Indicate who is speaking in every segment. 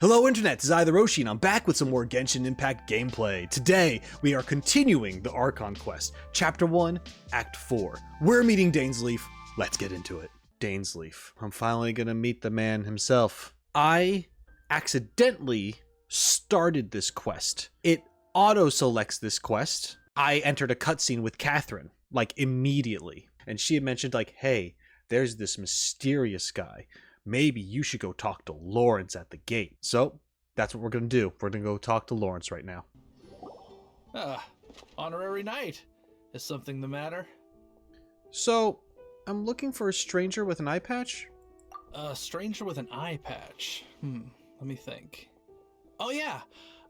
Speaker 1: Hello Internet, this is TheRoschi and I'm back with some more Genshin Impact gameplay. Today, we are continuing the Archon quest, Chapter 1, Act 4. We're meeting Dainsleif, let's get into it. Dainsleif, I'm finally gonna meet the man himself. I accidentally started this quest. It auto-selects this quest. I entered a cutscene with Catherine, like immediately. And she had mentioned like, hey, there's this mysterious guy. Maybe you should go talk to Lawrence at the gate. So, that's what we're going to do. We're going to go talk to Lawrence right now.
Speaker 2: Honorary knight. Is something the matter?
Speaker 1: So, I'm looking for a stranger with an eye patch.
Speaker 2: A stranger with an eye patch. Let me think. Oh yeah,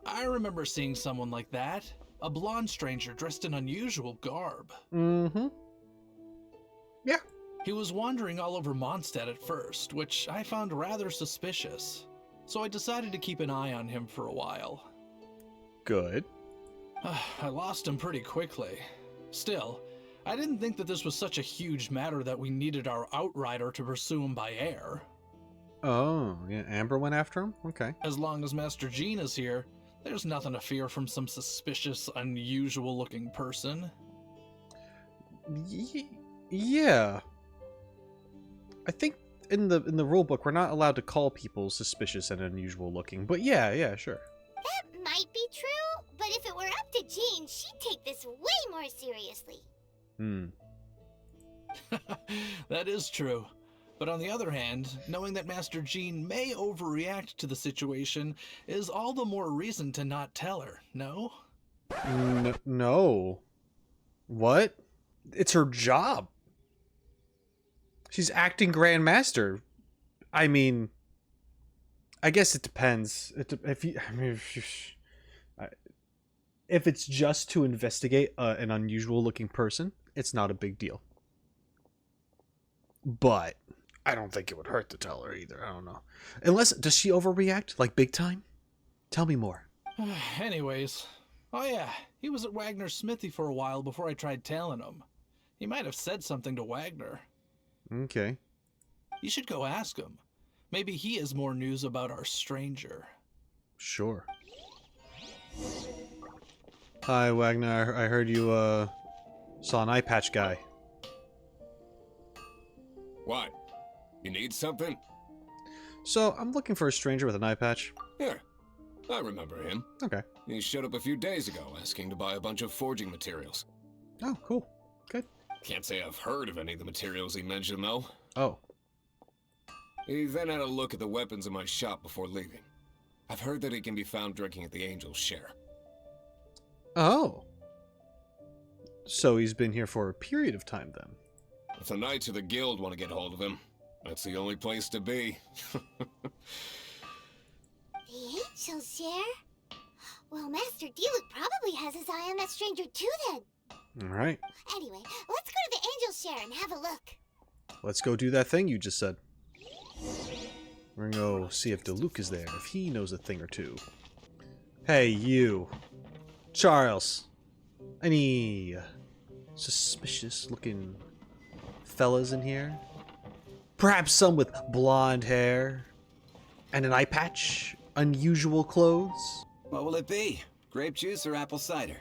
Speaker 2: I remember seeing someone like that. A blonde stranger dressed in unusual garb.
Speaker 1: Mm-hmm. Yeah.
Speaker 2: He was wandering all over Mondstadt at first, which I found rather suspicious. So I decided to keep an eye on him for a while.
Speaker 1: Good.
Speaker 2: I lost him pretty quickly. Still, I didn't think that this was such a huge matter that we needed our outrider to pursue him by air.
Speaker 1: Oh, yeah, Amber went after him? Okay.
Speaker 2: As long as Master Jean is here, there's nothing to fear from some suspicious, unusual-looking person.
Speaker 1: Yeah. I think in the rule book we're not allowed to call people suspicious and unusual looking, but yeah, sure.
Speaker 3: That might be true, but if it were up to Jean, she'd take this way more seriously.
Speaker 2: That is true. But on the other hand, knowing that Master Jean may overreact to the situation is all the more reason to not tell her, no?
Speaker 1: No. What? It's her job. She's acting Grand Master. I mean, I guess it depends. If it's just to investigate an unusual looking person, it's not a big deal. But I don't think it would hurt to tell her either. I don't know. Unless, does she overreact? Like big time? Tell me more.
Speaker 2: Anyways. Oh yeah, he was at Wagner's smithy for a while before I tried tailing him. He might have said something to Wagner.
Speaker 1: Okay.
Speaker 2: You should go ask him. Maybe he has more news about our stranger.
Speaker 1: Sure. Hi, Wagner. I heard you, saw an eye patch guy.
Speaker 4: What? You need something?
Speaker 1: So, I'm looking for a stranger with an eye patch.
Speaker 4: Here. I remember him.
Speaker 1: Okay.
Speaker 4: He showed up a few days ago asking to buy a bunch of forging materials.
Speaker 1: Oh, cool. Good.
Speaker 4: Can't say I've heard of any of the materials he mentioned, though.
Speaker 1: Oh.
Speaker 4: He then had a look at the weapons in my shop before leaving. I've heard that he can be found drinking at the Angel's Share.
Speaker 1: Oh. So he's been here for a period of time, then.
Speaker 4: If the Knights of the Guild want to get hold of him, that's the only place to be.
Speaker 3: The Angel's Share? Well, Master Diluc probably has his eye on that stranger too then.
Speaker 1: Alright.
Speaker 3: Anyway, let's go to the Angel's Share and have a look.
Speaker 1: Let's go do that thing you just said. We're gonna go see if Diluc is there, if he knows a thing or two. Hey, you. Charles. Any suspicious looking fellas in here? Perhaps some with blonde hair and an eye patch? Unusual clothes?
Speaker 5: What will it be? Grape juice or apple cider?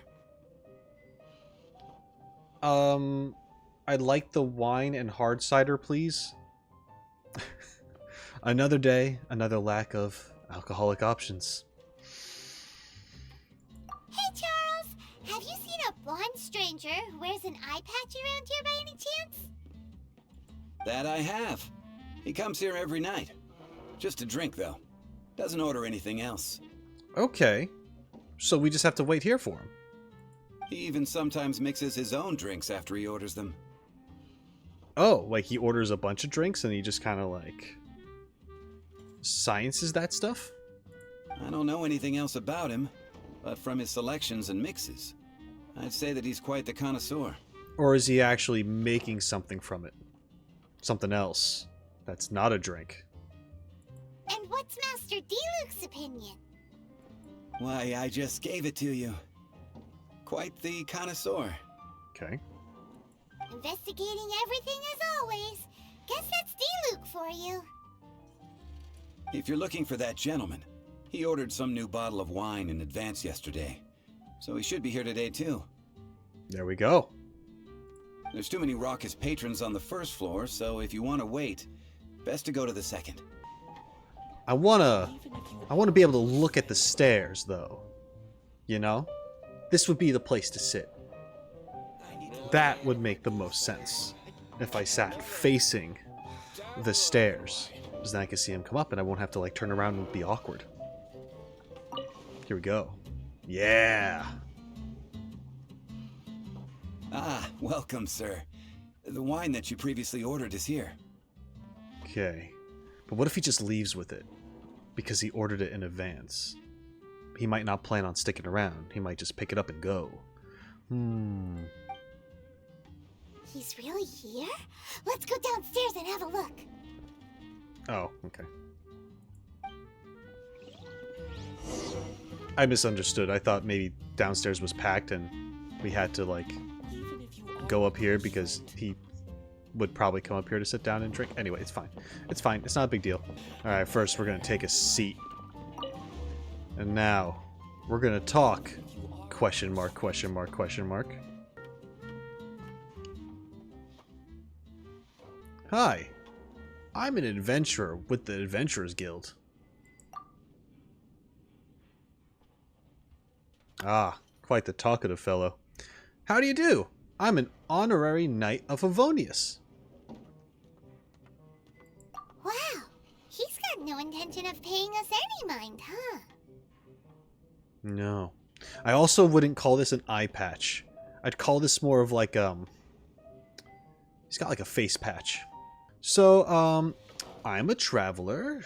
Speaker 1: I'd like the wine and hard cider, please. Another day, another lack of alcoholic options.
Speaker 3: Hey, Charles! Have you seen a blonde stranger who wears an eye patch around here by any chance?
Speaker 5: That I have. He comes here every night. Just to drink, though. Doesn't order anything else.
Speaker 1: Okay. So we just have to wait here for him.
Speaker 5: He even sometimes mixes his own drinks after he orders them.
Speaker 1: Oh, like he orders a bunch of drinks and he just kind of like sciences that stuff?
Speaker 5: I don't know anything else about him, but from his selections and mixes, I'd say that he's quite the connoisseur.
Speaker 1: Or is he actually making something from it? Something else that's not a drink?
Speaker 3: And what's Master Diluc's opinion?
Speaker 5: Why, I just gave it to you. Quite the connoisseur.
Speaker 1: Okay.
Speaker 3: Investigating everything as always. Guess that's Diluc for you.
Speaker 5: If you're looking for that gentleman, He ordered some new bottle of wine in advance yesterday, so he should be here today too.
Speaker 1: There we go.
Speaker 5: There's too many raucous patrons on the first floor, so if you want to wait, best to go to the second.
Speaker 1: I wanna be able to look at the stairs, though. You know? This would be the place to sit. That would make the most sense if I sat facing the stairs. Because then I can see him come up and I won't have to like turn around and be awkward. Here we go. Yeah!
Speaker 5: Ah, welcome, sir. The wine that you previously ordered is here.
Speaker 1: Okay. But what if he just leaves with it? Because he ordered it in advance. He might not plan on sticking around. He might just pick it up and go.
Speaker 3: He's really here? Let's go downstairs and have a look.
Speaker 1: Oh, okay. I misunderstood. I thought maybe downstairs was packed and we had to, like, go up here because he would probably come up here to sit down and drink. Anyway, it's fine. It's fine. It's not a big deal. Alright, first we're going to take a seat. And now, we're going to talk. Question mark, question mark, question mark. Hi. I'm an adventurer with the Adventurers Guild. Ah, quite the talkative fellow. How do you do? I'm an honorary Knight of Favonius.
Speaker 3: Wow, he's got no intention of paying us any mind, huh?
Speaker 1: No. I also wouldn't call this an eye patch. I'd call this more of like, he's got like a face patch. So, I'm a traveler.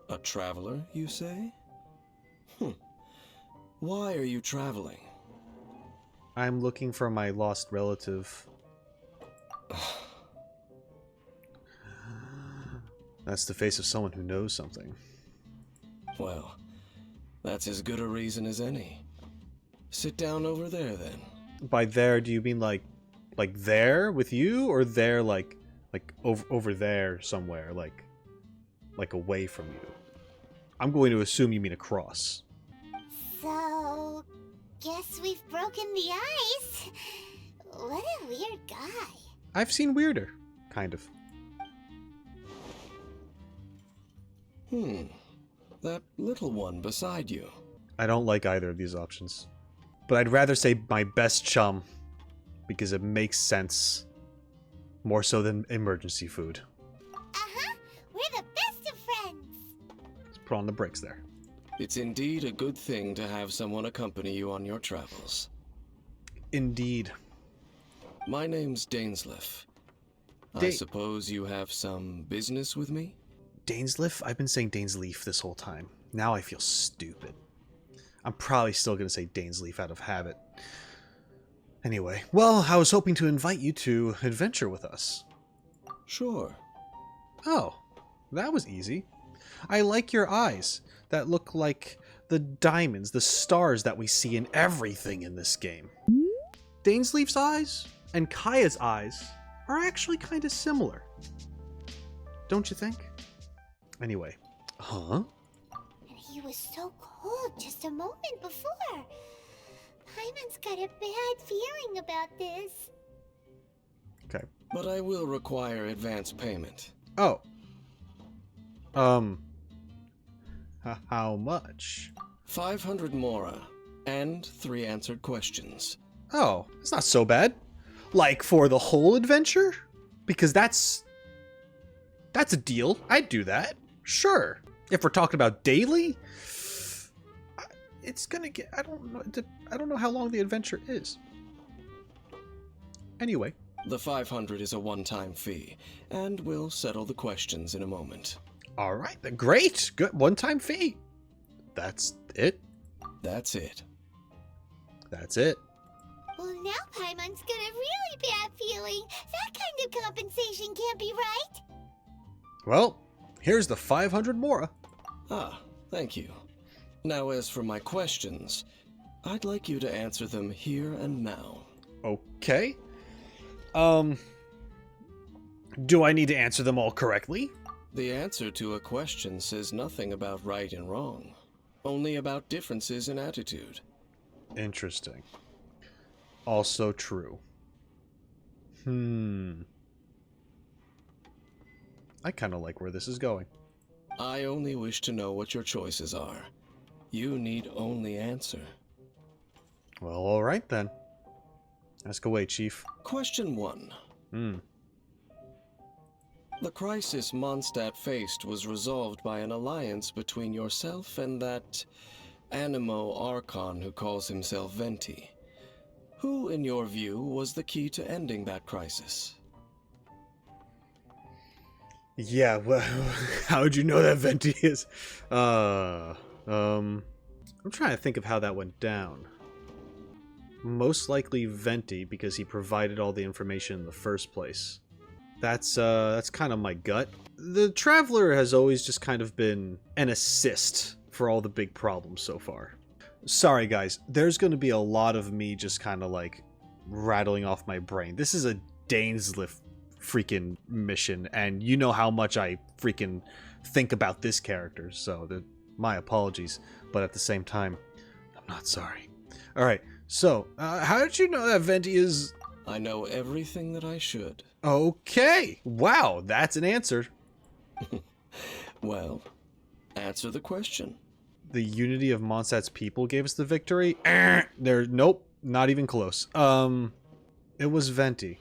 Speaker 6: A traveler, you say? Why are you traveling?
Speaker 1: I'm looking for my lost relative. That's the face of someone who knows something.
Speaker 6: Well, that's as good a reason as any. Sit down over there, then.
Speaker 1: By there, do you mean like there with you, or there like over there somewhere, like away from you? I'm going to assume you mean across.
Speaker 3: So, guess we've broken the ice. What a weird guy.
Speaker 1: I've seen weirder, kind of.
Speaker 6: That little one beside you.
Speaker 1: I don't like either of these options. But I'd rather say my best chum, because it makes sense more so than emergency food.
Speaker 3: Uh-huh, we're the best of friends.
Speaker 1: Let's put on the brakes there.
Speaker 6: It's indeed a good thing to have someone accompany you on your travels.
Speaker 1: Indeed.
Speaker 6: My name's Dainsleif. I suppose you have some business with me?
Speaker 1: Dainsleif? I've been saying Dainsleif this whole time. Now I feel stupid. I'm probably still going to say Dainsleif out of habit. Anyway, well, I was hoping to invite you to adventure with us.
Speaker 6: Sure.
Speaker 1: Oh, that was easy. I like your eyes that look like the diamonds, the stars that we see in everything in this game. Dainsleif's eyes and Kaya's eyes are actually kind of similar. Don't you think? Anyway. Huh?
Speaker 3: And he was so cold just a moment before. Paimon's got a bad feeling about this.
Speaker 1: Okay.
Speaker 6: But I will require advance payment.
Speaker 1: Oh. How much?
Speaker 6: 500 mora, and 3 answered questions.
Speaker 1: Oh, it's not so bad. Like, for the whole adventure? Because that's a deal. I'd do that. Sure. If we're talking about daily, it's gonna get... I don't know how long the adventure is. Anyway.
Speaker 6: The 500 is a one-time fee, and we'll settle the questions in a moment.
Speaker 1: Alright, great! Good one-time fee. That's it?
Speaker 6: That's it.
Speaker 1: That's it.
Speaker 3: Well, now Paimon's got a really bad feeling. That kind of compensation can't be right.
Speaker 1: Well, here's the 500 mora.
Speaker 6: Ah, thank you. Now, as for my questions, I'd like you to answer them here and now.
Speaker 1: Okay. Do I need to answer them all correctly?
Speaker 6: The answer to a question says nothing about right and wrong, only about differences in attitude.
Speaker 1: Interesting. Also true. I kind of like where this is going.
Speaker 6: I only wish to know what your choices are. You need only answer.
Speaker 1: Well, alright then. Ask away, Chief.
Speaker 6: Question 1. The crisis Mondstadt faced was resolved by an alliance between yourself and that Animo Archon who calls himself Venti. Who, in your view, was the key to ending that crisis?
Speaker 1: Yeah, well, how would you know that Venti is? I'm trying to think of how that went down. Most likely Venti, because he provided all the information in the first place. That's kind of my gut. The Traveler has always just kind of been an assist for all the big problems so far. Sorry guys, there's going to be a lot of me just kind of like rattling off my brain. This is a Dainsleif freaking mission, and you know how much I freaking think about this character, so my apologies, but at the same time, I'm not sorry. Alright, so, how did you know that Venti is...
Speaker 6: I know everything that I should.
Speaker 1: Okay! Wow, that's an answer.
Speaker 6: Well, answer the question.
Speaker 1: The unity of Mondstadt's people gave us the victory? Nope, not even close. It was Venti.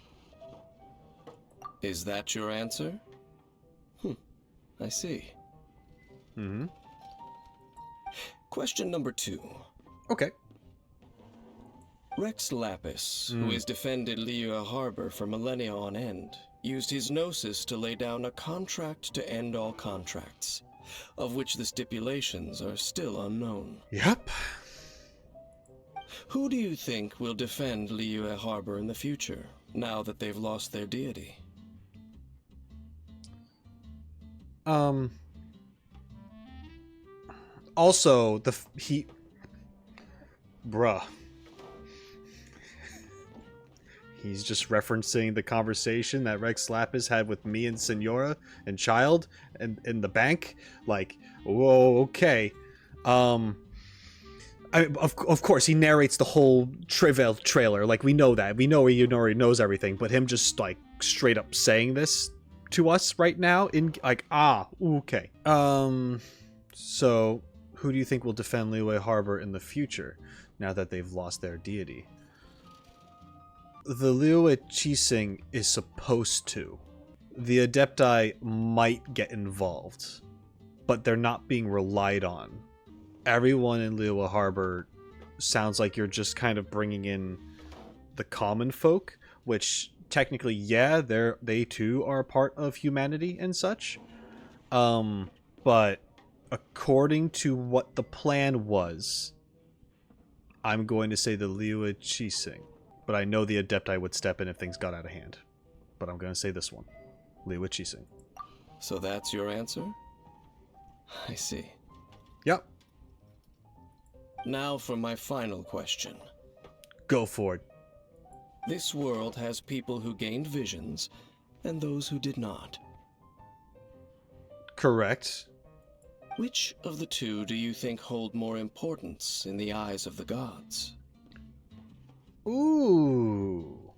Speaker 6: Is that your answer? I see. Question number 2.
Speaker 1: Okay.
Speaker 6: Rex Lapis, who has defended Liyue Harbor for millennia on end, used his gnosis to lay down a contract to end all contracts, of which the stipulations are still unknown.
Speaker 1: Yep.
Speaker 6: Who do you think will defend Liyue Harbor in the future, now that they've lost their deity?
Speaker 1: Also, bruh. He's just referencing the conversation that Rex Lapis had with me and Senora and Child and in the bank. Like, whoa, okay. Of course, he narrates the whole Travail trailer. Like, we know that. We know he already knows everything. But him just, like, straight up saying this to us right now, okay. So, who do you think will defend Liyue Harbor in the future, now that they've lost their deity? The Liyue Chising is supposed to. The Adepti might get involved, but they're not being relied on. Everyone in Liyue Harbor sounds like you're just kind of bringing in the common folk, which technically, yeah, they too are a part of humanity and such. But according to what the plan was, I'm going to say the Liyue Chising. But I know the Adepti would step in if things got out of hand. But I'm going to say this one. Liyue Chising.
Speaker 6: So that's your answer? I see.
Speaker 1: Yep.
Speaker 6: Now for my final question.
Speaker 1: Go for it.
Speaker 6: This world has people who gained visions, and those who did not.
Speaker 1: Correct.
Speaker 6: Which of the two do you think hold more importance in the eyes of the gods?
Speaker 1: Ooh.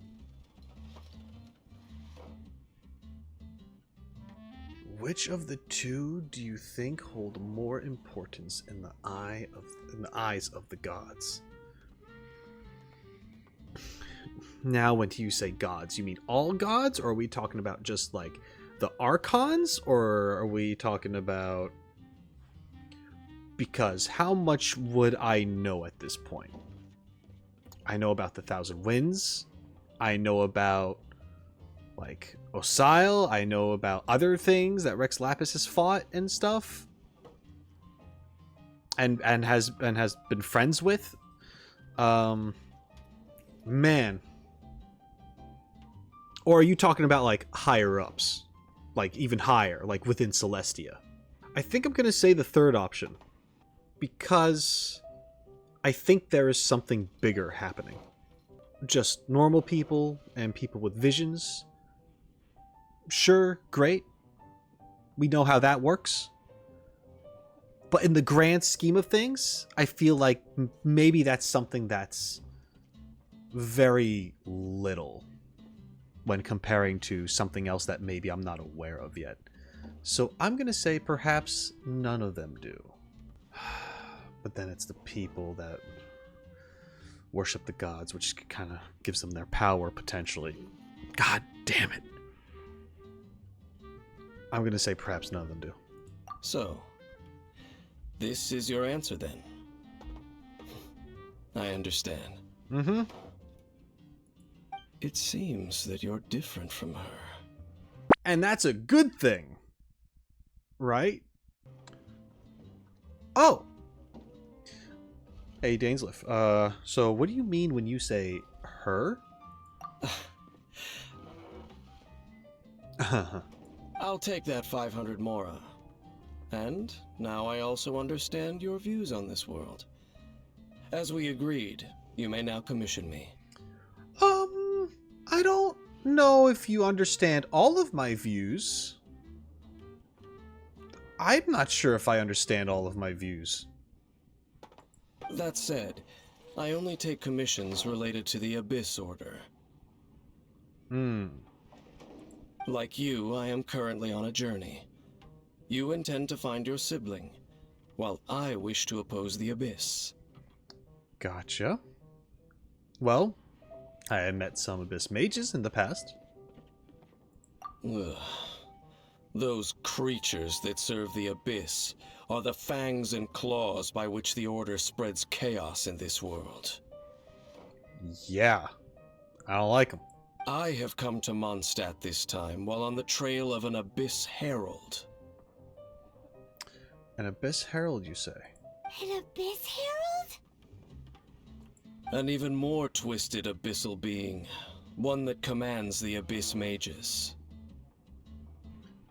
Speaker 1: Which of the two do you think hold more importance in the eyes of the gods? Now, when you say gods, you mean all gods, or are we talking about just like the archons, or are we talking about... Because how much would I know at this point? I know about the Thousand Winds. I know about like Osile. I know about other things that Rex Lapis has fought and stuff, and has been friends with. Man. Or are you talking about like higher ups, like even higher, like within Celestia? I think I'm gonna say the third option, because I think there is something bigger happening. Just normal people and people with visions. Sure, great. We know how that works. But in the grand scheme of things, I feel like maybe that's something that's very little when comparing to something else that maybe I'm not aware of yet. So I'm going to say perhaps none of them do. But then it's the people that worship the gods, which kind of gives them their power, potentially. God damn it. I'm going to say perhaps none of them do.
Speaker 6: So, this is your answer then? I understand.
Speaker 1: Mm-hmm.
Speaker 6: It seems that you're different from her.
Speaker 1: And that's a good thing. Right? Oh! Hey, Dainsleif. So what do you mean when you say her?
Speaker 6: I'll take that 500 mora. And now I also understand your views on this world. As we agreed, you may now commission me.
Speaker 1: I don't know if you understand all of my views. I'm not sure if I understand all of my views.
Speaker 6: That said, I only take commissions related to the Abyss Order. Like you, I am currently on a journey. You intend to find your sibling, while I wish to oppose the Abyss.
Speaker 1: Gotcha. Well, I have met some Abyss mages in the past.
Speaker 6: Ugh. Those creatures that serve the Abyss are the fangs and claws by which the Order spreads chaos in this world.
Speaker 1: Yeah. I don't like them.
Speaker 6: I have come to Mondstadt this time while on the trail of an Abyss Herald.
Speaker 1: An Abyss Herald, you say?
Speaker 3: An Abyss Herald?
Speaker 6: An even more twisted abyssal being, one that commands the Abyss mages.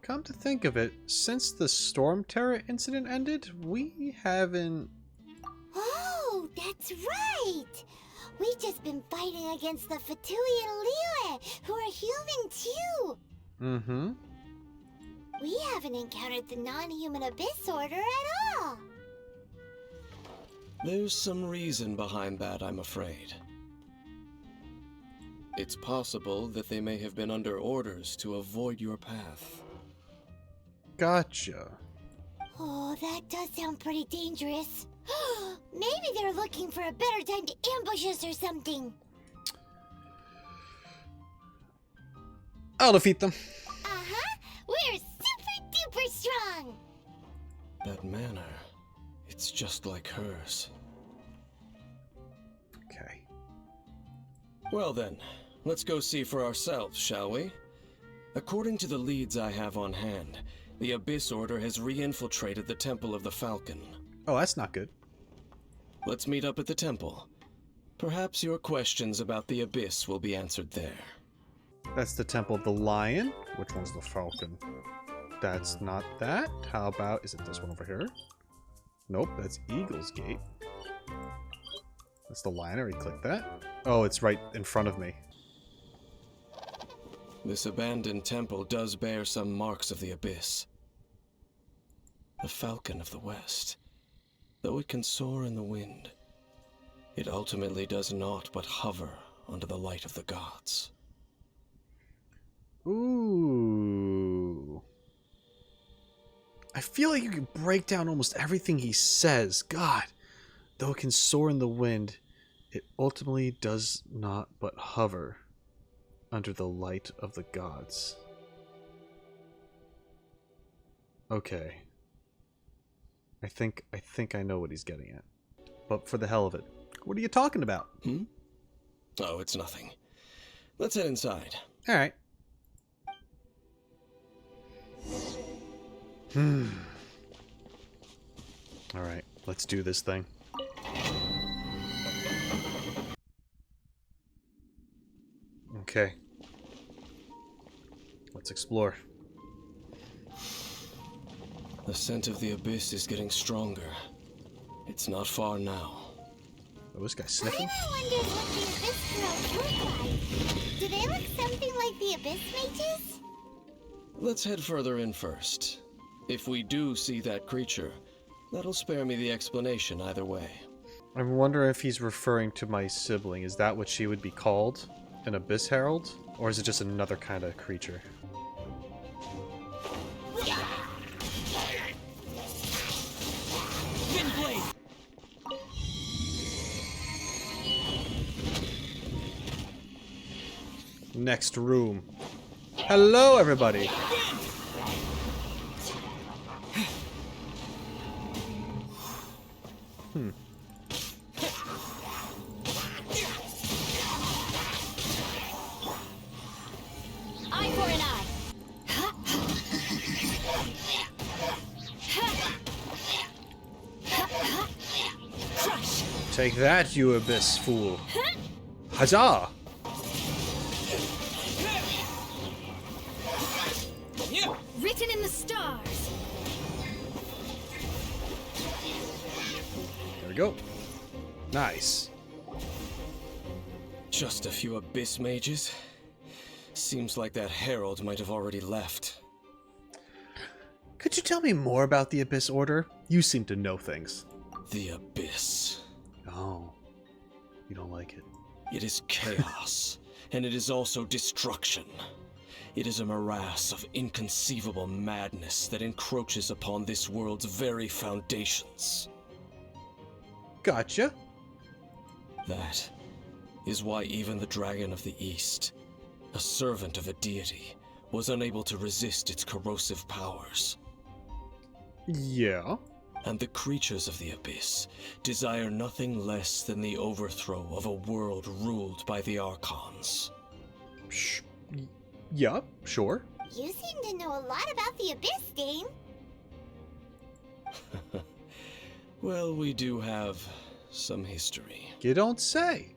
Speaker 1: Come to think of it, since the Stormterror incident ended, we haven't...
Speaker 3: Oh, that's right! We've just been fighting against the Fatui and Liyue, who are human too!
Speaker 1: Mm-hmm.
Speaker 3: We haven't encountered the non-human Abyss Order at all!
Speaker 6: There's some reason behind that, I'm afraid. It's possible that they may have been under orders to avoid your path.
Speaker 1: Gotcha.
Speaker 3: Oh, that does sound pretty dangerous. Maybe they're looking for a better time to ambush us or something.
Speaker 1: I'll defeat them.
Speaker 3: Uh-huh. We're super duper strong.
Speaker 6: That manner, it's just like hers.
Speaker 1: Okay.
Speaker 6: Well then, let's go see for ourselves, shall we? According to the leads I have on hand, the Abyss Order has re-infiltrated the Temple of the Falcon.
Speaker 1: Oh, that's not good.
Speaker 6: Let's meet up at the temple. Perhaps your questions about the Abyss will be answered there.
Speaker 1: That's the Temple of the Lion. Which one's the Falcon? That's not that. How about, is it this one over here? Nope, that's Eagle's Gate. That's the Lion. I already clicked that. Oh, it's right in front of me.
Speaker 6: This abandoned temple does bear some marks of the Abyss. The Falcon of the West. Though it can soar in the wind, it ultimately does naught but hover under the light of the gods.
Speaker 1: Ooh. I feel like you can break down almost everything he says. God. Though it can soar in the wind, it ultimately does not but hover under the light of the gods. Okay. I think I know what he's getting at. But for the hell of it, what are you talking about?
Speaker 6: Oh, it's nothing. Let's head inside.
Speaker 1: All right. All right, let's do this thing. Okay. Let's explore.
Speaker 6: The scent of the Abyss is getting stronger. It's not far now.
Speaker 1: Oh, this guy's sniffing?
Speaker 3: Paimon wonders what the Abyss girls look like. Do they look something like the Abyss mages?
Speaker 6: Let's head further in first. If we do see that creature, that'll spare me the explanation either way.
Speaker 1: I'm wondering if he's referring to my sibling. Is that what she would be called? An Abyss Herald? Or is it just another kind of creature?
Speaker 2: Windblade!
Speaker 1: Next room. Hello, everybody!
Speaker 3: Eye for an eye. Crush.
Speaker 1: Take that, you Abyss fool! Huzzah!
Speaker 3: Written in the stars.
Speaker 1: There we go. Nice.
Speaker 6: Just a few Abyss mages? Seems like that herald might have already left.
Speaker 1: Could you tell me more about the Abyss Order? You seem to know things.
Speaker 6: The Abyss.
Speaker 1: Oh. You don't like it.
Speaker 6: It is chaos, and it is also destruction. It is a morass of inconceivable madness that encroaches upon this world's very foundations.
Speaker 1: Gotcha.
Speaker 6: That is why even the Dragon of the East, a servant of a deity, was unable to resist its corrosive powers.
Speaker 1: Yeah.
Speaker 6: And the creatures of the Abyss desire nothing less than the overthrow of a world ruled by the Archons.
Speaker 1: Yeah, sure.
Speaker 3: You seem to know a lot about the Abyss, Dain.
Speaker 6: Well, we do have some history.
Speaker 1: You don't say.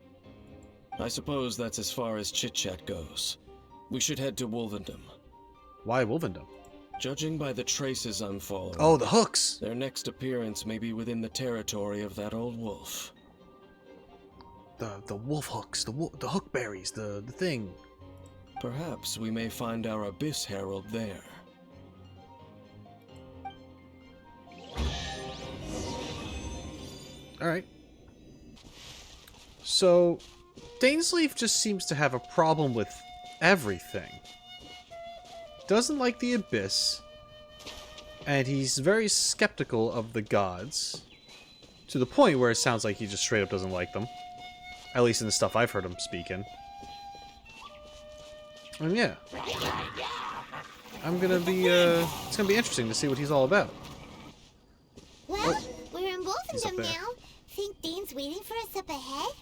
Speaker 6: I suppose that's as far as chit-chat goes. We should head to Wolvendom.
Speaker 1: Why Wolvendom?
Speaker 6: Judging by the traces I'm following,
Speaker 1: Oh, the hooks!
Speaker 6: their next appearance may be within the territory of that old wolf.
Speaker 1: The wolf hooks, the hook berries, the thing.
Speaker 6: Perhaps we may find our Abyss Herald there.
Speaker 1: Alright. So, Dainsleif just seems to have a problem with everything. Doesn't like the Abyss, and he's very skeptical of the gods, to the point where it sounds like he just straight up doesn't like them. At least in the stuff I've heard him speak in. And yeah. I'm gonna be, it's gonna be interesting to see what he's all about.
Speaker 3: Well,
Speaker 1: Oh,
Speaker 3: we're in
Speaker 1: he's up
Speaker 3: Wolvendom
Speaker 1: there.
Speaker 3: now. Think Dain's waiting for us up ahead?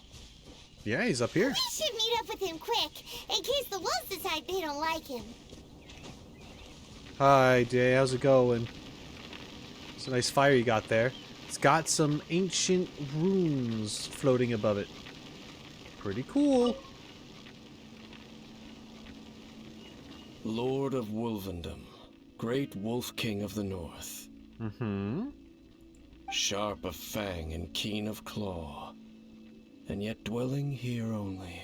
Speaker 1: Yeah, he's up here.
Speaker 3: We should meet up with him quick, in case the wolves decide they don't like him.
Speaker 1: Hi, Day. How's it going? It's a nice fire you got there. It's got some ancient runes floating above it. Pretty cool.
Speaker 6: Lord of Wolvendom, great wolf king of the north.
Speaker 1: Mm-hmm.
Speaker 6: Sharp of fang and keen of claw, and yet dwelling here only.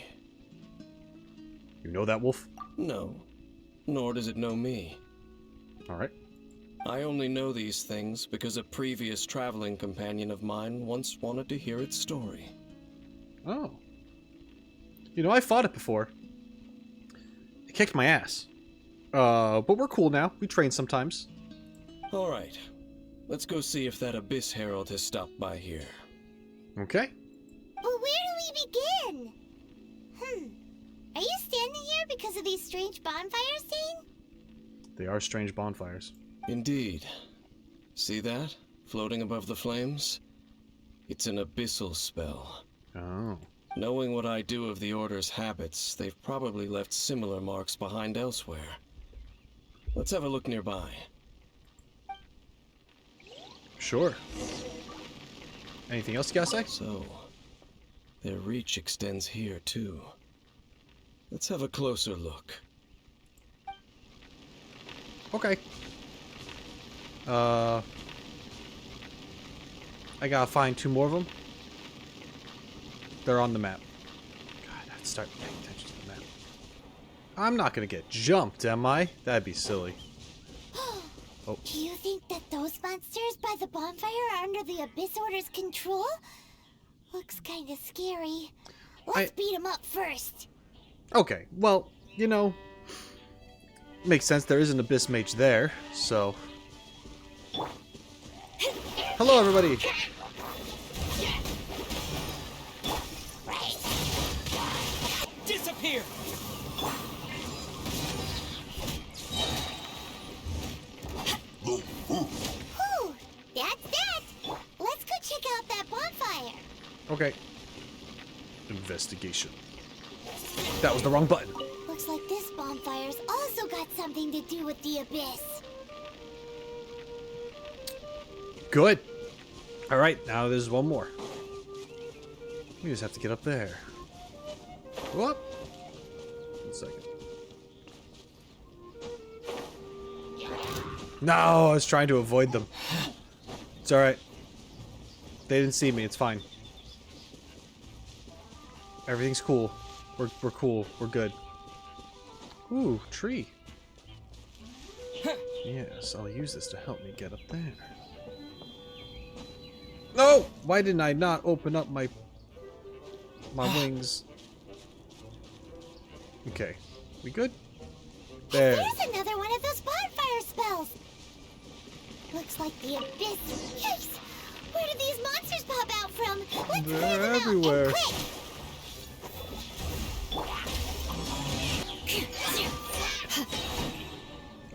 Speaker 1: You know that wolf?
Speaker 6: No, nor does it know me.
Speaker 1: Alright.
Speaker 6: I only know these things because a previous traveling companion of mine once wanted to hear its story.
Speaker 1: Oh. You know, I fought it before. It kicked my ass. But we're cool now. We train sometimes.
Speaker 6: Alright, let's go see if that Abyss Herald has stopped by here.
Speaker 1: Okay.
Speaker 3: But where do we begin? Are you standing here because of these strange bonfires, Dain?
Speaker 1: They are strange bonfires.
Speaker 6: Indeed. See that? Floating above the flames? It's an abyssal spell.
Speaker 1: Oh.
Speaker 6: Knowing what I do of the Order's habits, they've probably left similar marks behind elsewhere. Let's have a look nearby.
Speaker 1: Sure. Anything else you gotta say?
Speaker 6: So, their reach extends here too. Let's have a closer look.
Speaker 1: Okay. I gotta find 2 more of them. They're on the map. God, I have to start paying attention to the map. I'm not gonna get jumped, am I? That'd be silly. Oh.
Speaker 3: Do you think that those monsters by the bonfire are under the Abyss Order's control? Looks kind of scary. Let's beat them up first.
Speaker 1: Okay, well, you know, makes sense. There is an Abyss Mage there, so... Hello, everybody!
Speaker 2: Disappear!
Speaker 3: Whew, that's that. Let's go check out that bonfire.
Speaker 1: Okay. Investigation. That was the wrong button.
Speaker 3: Looks like this bonfire's also got something to do with the Abyss.
Speaker 1: Good. Alright, now there's one more. We just have to get up there. Whoop. 1 second. No, I was trying to avoid them. It's alright. They didn't see me, it's fine. Everything's cool. We're cool. We're good. Ooh, tree. Yes, I'll use this to help me get up there. No! Why didn't I not open up my wings? Okay. We good? There.
Speaker 3: There's another one of those bonfire spells. Looks like the Abyss. Yikes! Where did these monsters pop out from? Let's clear
Speaker 1: They're
Speaker 3: them
Speaker 1: everywhere.
Speaker 3: out and quick.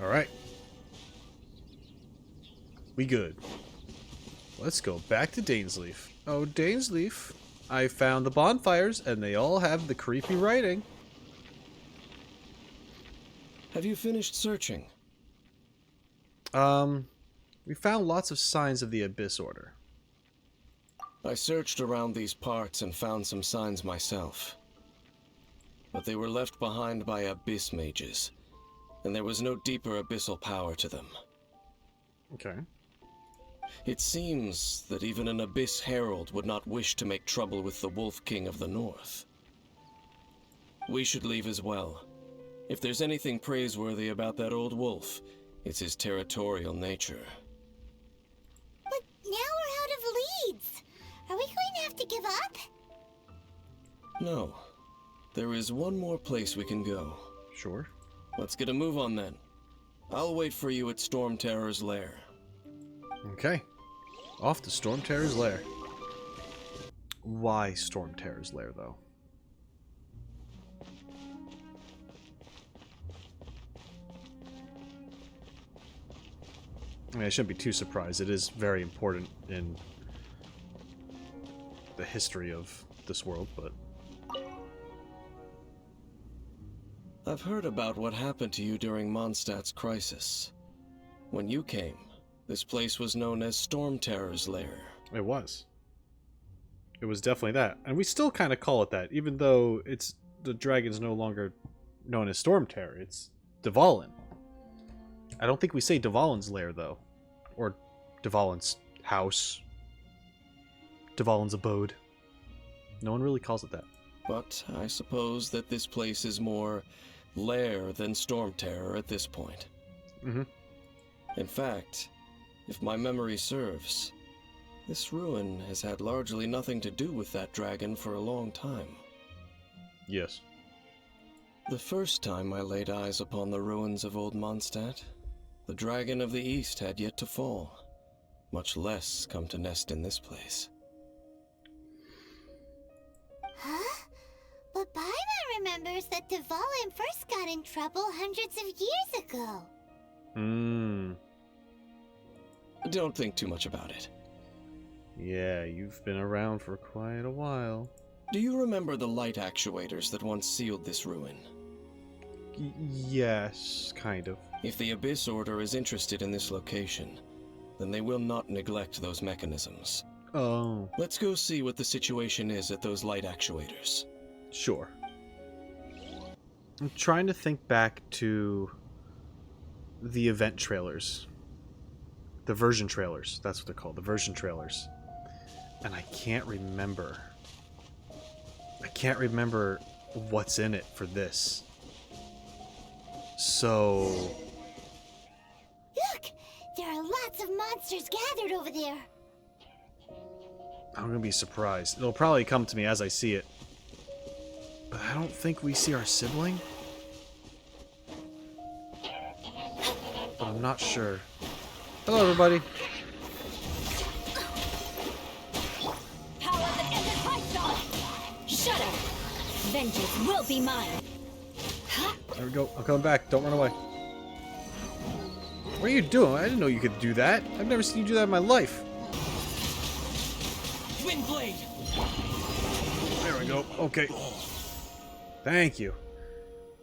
Speaker 1: Alright. We good. Let's go back to Dainsleif. Oh, Dainsleif. I found the bonfires, and they all have the creepy writing.
Speaker 6: Have you finished searching?
Speaker 1: We found lots of signs of the Abyss Order.
Speaker 6: I searched around these parts and found some signs myself. But they were left behind by Abyss Mages, and there was no deeper abyssal power to them.
Speaker 1: Okay.
Speaker 6: It seems that even an Abyss Herald would not wish to make trouble with the Wolf King of the North. We should leave as well. If there's anything praiseworthy about that old wolf, it's his territorial nature.
Speaker 3: But now we're out of leads. Are we going to have to give up?
Speaker 6: No. There is one more place we can go.
Speaker 1: Sure.
Speaker 6: Let's get a move on then. I'll wait for you at Stormterrors Lair.
Speaker 1: Okay. Off to Stormterrors Lair. Why Stormterrors Lair, though? I mean, I shouldn't be too surprised. It is very important in the history of this world, but...
Speaker 6: I've heard about what happened to you during Mondstadt's crisis. When you came, this place was known as Stormterrors Lair.
Speaker 1: It was. It was definitely that. And we still kind of call it that, even though it's the dragon's no longer known as Stormterror. It's Dvalin. I don't think we say Dvalin's lair, though. Or Dvalin's house. Dvalin's abode. No one really calls it that.
Speaker 6: But I suppose that this place is more lair than Stormterror at this point.
Speaker 1: Mm-hmm.
Speaker 6: In fact, if my memory serves, this ruin has had largely nothing to do with that dragon for a long time.
Speaker 1: Yes.
Speaker 6: The first time I laid eyes upon the ruins of old Mondstadt, the dragon of the East had yet to fall, much less come to nest in this place.
Speaker 3: Huh? But Paimon remembers that Dvalin first got in trouble hundreds of years ago.
Speaker 6: Don't think too much about it.
Speaker 1: Yeah, you've been around for quite a while.
Speaker 6: Do you remember the light actuators that once sealed this ruin?
Speaker 1: Yes, kind of.
Speaker 6: If the Abyss Order is interested in this location, then they will not neglect those mechanisms.
Speaker 1: Oh.
Speaker 6: Let's go see what the situation is at those light actuators.
Speaker 1: Sure. I'm trying to think back to the event trailers. The version trailers. That's what they're called. The version trailers. And I can't remember. I can't remember what's in it for this. So...
Speaker 3: Look! monsters gathered over there.
Speaker 1: I'm gonna be surprised. It'll probably come to me as I see it. But I don't think we see our sibling. But I'm not sure. Hello, everybody.
Speaker 7: Power that ended Python! Shut up! Vengeance will be mine!
Speaker 1: There we go. I'm coming back. Don't run away. What are you doing? I didn't know you could do that. I've never seen you do that in my life.
Speaker 2: Windblade!
Speaker 1: There we go. Okay. Thank you.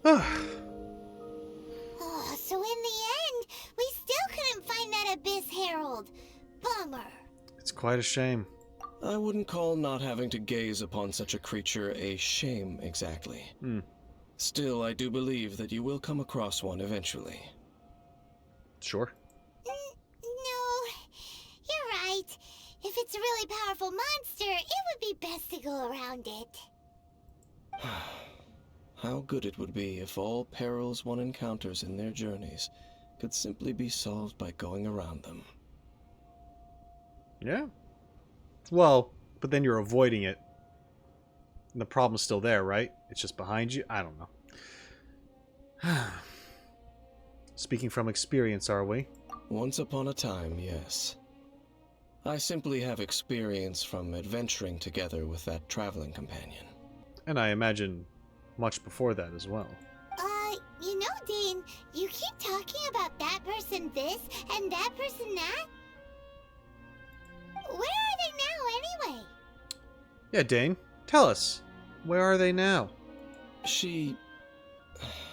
Speaker 3: Oh, so in the end, we still couldn't find that Abyss Herald. Bummer.
Speaker 1: It's quite a shame.
Speaker 6: I wouldn't call not having to gaze upon such a creature a shame exactly. Still, I do believe that you will come across one eventually.
Speaker 1: Sure.
Speaker 3: No, you're right. If it's a really powerful monster, it would be best to go around it.
Speaker 6: How good it would be if all perils one encounters in their journeys could simply be solved by going around them.
Speaker 1: Yeah. Well, but then you're avoiding it. And the problem's still there, right? It's just behind you? I don't know. Speaking from experience, are we?
Speaker 6: Once upon a time, yes. I simply have experience from adventuring together with that traveling companion.
Speaker 1: And I imagine much before that as well.
Speaker 3: You know, Dain, you keep talking about that person this and that person that. Where are they now, anyway?
Speaker 1: Yeah, Dain, tell us. Where are they now?
Speaker 6: She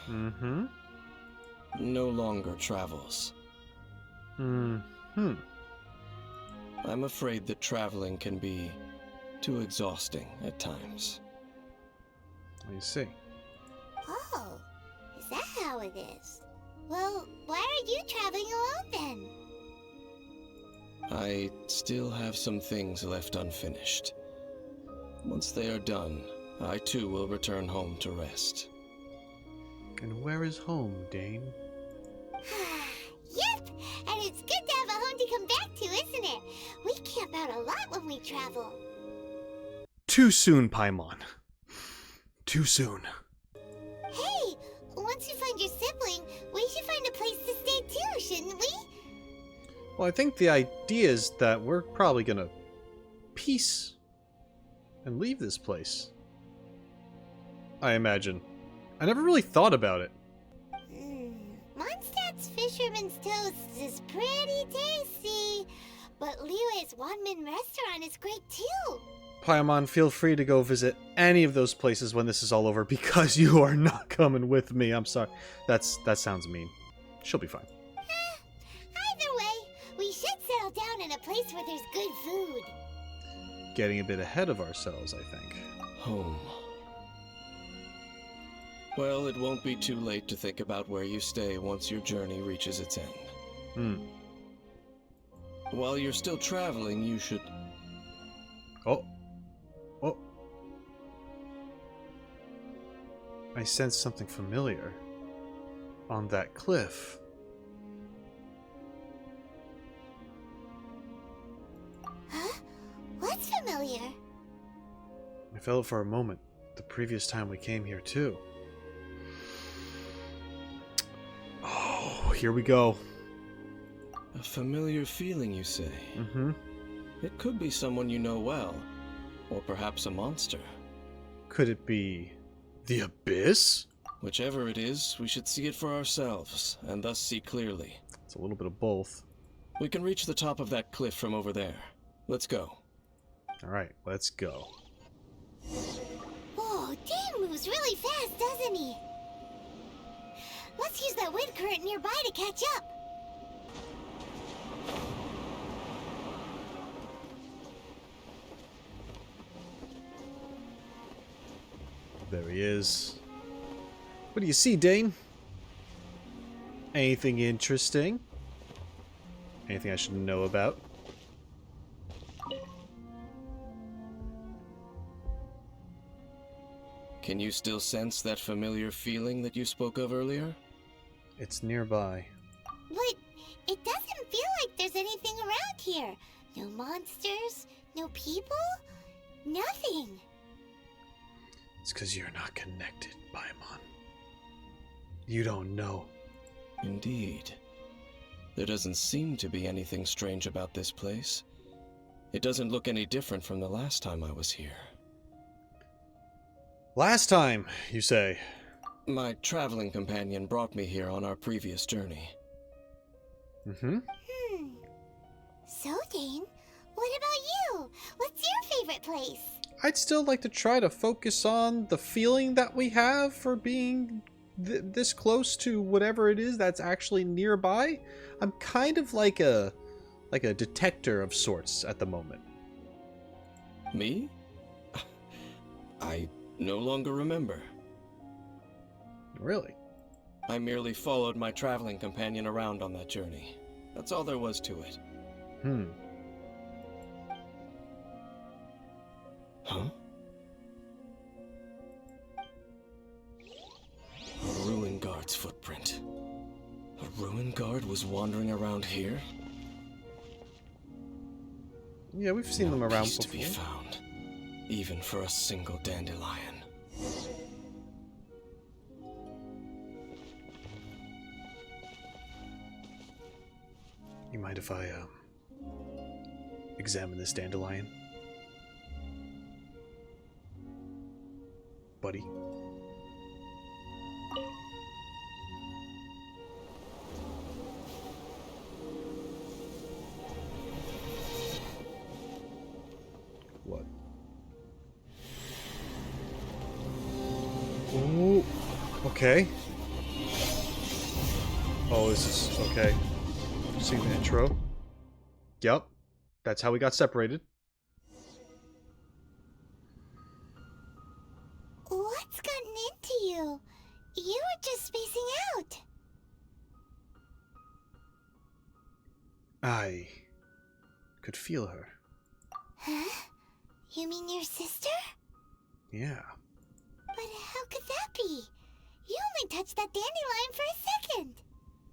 Speaker 1: Mm-hmm.
Speaker 6: no longer travels.
Speaker 1: Mm-hmm.
Speaker 6: I'm afraid that traveling can be too exhausting at times.
Speaker 1: I see.
Speaker 3: Oh, is that how it is? Well, why are you traveling alone then?
Speaker 6: I still have some things left unfinished. Once they are done, I too will return home to rest.
Speaker 1: And where is home, Dain?
Speaker 3: Yep, and it's good to have a home to come back to, isn't it? We camp out a lot when we travel.
Speaker 1: Too soon, Paimon. Too soon.
Speaker 3: Hey, once you find your sibling, we should find a place to stay too, shouldn't we?
Speaker 1: Well, I think the idea is that we're probably gonna peace and leave this place. I imagine. I never really thought about it.
Speaker 3: Mondstadt's Fisherman's Toast is pretty tasty, but Liyue's Wanmin restaurant is great too.
Speaker 1: Paimon, feel free to go visit any of those places when this is all over, because you are not coming with me. I'm sorry. That sounds mean. She'll be fine.
Speaker 3: Either way, we should settle down in a place where there's good food.
Speaker 1: Getting a bit ahead of ourselves, I think.
Speaker 6: Home. Well, it won't be too late to think about where you stay once your journey reaches its end. While you're still traveling, you should...
Speaker 1: Oh. Oh. I sense something familiar. On that cliff.
Speaker 3: Huh? What's familiar?
Speaker 1: I felt it for a moment. The previous time we came here, too. Oh, here we go.
Speaker 6: A familiar feeling, you say?
Speaker 1: Mm-hmm.
Speaker 6: It could be someone you know well, or perhaps a monster.
Speaker 1: Could it be the Abyss?
Speaker 6: Whichever it is, we should see it for ourselves, and thus see clearly.
Speaker 1: It's a little bit of both.
Speaker 6: We can reach the top of that cliff from over there. Let's go.
Speaker 1: Alright, let's go.
Speaker 3: Oh, Dain moves really fast, doesn't he? Let's use that wind current nearby to catch up.
Speaker 1: There he is. What do you see, Dain? Anything interesting? Anything I should know about?
Speaker 6: Can you still sense that familiar feeling that you spoke of earlier?
Speaker 1: It's nearby.
Speaker 3: But it doesn't feel like there's anything around here. No monsters, no people, nothing.
Speaker 1: It's because you're not connected, Paimon. You don't know.
Speaker 6: Indeed. There doesn't seem to be anything strange about this place. It doesn't look any different from the last time I was here.
Speaker 1: Last time, you say?
Speaker 6: My traveling companion brought me here on our previous journey.
Speaker 1: Mm-hmm.
Speaker 3: So, Dain, what about you? What's your favorite place?
Speaker 1: I'd still like to try to focus on the feeling that we have for being this close to whatever it is that's actually nearby. I'm kind of like a detector of sorts at the moment.
Speaker 6: Me? I no longer remember.
Speaker 1: Really?
Speaker 6: I merely followed my traveling companion around on that journey. That's all there was to it. Huh? A ruin guard's footprint. A ruin guard was wandering around here?
Speaker 1: Yeah, we've seen them around
Speaker 6: Peace
Speaker 1: before.
Speaker 6: to be found, even for a single dandelion.
Speaker 1: You mind if I examine this dandelion? Buddy? What? Ooh, okay. Oh, this is okay. See the intro? Yep. That's how we got separated.
Speaker 3: What's gotten into you? You were just spacing out.
Speaker 1: I could feel her.
Speaker 3: Huh? You mean your sister?
Speaker 1: Yeah.
Speaker 3: But how could that be? You only touched that dandelion for a second.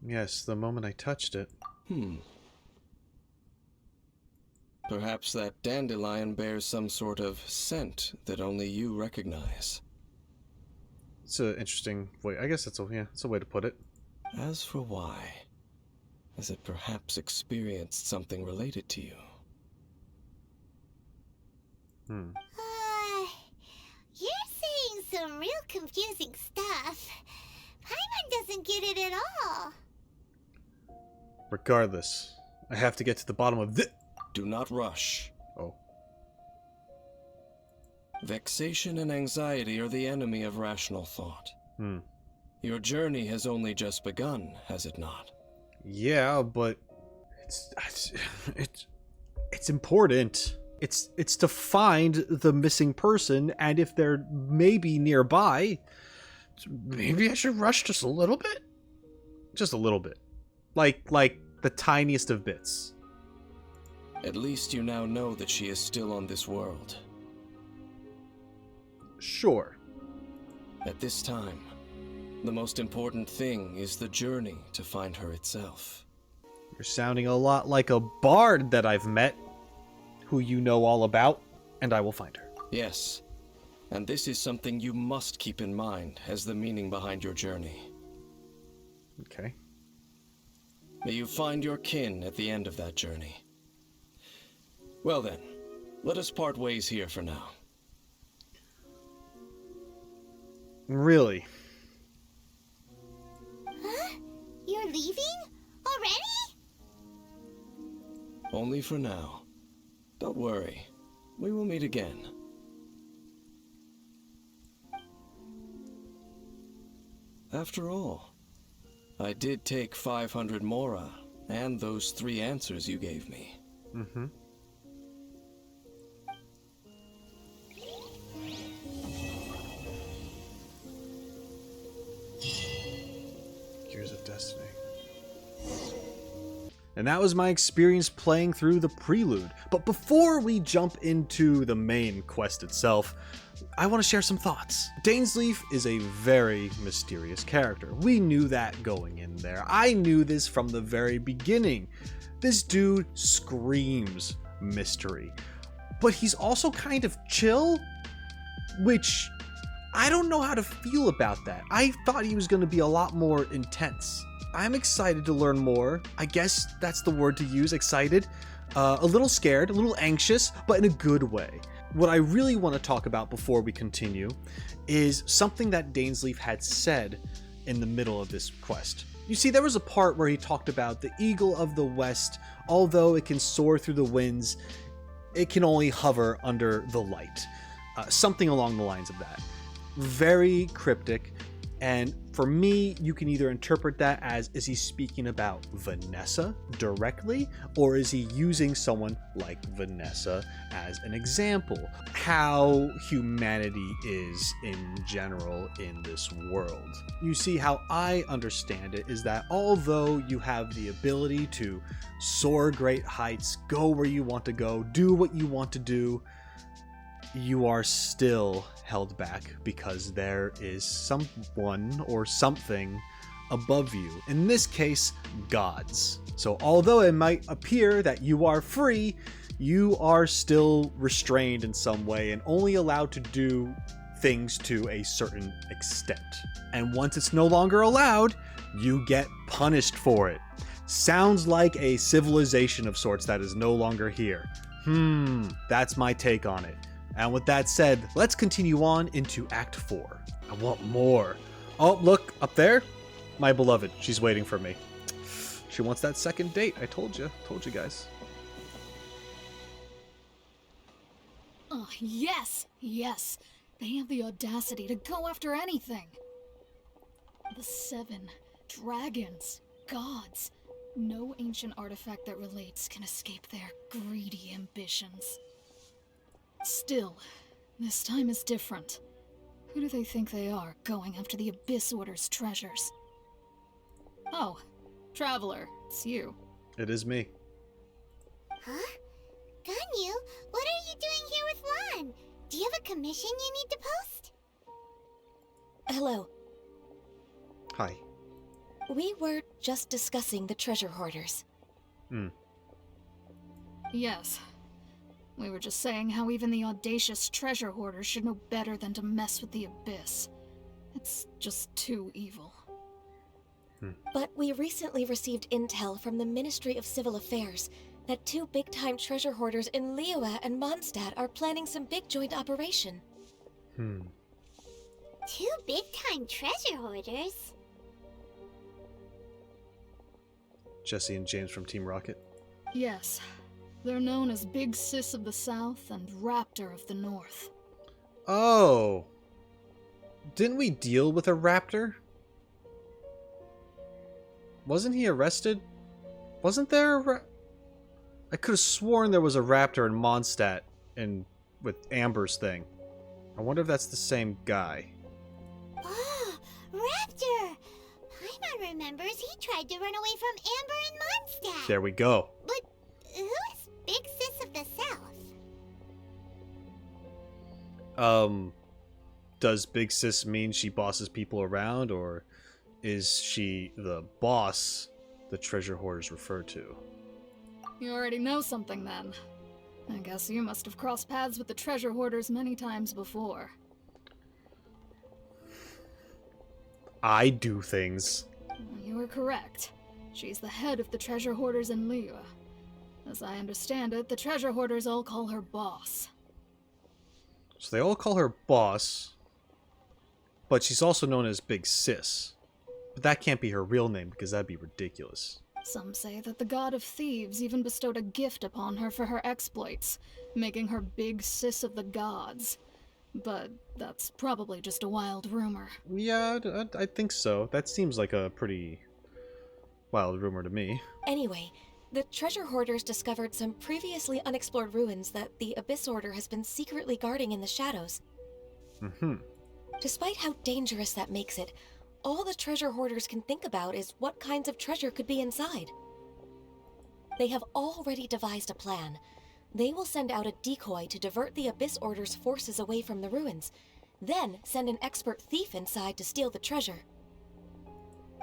Speaker 1: Yes, the moment I touched it.
Speaker 6: Perhaps that dandelion bears some sort of scent that only you recognize.
Speaker 1: It's an interesting way. I guess that's it's a way to put it.
Speaker 6: As for why, has it perhaps experienced something related to you?
Speaker 3: You're saying some real confusing stuff. Paimon doesn't get it at all.
Speaker 1: Regardless, I have to get to the bottom of this.
Speaker 6: Do not rush.
Speaker 1: Oh.
Speaker 6: Vexation and anxiety are the enemy of rational thought. Your journey has only just begun, has it not?
Speaker 1: Yeah, but it's important. It's to find the missing person, and if they're maybe nearby, maybe I should rush just a little bit. Just a little bit. Like the tiniest of bits.
Speaker 6: At least you now know that she is still on this world.
Speaker 1: Sure.
Speaker 6: At this time, the most important thing is the journey to find her itself.
Speaker 1: You're sounding a lot like a bard that I've met, who you know all about, and I will find her.
Speaker 6: Yes, and this is something you must keep in mind as the meaning behind your journey.
Speaker 1: Okay.
Speaker 6: May you find your kin at the end of that journey. Well then, let us part ways here for now.
Speaker 1: Really?
Speaker 3: Huh? You're leaving? Already?
Speaker 6: Only for now. Don't worry. We will meet again. After all, I did take 500 mora and those 3 answers you gave me.
Speaker 1: Gears of Destiny. And that was my experience playing through the prelude. But before we jump into the main quest itself, I want to share some thoughts. Dainsleif is a very mysterious character. We knew that going in there. I knew this from the very beginning. This dude screams mystery. But he's also kind of chill, which I don't know how to feel about that. I thought he was going to be a lot more intense. I'm excited to learn more. I guess that's the word to use, excited. A little scared, a little anxious, but in a good way. What I really want to talk about before we continue is something that Dainsleif had said in the middle of this quest. You see, there was a part where he talked about the Eagle of the West, although it can soar through the winds, it can only hover under the light. Something along the lines of that. Very cryptic, and for me, you can either interpret that as, is he speaking about Vanessa directly, or is he using someone like Vanessa as an example? How humanity is in general in this world. You see, how I understand it is that although you have the ability to soar great heights, go where you want to go, do what you want to do, you are still held back because there is someone or something above you. In this case, gods. So although it might appear that you are free, you are still restrained in some way and only allowed to do things to a certain extent. And once it's no longer allowed, you get punished for it. Sounds like a civilization of sorts that is no longer here. That's my take on it. And with that said, let's continue on into Act 4. I want more. Oh, look, up there? My beloved. She's waiting for me. She wants that second date. I told you guys.
Speaker 7: Oh, yes, yes. They have the audacity to go after anything. The 7 dragons, gods. No ancient artifact that relates can escape their greedy ambitions. Still, this time is different. Who do they think they are, going after the Abyss Order's treasures? Oh, Traveler, it's you.
Speaker 1: It is me.
Speaker 3: Huh? Ganyu, what are you doing here with Lan? Do you have a commission you need to post?
Speaker 8: Hello.
Speaker 1: Hi.
Speaker 8: We were just discussing the treasure hoarders.
Speaker 7: Yes. We were just saying how even the audacious treasure hoarders should know better than to mess with the Abyss. It's just too evil.
Speaker 8: But we recently received intel from the Ministry of Civil Affairs that 2 big-time treasure hoarders in Liyue and Mondstadt are planning some big joint operation.
Speaker 3: 2 big-time treasure hoarders?
Speaker 1: Jesse and James from Team Rocket.
Speaker 7: Yes. They're known as Big Sis of the South and Raptor of the North.
Speaker 1: Oh. Didn't we deal with a raptor? Wasn't he arrested? Wasn't there a I could have sworn there was a raptor in Mondstadt with Amber's thing. I wonder if that's the same guy.
Speaker 3: Oh, Raptor! Paimon remembers he tried to run away from Amber in Mondstadt.
Speaker 1: There we go.
Speaker 3: But who is Big Sis of the South?
Speaker 1: Does Big Sis mean she bosses people around, or is she the boss the treasure hoarders refer to?
Speaker 7: You already know something then. I guess you must have crossed paths with the treasure hoarders many times before.
Speaker 1: I do things.
Speaker 7: You are correct. She's the head of the treasure hoarders in Liyue. As I understand it, the treasure hoarders all call her boss.
Speaker 1: So they all call her boss, but she's also known as Big Sis. But that can't be her real name because that'd be ridiculous.
Speaker 7: Some say that the god of thieves even bestowed a gift upon her for her exploits, making her Big Sis of the gods. But that's probably just a wild rumor.
Speaker 1: Yeah, I think so. That seems like a pretty wild rumor to me.
Speaker 8: Anyway, the treasure hoarders discovered some previously unexplored ruins that the Abyss Order has been secretly guarding in the shadows. Despite how dangerous that makes it, all the treasure hoarders can think about is what kinds of treasure could be inside. They have already devised a plan. They will send out a decoy to divert the Abyss Order's forces away from the ruins, then send an expert thief inside to steal the treasure.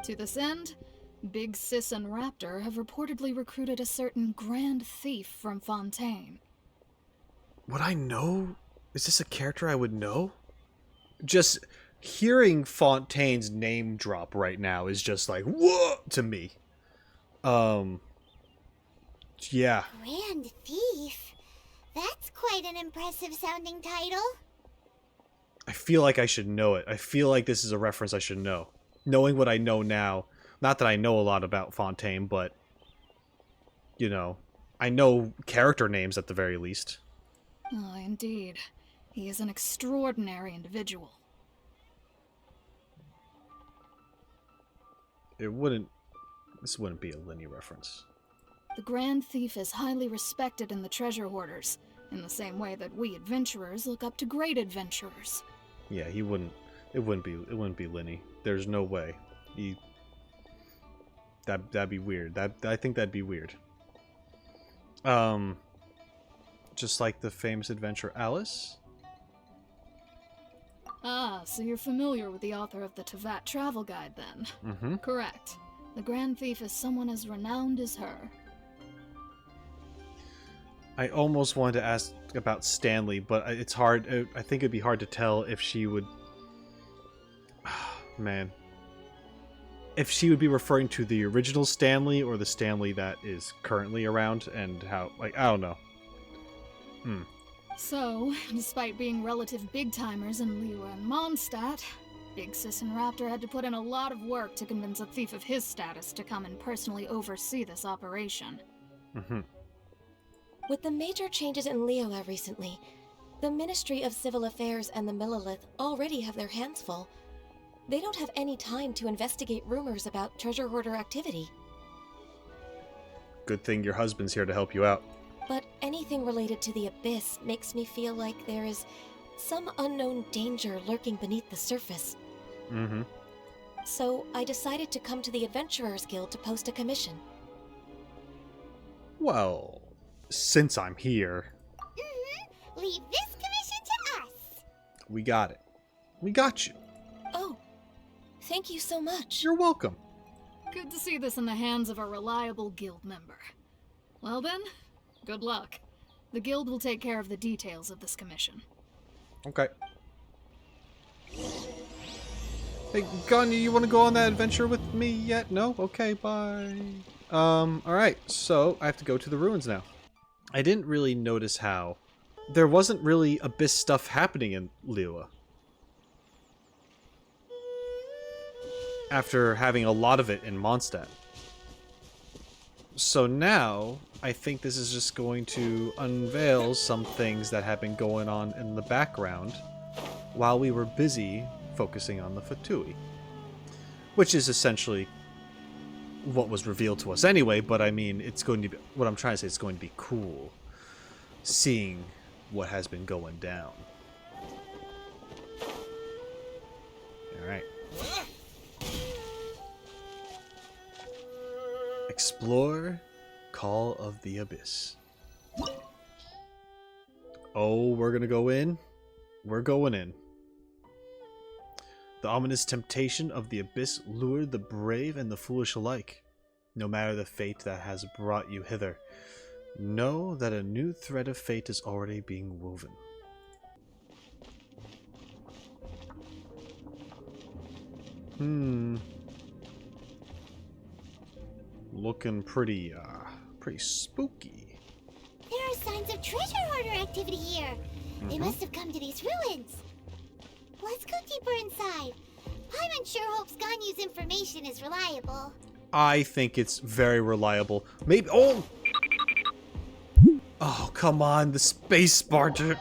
Speaker 7: To this end, Big Sis and Raptor have reportedly recruited a certain Grand Thief from Fontaine.
Speaker 1: Would I know? Is this a character I would know? Just hearing Fontaine's name drop right now is just like, whoa, to me. Yeah.
Speaker 3: Grand Thief? That's quite an impressive sounding title.
Speaker 1: I feel like I should know it. I feel like this is a reference I should know. Knowing what I know now. Not that I know a lot about Fontaine, but, you know, I know character names at the very least.
Speaker 7: Oh, indeed. He is an extraordinary individual.
Speaker 1: This wouldn't be a Linny reference.
Speaker 7: The Grand Thief is highly respected in the treasure hoarders, in the same way that we adventurers look up to great adventurers.
Speaker 1: Yeah, it wouldn't be Linny. There's no way. That'd be weird. I think that'd be weird. Just like the famous adventurer Alice?
Speaker 7: Ah, so you're familiar with the author of the Tevat travel guide then?
Speaker 1: Mm-hmm.
Speaker 7: Correct. The Grand Thief is someone as renowned as her.
Speaker 1: I almost wanted to ask about Stanley, but it's hard. I think it'd be hard to tell if she would... Man. If she would be referring to the original Stanley or the Stanley that is currently around and how... Like, I don't know.
Speaker 7: So, despite being relative big-timers in Liyue and Mondstadt, Big Sis and Raptor had to put in a lot of work to convince a thief of his status to come and personally oversee this operation.
Speaker 1: Mm-hmm.
Speaker 8: With the major changes in Liyue recently, the Ministry of Civil Affairs and the Millelith already have their hands full. They don't have any time to investigate rumors about treasure hoarder activity.
Speaker 1: Good thing your husband's here to help you out.
Speaker 8: But anything related to the Abyss makes me feel like there is some unknown danger lurking beneath the surface.
Speaker 1: Mm-hmm.
Speaker 8: So I decided to come to the Adventurers Guild to post a commission.
Speaker 1: Well, since I'm here...
Speaker 3: Mm-hmm. Leave this commission to us.
Speaker 1: We got it. We got you.
Speaker 8: Oh, thank you so much.
Speaker 1: You're welcome.
Speaker 7: Good to see this in the hands of a reliable guild member. Well then, good luck. The guild will take care of the details of this commission.
Speaker 1: Okay. Hey, Ganya, you want to go on that adventure with me yet? No? Okay, bye. Alright, so I have to go to the ruins now. I didn't really notice how there wasn't really Abyss stuff happening in Liyue. After having a lot of it in Mondstadt. So now, I think this is just going to unveil some things that have been going on in the background while we were busy focusing on the Fatui. Which is essentially what was revealed to us anyway, but I mean, it's going to be, what I'm trying to say, it's going to be cool seeing what has been going down. Alright. Explore Call of the Abyss. Oh, we're gonna go in? We're going in. The ominous temptation of the Abyss lured the brave and the foolish alike. No matter the fate that has brought you hither, know that a new thread of fate is already being woven. Looking pretty spooky.
Speaker 3: There are signs of treasure hoarder activity here. They must have come to these ruins. Let's go deeper inside. Paimon sure hopes Ganyu's information is reliable.
Speaker 1: I think it's very reliable. Maybe. Oh! Oh, come on, the space Spartan.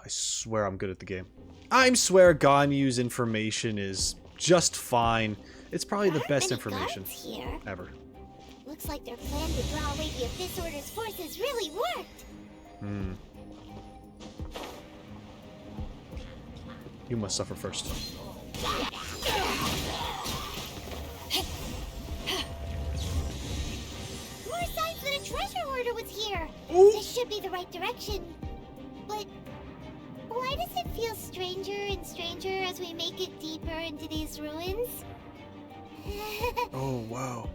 Speaker 1: I swear I'm good at the game. I swear Ganyu's information is just fine. It's probably the best information
Speaker 3: here.
Speaker 1: ever.
Speaker 3: Looks like their plan to draw away the Abyss Order's forces really worked.
Speaker 1: You must suffer first.
Speaker 3: More signs that a treasure hoarder was here.
Speaker 1: Ooh.
Speaker 3: This should be the right direction. But why does it feel stranger and stranger as we make it deeper into these ruins?
Speaker 1: Oh, wow.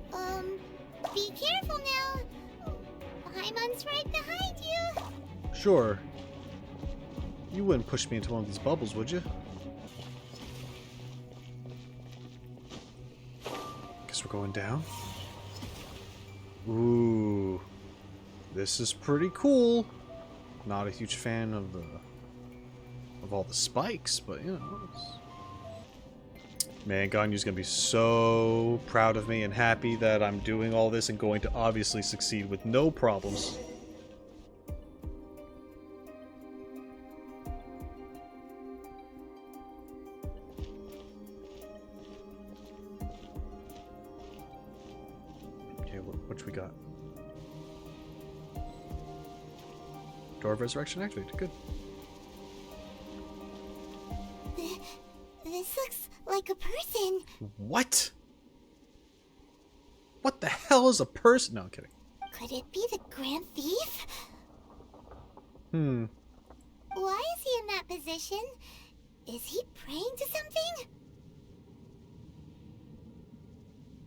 Speaker 3: Be careful now. Paimon's right behind you.
Speaker 1: Sure. You wouldn't push me into one of these bubbles, would you? Guess we're going down. Ooh. This is pretty cool. Not a huge fan of all the spikes, but you know. Man, Ganyu's gonna be so proud of me and happy that I'm doing all this and going to obviously succeed with no problems. Okay, what we got? Door of Resurrection activated. Good.
Speaker 3: This looks like a person.
Speaker 1: What? What the hell is a person? No, I'm kidding.
Speaker 3: Could it be the Grand Thief? Why is he in that position? Is he praying to something?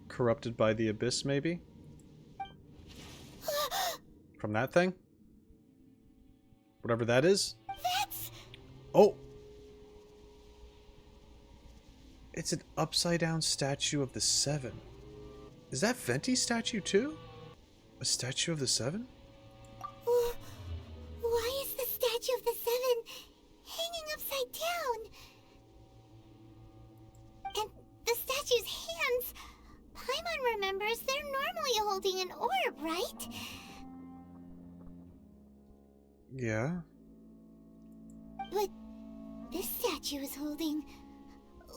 Speaker 1: Corrupted by the abyss, maybe? From that thing? Whatever that is?
Speaker 3: That's...
Speaker 1: Oh! It's an upside-down statue of the Seven. Is that Venti's statue, too? A statue of the Seven?
Speaker 3: Why is the statue of the Seven hanging upside down? And the statue's hands... Paimon remembers they're normally holding an orb, right?
Speaker 1: Yeah.
Speaker 3: But this statue is holding...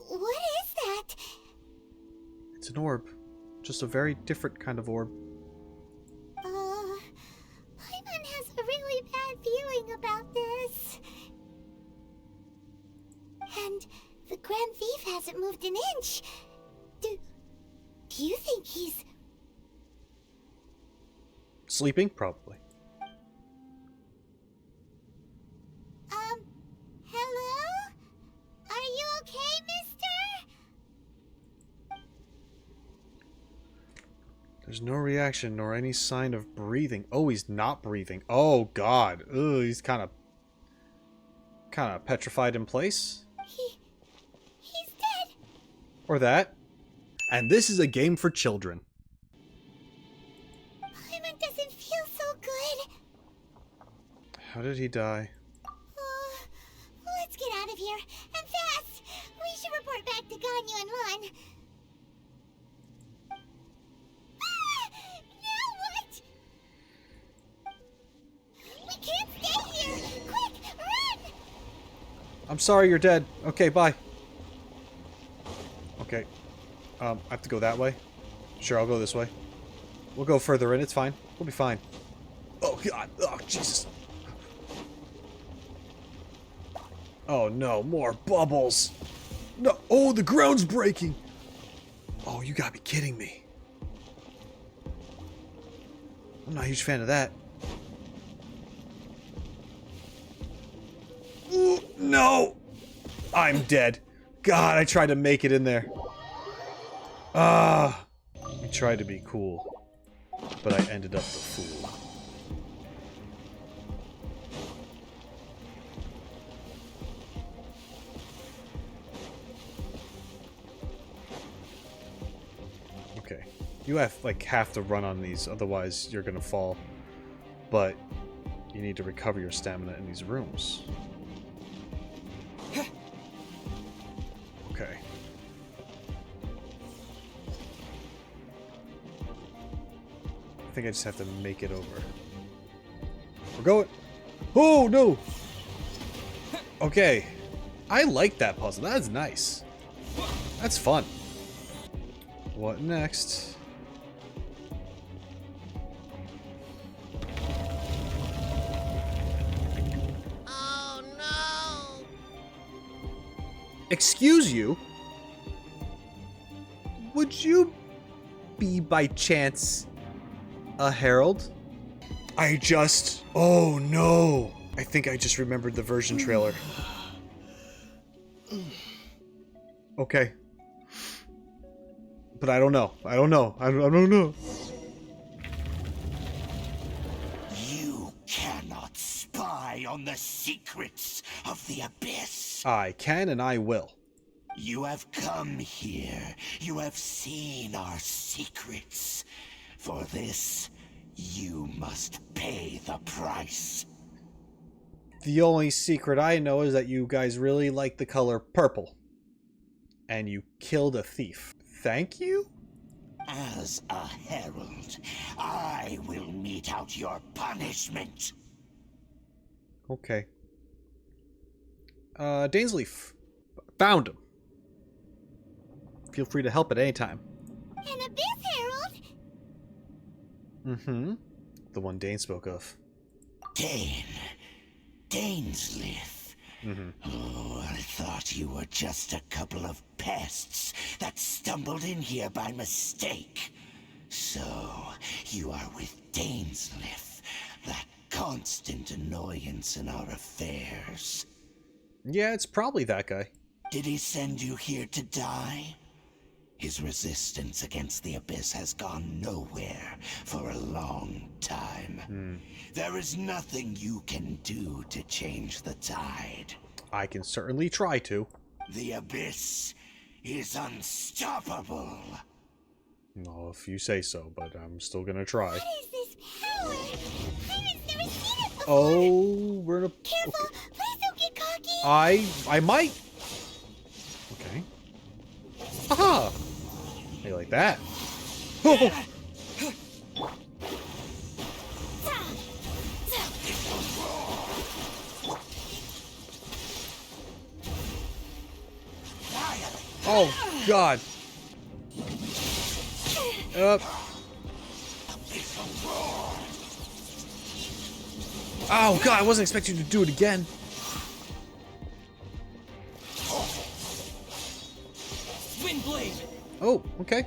Speaker 3: What is that?
Speaker 1: It's an orb. Just a very different kind of orb.
Speaker 3: Paimon has a really bad feeling about this. And the Grand Thief hasn't moved an inch. Do you think he's...
Speaker 1: Sleeping? Probably.
Speaker 3: Hello? Are you okay, mister?
Speaker 1: There's no reaction nor any sign of breathing. Oh, he's not breathing. Oh, God. Ugh, he's kind of petrified in place.
Speaker 3: He's dead.
Speaker 1: Or that. And this is a game for children.
Speaker 3: Paimon doesn't feel so good.
Speaker 1: How did he die?
Speaker 3: Let's get out of here, and fast! We should report back to Ganyu and Lon. Now what? We can't stay here! Quick, run!
Speaker 1: I'm sorry you're dead. Okay, bye. Okay. I have to go that way? Sure, I'll go this way. We'll go further in, it's fine. We'll be fine. Oh, God. Oh, Jesus. Oh, no. More bubbles. No. Oh, the ground's breaking. Oh, you gotta be kidding me. I'm not a huge fan of that. Ooh, no. I'm dead. God, I tried to make it in there. I tried to be cool, but I ended up the fool. Okay, you have to run on these, otherwise you're gonna fall. But you need to recover your stamina in these rooms. Okay. I think I just have to make it over. We're going. Oh, no! Okay. I like that puzzle. That is nice. That's fun. What next?
Speaker 3: Oh no!
Speaker 1: Excuse you? Would you be by chance a herald? Oh no! I think I just remembered the version trailer. Okay. but I don't know. I don't know. I don't know.
Speaker 9: You cannot spy on the secrets of the Abyss.
Speaker 1: I can and I will.
Speaker 9: You have come here. You have seen our secrets. For this, you must pay the price.
Speaker 1: The only secret I know is that you guys really like the color purple. And you killed a thief. Thank you?
Speaker 9: As a herald, I will mete out your punishment.
Speaker 1: Okay. Dainsleif. Found him. Feel free to help at any time.
Speaker 3: An Abyss Herald?
Speaker 1: Mm-hmm. The one Dain spoke of.
Speaker 9: Dain. Dainsleif.
Speaker 1: Mm-hmm.
Speaker 9: Oh, I thought you were just a couple of pests that stumbled in here by mistake. So, you are with Dainsleif, that constant annoyance in our affairs.
Speaker 1: Yeah, it's probably that guy.
Speaker 9: Did he send you here to die? His resistance against the Abyss has gone nowhere for a long time. There is nothing you can do to change the tide.
Speaker 1: I can certainly try to.
Speaker 9: The Abyss is unstoppable.
Speaker 1: Well, if you say so, but I'm still gonna try.
Speaker 3: What is this power? I've never seen it before.
Speaker 1: Oh, we're in a...
Speaker 3: Careful!
Speaker 1: Okay.
Speaker 3: Please don't get cocky!
Speaker 1: I might. Okay. Aha! How you like that? Oh. Oh, God. Oh, God, I wasn't expecting you to do it again.
Speaker 5: Windblade!
Speaker 1: Oh, okay.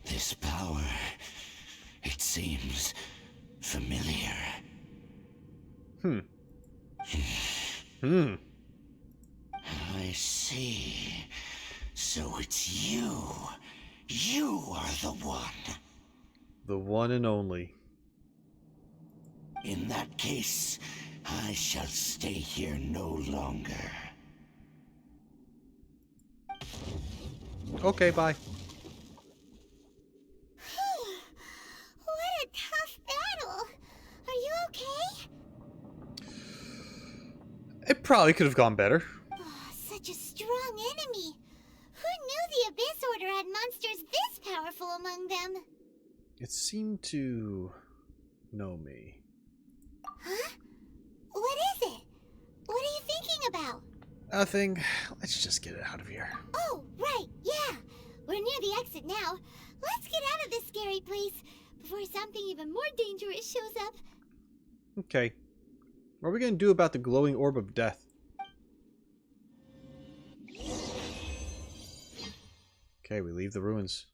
Speaker 9: This power, it seems familiar. I see. So it's you. You are the one.
Speaker 1: The one and only.
Speaker 9: In that case, I shall stay here no longer.
Speaker 1: Okay, bye.
Speaker 3: What a tough battle! Are you okay?
Speaker 1: It probably could have gone better.
Speaker 3: Oh, such a strong enemy! Who knew the Abyss Order had monsters this powerful among them?
Speaker 1: It seemed to know me.
Speaker 3: Huh? What is it? What are you thinking about?
Speaker 1: Nothing. Let's just get it out of here.
Speaker 3: Oh, right, yeah. We're near the exit now. Let's get out of this scary place before something even more dangerous shows up.
Speaker 1: Okay. What are we going to do about the glowing orb of death? Okay, we leave the ruins.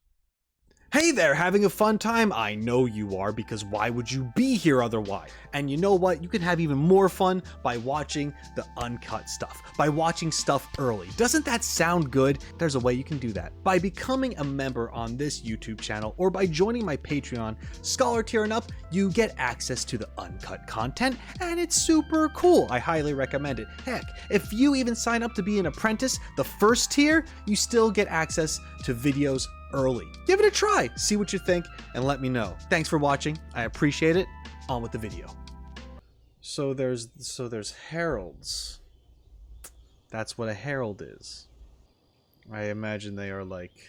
Speaker 1: Hey there, having a fun time? I know you are, because why would you be here otherwise? And you know what? You can have even more fun by watching the uncut stuff, by watching stuff early. Doesn't that sound good? There's a way you can do that. By becoming a member on this YouTube channel, or by joining my Patreon, Scholar Tier and up, you get access to the uncut content, and it's super cool. I highly recommend it. Heck, if you even sign up to be an apprentice, the first tier, you still get access to videos early. Give it a try, see what you think, and let me know. Thanks for watching. I appreciate it. On with the video. So there's heralds. That's what a herald is. I imagine they are like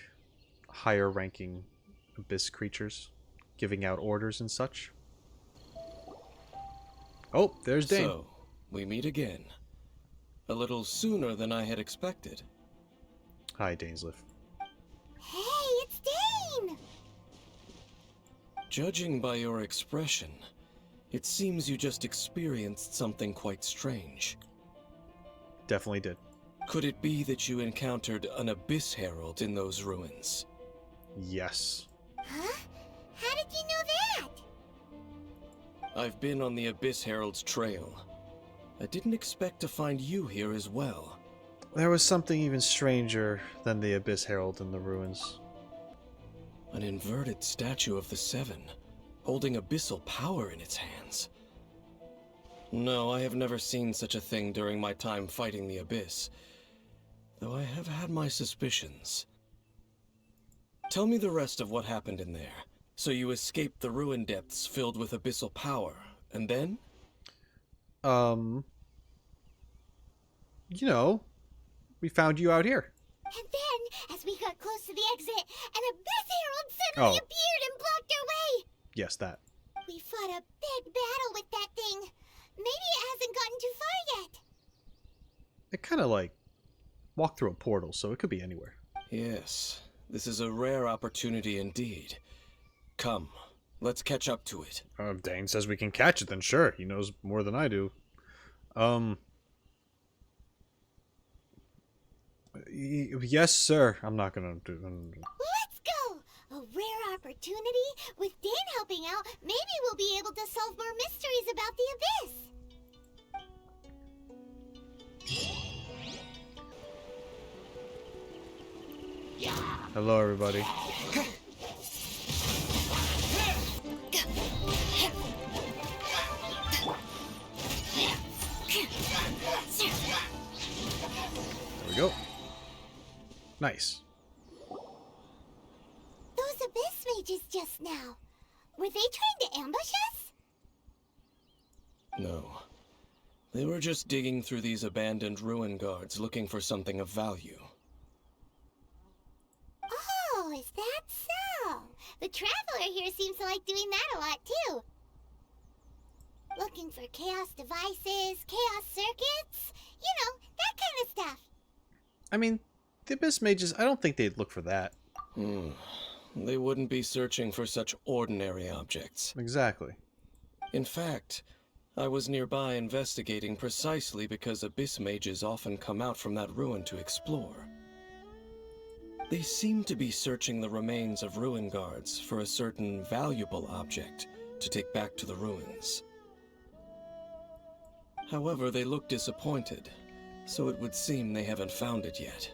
Speaker 1: higher ranking abyss creatures, giving out orders and such. Oh, there's Dain.
Speaker 6: So, we meet again. A little sooner than I had expected.
Speaker 1: Hi, Dainsleif.
Speaker 3: Hey, it's Dain!
Speaker 6: Judging by your expression, it seems you just experienced something quite strange.
Speaker 1: Definitely did.
Speaker 6: Could it be that you encountered an Abyss Herald in those ruins?
Speaker 1: Yes.
Speaker 3: Huh? How did you know that?
Speaker 6: I've been on the Abyss Herald's trail. I didn't expect to find you here as well.
Speaker 1: there was something even stranger than the Abyss Herald in the ruins.
Speaker 6: An inverted statue of the Seven, holding abyssal power in its hands. No, I have never seen such a thing during my time fighting the Abyss, though I have had my suspicions. Tell me the rest of what happened in there. So you escaped the ruin depths filled with abyssal power, and then?
Speaker 1: You know, we found you out here.
Speaker 3: And then, as we got close to the exit, an Abyss Herald suddenly appeared and blocked our way!
Speaker 1: Yes, that.
Speaker 3: We fought a big battle with that thing. Maybe it hasn't gotten too far yet.
Speaker 1: It kind of like walked through a portal, so it could be anywhere.
Speaker 6: Yes, this is a rare opportunity indeed. Come, let's catch up to it.
Speaker 1: If Dain says we can catch it, then sure. He knows more than I do. Yes, sir. I'm not gonna do.
Speaker 3: Let's go! A rare opportunity. With Dain helping out, maybe we'll be able to solve more mysteries about the Abyss.
Speaker 1: Hello, everybody. There we go. Nice.
Speaker 3: Those Abyss mages just now. Were they trying to ambush us?
Speaker 6: No. They were just digging through these abandoned ruin guards looking for something of value.
Speaker 3: Oh, is that so? The Traveler here seems to like doing that a lot, too. Looking for chaos devices, chaos circuits, you know, that kind of stuff.
Speaker 1: I mean, the Abyss Mages, I don't think they'd look for that.
Speaker 6: They wouldn't be searching for such ordinary objects.
Speaker 1: Exactly.
Speaker 6: In fact, I was nearby investigating precisely because Abyss Mages often come out from that ruin to explore. They seem to be searching the remains of ruin guards for a certain valuable object to take back to the ruins. However, they look disappointed, so it would seem they haven't found it yet.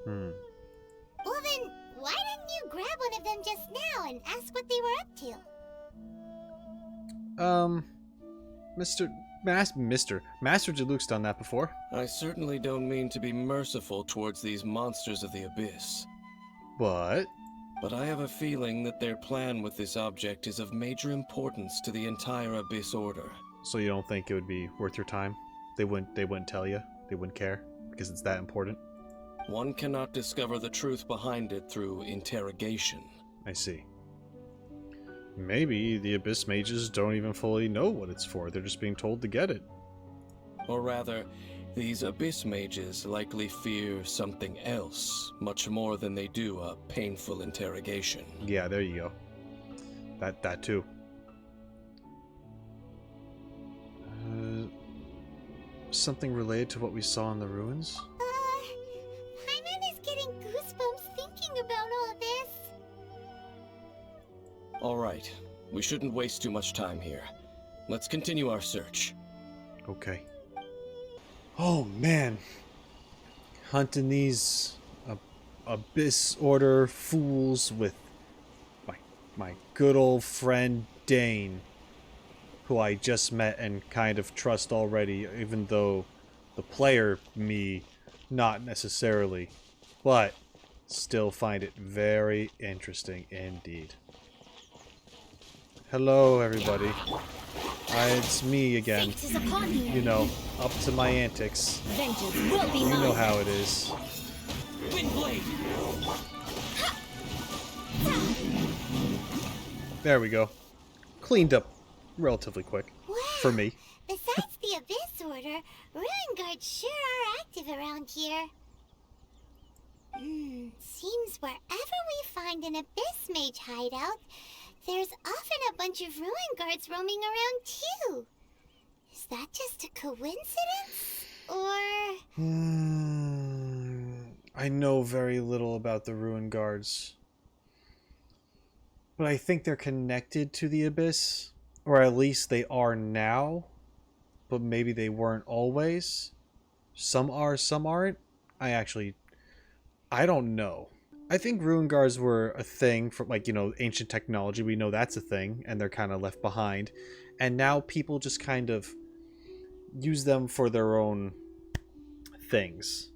Speaker 3: Well then, why didn't you grab one of them just now and ask what they were up to? Master Jaluk's done that before.
Speaker 6: I certainly don't mean to be merciful towards these monsters of the Abyss.
Speaker 1: But
Speaker 6: I have a feeling that their plan with this object is of major importance to the entire Abyss Order.
Speaker 1: So you don't think it would be worth your time? They wouldn't tell you? They wouldn't care? Because it's that important?
Speaker 6: One cannot discover the truth behind it through interrogation.
Speaker 1: I see. Maybe the Abyss Mages don't even fully know what it's for. They're just being told to get it.
Speaker 6: Or rather, these Abyss Mages likely fear something else, much more than they do a painful interrogation.
Speaker 1: Yeah, there you go. That too. Something related to what we saw in the ruins?
Speaker 3: Paimon is getting goosebumps thinking about all this.
Speaker 6: Alright, we shouldn't waste too much time here. Let's continue our search.
Speaker 1: Okay. Oh man. Hunting these Abyss Order fools with my good old friend Dain, who I just met and kind of trust already, even though the player me, not necessarily, but still find it very interesting indeed. Hello, everybody. It's me again.
Speaker 7: Fate is upon you.
Speaker 1: You know, up to my antics.
Speaker 7: Vengeance will be
Speaker 1: You
Speaker 7: mine.
Speaker 1: know how it is.
Speaker 2: Windblade!
Speaker 1: There we go. Cleaned up relatively quick.
Speaker 3: Wow.
Speaker 1: For me.
Speaker 3: Besides the Abyss Order, Ruin Guards sure are active around here. Seems wherever we find an Abyss Mage hideout, there's often a bunch of Ruin Guards roaming around too. Is that just a coincidence? Or...
Speaker 1: I know very little about the Ruin Guards. But I think they're connected to the Abyss. Or at least they are now. But maybe they weren't always. Some are, some aren't. I don't know. I think ruin guards were a thing for, like, ancient technology. We know that's a thing, and they're kind of left behind. And now people just kind of use them for their own things.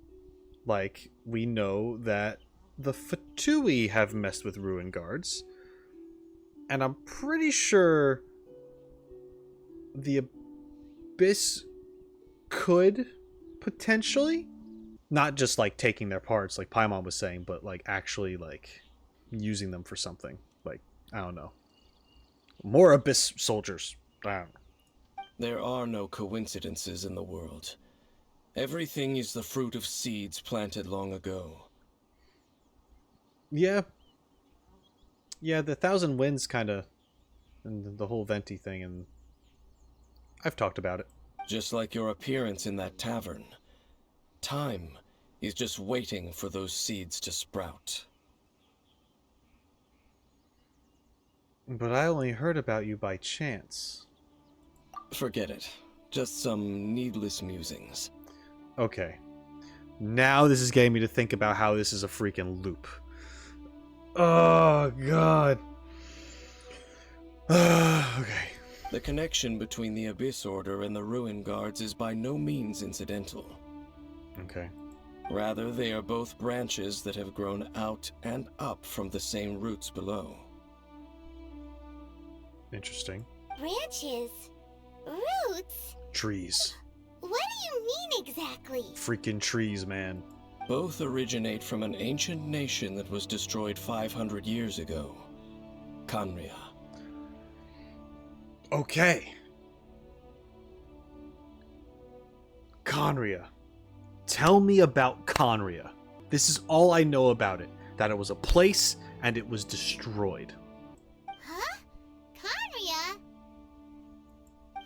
Speaker 1: Like, we know that the Fatui have messed with ruin guards. And I'm pretty sure the Abyss could potentially, not just like taking their parts like Paimon was saying, but like actually like using them for something. Like, I don't know. More Abyss soldiers. I don't know.
Speaker 6: There are no coincidences in the world. Everything is the fruit of seeds planted long ago.
Speaker 1: Yeah. Yeah, the Thousand Winds kind of, and the whole Venti thing, and I've talked about it.
Speaker 6: Just like your appearance in that tavern. Time is just waiting for those seeds to sprout.
Speaker 1: But I only heard about you by chance.
Speaker 6: Forget it. Just some needless musings.
Speaker 1: Okay. Now this is getting me to think about how this is a freaking loop. Oh, God. Okay.
Speaker 6: The connection between the Abyss Order and the Ruin Guards is by no means incidental.
Speaker 1: Okay.
Speaker 6: Rather, they are both branches that have grown out and up from the same roots below.
Speaker 1: Interesting.
Speaker 3: Branches? Roots?
Speaker 1: Trees.
Speaker 3: What do you mean exactly?
Speaker 1: Freaking trees, man.
Speaker 6: Both originate from an ancient nation that was destroyed 500 years ago. Khaenri'ah.
Speaker 1: Okay. Khaenri'ah. Tell me about Khaenri'ah. This is all I know about it. That it was a place and it was destroyed.
Speaker 3: Huh? Khaenri'ah?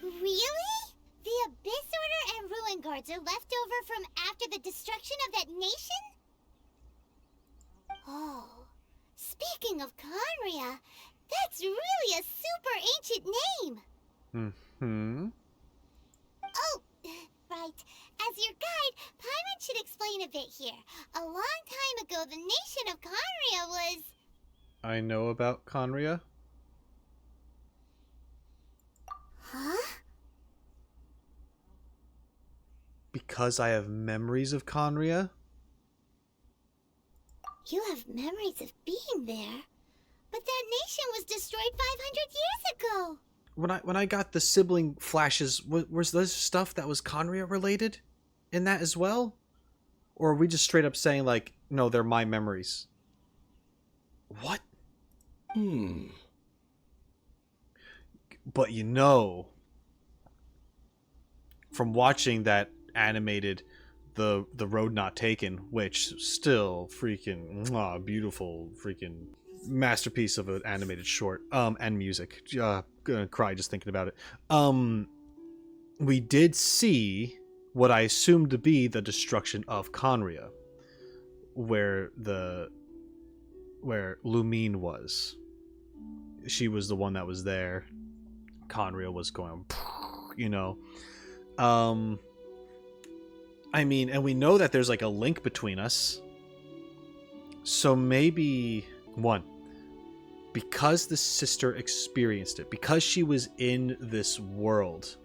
Speaker 3: Really? The Abyss Order and Ruin Guards are left over from after the destruction of that nation? Oh, speaking of Khaenri'ah, that's really a super ancient name.
Speaker 1: Mm-hmm.
Speaker 3: Oh, right. As your guide, Paimon should explain a bit here. A long time ago, the nation of Khaenri'ah was...
Speaker 1: I know about Khaenri'ah.
Speaker 3: Huh?
Speaker 1: Because I have memories of Khaenri'ah?
Speaker 3: You have memories of being there. But that nation was destroyed 500 years ago.
Speaker 1: When I got the sibling flashes, was this stuff that was Khaenri'ah related in that as well? Or are we just straight up saying, like, no, they're my memories? What? But from watching that animated the Road Not Taken, which still freaking beautiful freaking masterpiece of an animated short, and music. Gonna cry just thinking about it. We did see what I assumed to be the destruction of Khaenri'ah, where Lumine was. She was the one that was there. Khaenri'ah was going, I mean, and we know that there's like a link between us. So maybe because the sister experienced it, because she was in this world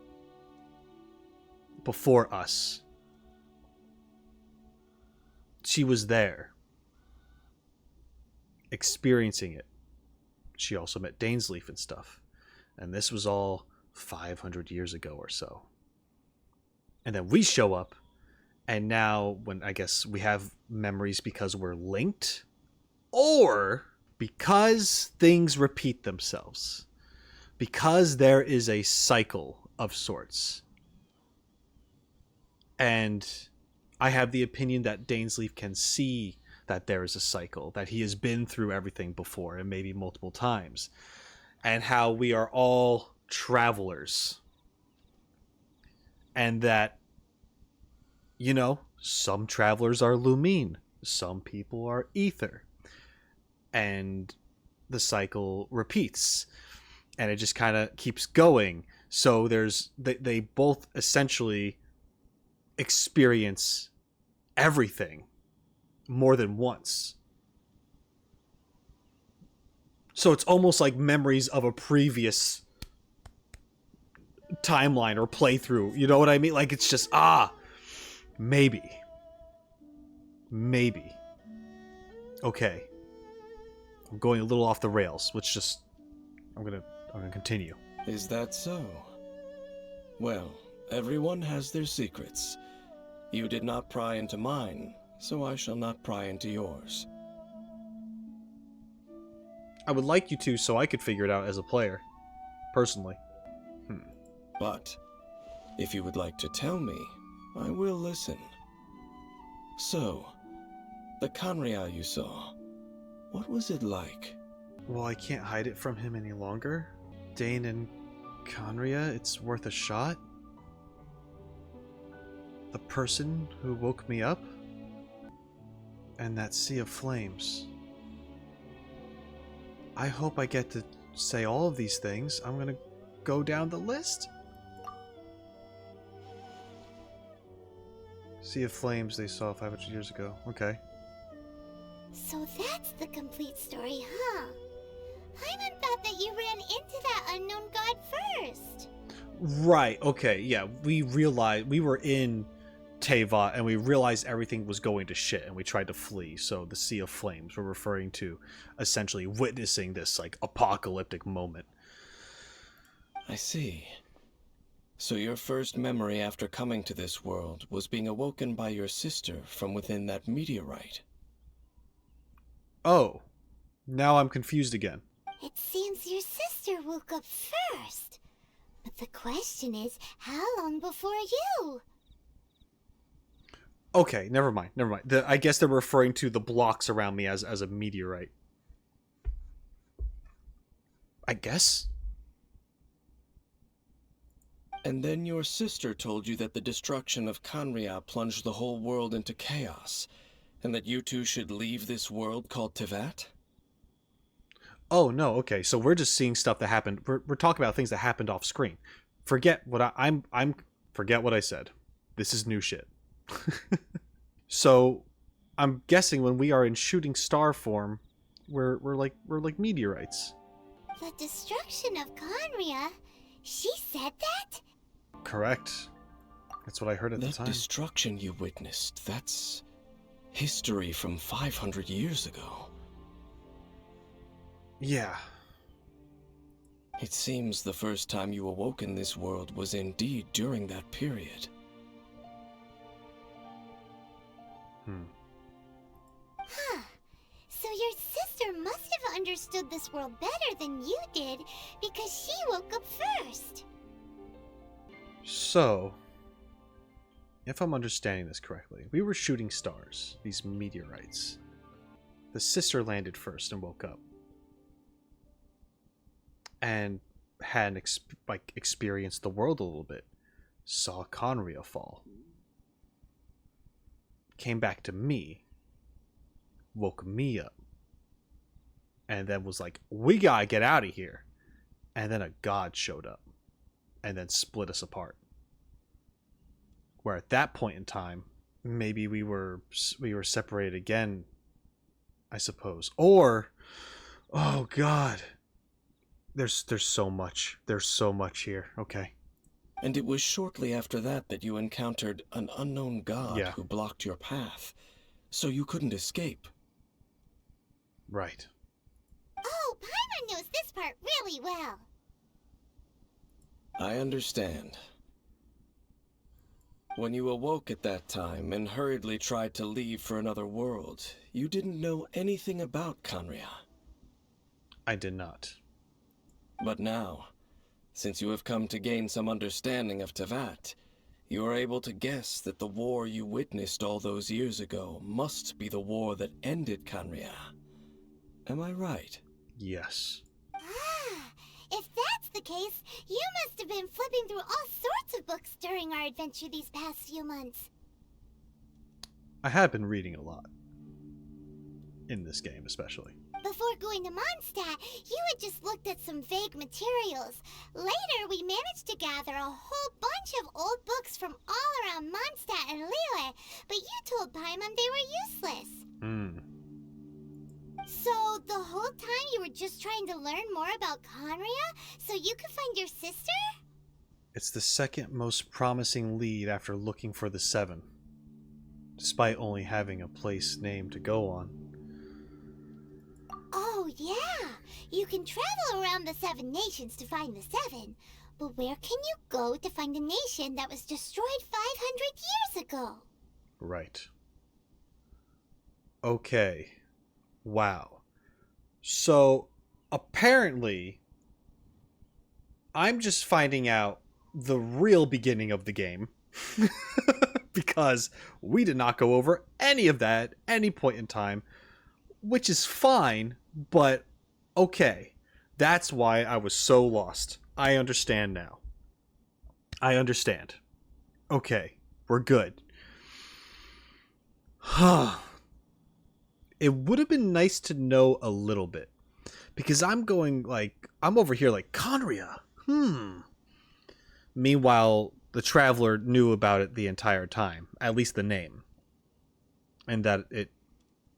Speaker 1: before us, she was there experiencing it. She also met Dainsleif and stuff. And this was all 500 years ago or so. And then we show up, and now when I guess we have memories because we're linked, or because things repeat themselves, because there is a cycle of sorts. And I have the opinion that Dainsleif can see that there is a cycle, that he has been through everything before, and maybe multiple times, and how we are all travelers. And that, some travelers are lumine, some people are ether, and the cycle repeats, and it just kind of keeps going. So they both essentially experience everything more than once. So it's almost like memories of a previous timeline or playthrough. You know what I mean? Like, it's just, maybe. Maybe. Okay. I'm going a little off the rails, which just, I'm gonna continue.
Speaker 6: Is that so? Well, everyone has their secrets. You did not pry into mine, so I shall not pry into yours.
Speaker 1: I would like you to, so I could figure it out as a player. Personally.
Speaker 6: But, if you would like to tell me, I will listen. So, the Khaenri'ah you saw, what was it like?
Speaker 1: Well, I can't hide it from him any longer. Dain and Khaenri'ah, it's worth a shot. The person who woke me up? And that sea of flames. I hope I get to say all of these things. I'm gonna go down the list. Sea of Flames they saw 500 years ago. Okay.
Speaker 3: So that's the complete story, huh? Paimon thought that you ran into that unknown god first.
Speaker 1: Right, okay, yeah. We realized we were in Teyvat and we realized everything was going to shit and we tried to flee. So the Sea of Flames we're referring to essentially witnessing this like apocalyptic moment.
Speaker 6: I see. So your first memory after coming to this world was being awoken by your sister from within that meteorite.
Speaker 1: Oh, now I'm confused again.
Speaker 3: It seems your sister woke up first. But the question is, how long before you?
Speaker 1: Okay, never mind. I guess they're referring to the blocks around me as a meteorite. I guess?
Speaker 6: And then your sister told you that the destruction of Khaenri'ah plunged the whole world into chaos, and that you two should leave this world called Teyvat?
Speaker 1: Oh, no, okay. So we're just seeing stuff that happened. We're talking about things that happened off screen. Forget what forget what I said. This is new shit. So I'm guessing when we are in shooting star form, we're like meteorites.
Speaker 3: The destruction of Khaenri'ah? She said that?
Speaker 1: Correct. That's what I heard at the time.
Speaker 6: That destruction you witnessed, that's history from 500 years ago.
Speaker 1: Yeah.
Speaker 6: It seems the first time you awoke in this world was indeed during that period.
Speaker 3: Huh. So your sister must have understood this world better than you did, because she woke up first.
Speaker 1: So, if I'm understanding this correctly, we were shooting stars, these meteorites. The sister landed first and woke up. And had experienced the world a little bit. Saw Khaenri'ah fall. Came back to me. Woke me up. And then was like, we gotta get out of here. And then a god showed up. And then split us apart. Where at that point in time, maybe we were separated again, I suppose. Or, oh god. There's so much. There's so much here. Okay.
Speaker 6: And it was shortly after that that you encountered an unknown god who blocked your path, so you couldn't escape.
Speaker 1: Right.
Speaker 3: Oh, Paimon knows this part really well.
Speaker 6: I understand. When you awoke at that time and hurriedly tried to leave for another world, you didn't know anything about Khaenri'ah.
Speaker 1: I did not.
Speaker 6: But now, since you have come to gain some understanding of Teyvat, you are able to guess that the war you witnessed all those years ago must be the war that ended Khaenri'ah. Am I right?
Speaker 1: Yes.
Speaker 3: Ah, if that's the case, you must have been flipping through all sorts of books during our adventure these past few months.
Speaker 1: I have been reading a lot. In this game, especially.
Speaker 3: Before going to Mondstadt, you had just looked at some vague materials. Later, we managed to gather a whole bunch of old books from all around Mondstadt and Liyue, but you told Paimon they were useless.
Speaker 1: Hmm.
Speaker 3: So the whole time you were just trying to learn more about Khaenri'ah so you could find your sister?
Speaker 1: It's the second most promising lead after looking for the Seven, despite only having a place name to go on.
Speaker 3: Oh yeah, you can travel around the 7 nations to find the 7, but where can you go to find a nation that was destroyed 500 years ago?
Speaker 1: Right. Okay. Wow. So, apparently, I'm just finding out the real beginning of the game. Because we did not go over any of that at any point in time, which is fine, but okay. That's why I was so lost. I understand now. I understand. Okay, we're good. It would have been nice to know a little bit, because I'm over here like, Khaenri'ah, Meanwhile, the Traveler knew about it the entire time, at least the name, and that it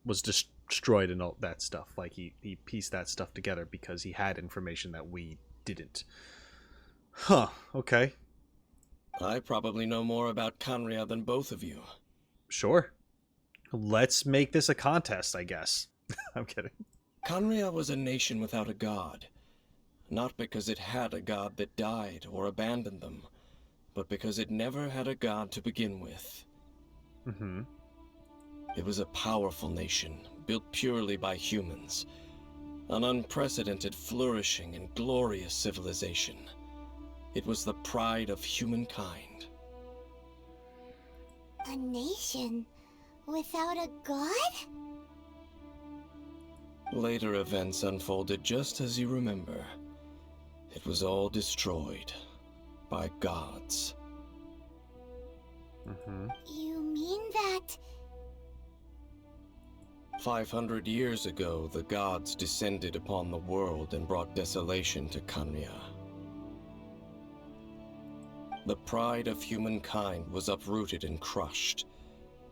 Speaker 1: was destroyed and all that stuff. Like, he pieced that stuff together because he had information that we didn't. Huh, okay.
Speaker 6: I probably know more about Khaenri'ah than both of you.
Speaker 1: Sure. Let's make this a contest, I guess. I'm kidding.
Speaker 6: Khaenri'ah was a nation without a god. Not because it had a god that died or abandoned them, but because it never had a god to begin with.
Speaker 1: Mm-hmm.
Speaker 6: It was a powerful nation, built purely by humans. An unprecedented, flourishing, and glorious civilization. It was the pride of humankind.
Speaker 3: A nation without a god?
Speaker 6: Later events unfolded just as you remember. It was all destroyed by gods.
Speaker 1: Mm-hmm.
Speaker 3: You mean that...
Speaker 6: 500 years ago, the gods descended upon the world and brought desolation to Khaenri'ah. The pride of humankind was uprooted and crushed,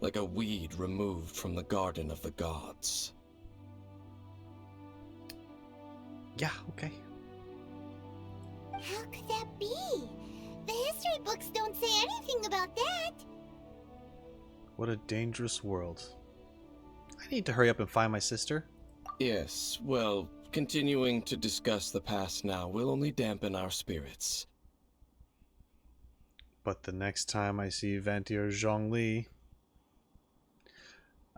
Speaker 6: like a weed removed from the garden of the gods.
Speaker 1: Yeah, okay.
Speaker 3: How could that be? The history books don't say anything about that.
Speaker 1: What a dangerous world. I need to hurry up and find my sister.
Speaker 6: Yes, well, continuing to discuss the past now will only dampen our spirits.
Speaker 1: But the next time I see Venti or Zhongli,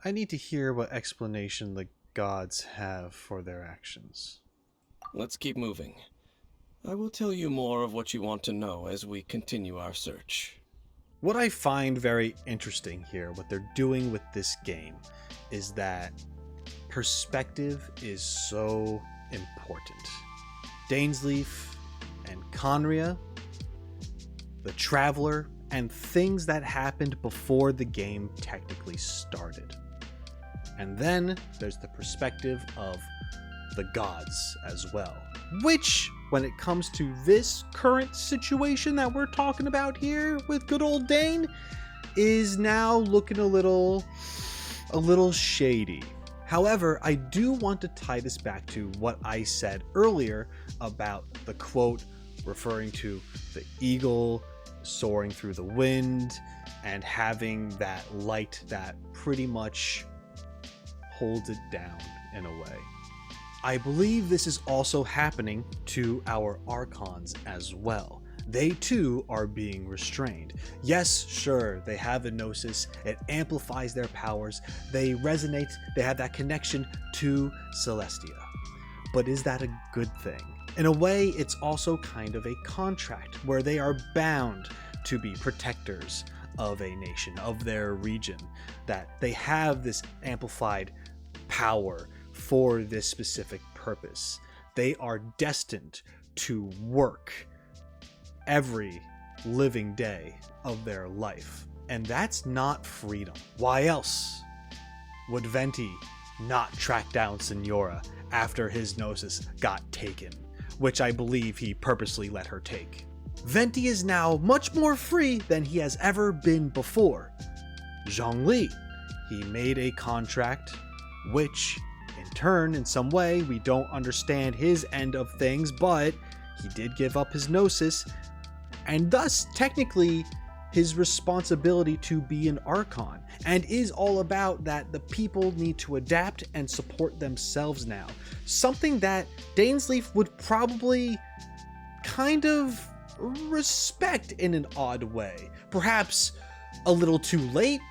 Speaker 1: I need to hear what explanation the gods have for their actions.
Speaker 6: Let's keep moving. I will tell you more of what you want to know as we continue our search.
Speaker 1: What I find very interesting here, what they're doing with this game, is that perspective is so important. Dainsleif and Khaenri'ah, the Traveler, and things that happened before the game technically started. And then there's the perspective of the gods as well. Which, when it comes to this current situation that we're talking about here with good old Dain, is now looking a little shady. However, I do want to tie this back to what I said earlier about the quote referring to the eagle soaring through the wind and having that light that pretty much holds it down in a way. I believe this is also happening to our Archons as well. They too are being restrained. Yes, sure, they have a gnosis, it amplifies their powers, they resonate, they have that connection to Celestia. But is that a good thing? In a way, it's also kind of a contract where they are bound to be protectors of a nation, of their region, that they have this amplified power for this specific purpose. They are destined to work every living day of their life. And that's not freedom. Why else would Venti not track down Signora after his gnosis got taken, which I believe he purposely let her take? Venti is now much more free than he has ever been before. Zhongli. He made a contract, which in turn, in some way, we don't understand his end of things, but he did give up his gnosis, and thus technically his responsibility to be an Archon, and is all about that the people need to adapt and support themselves now. Something that Dainsleif would probably kind of respect in an odd way. Perhaps a little too late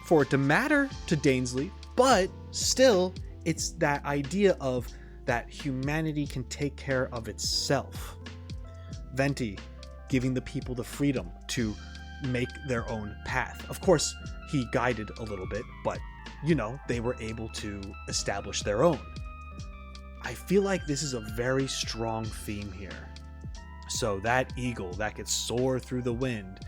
Speaker 1: for it to matter to Dainsleif, but still, it's that idea of that humanity can take care of itself. Venti giving the people the freedom to make their own path. Of course, he guided a little bit, but they were able to establish their own. I feel like this is a very strong theme here. So that eagle that could soar through the wind,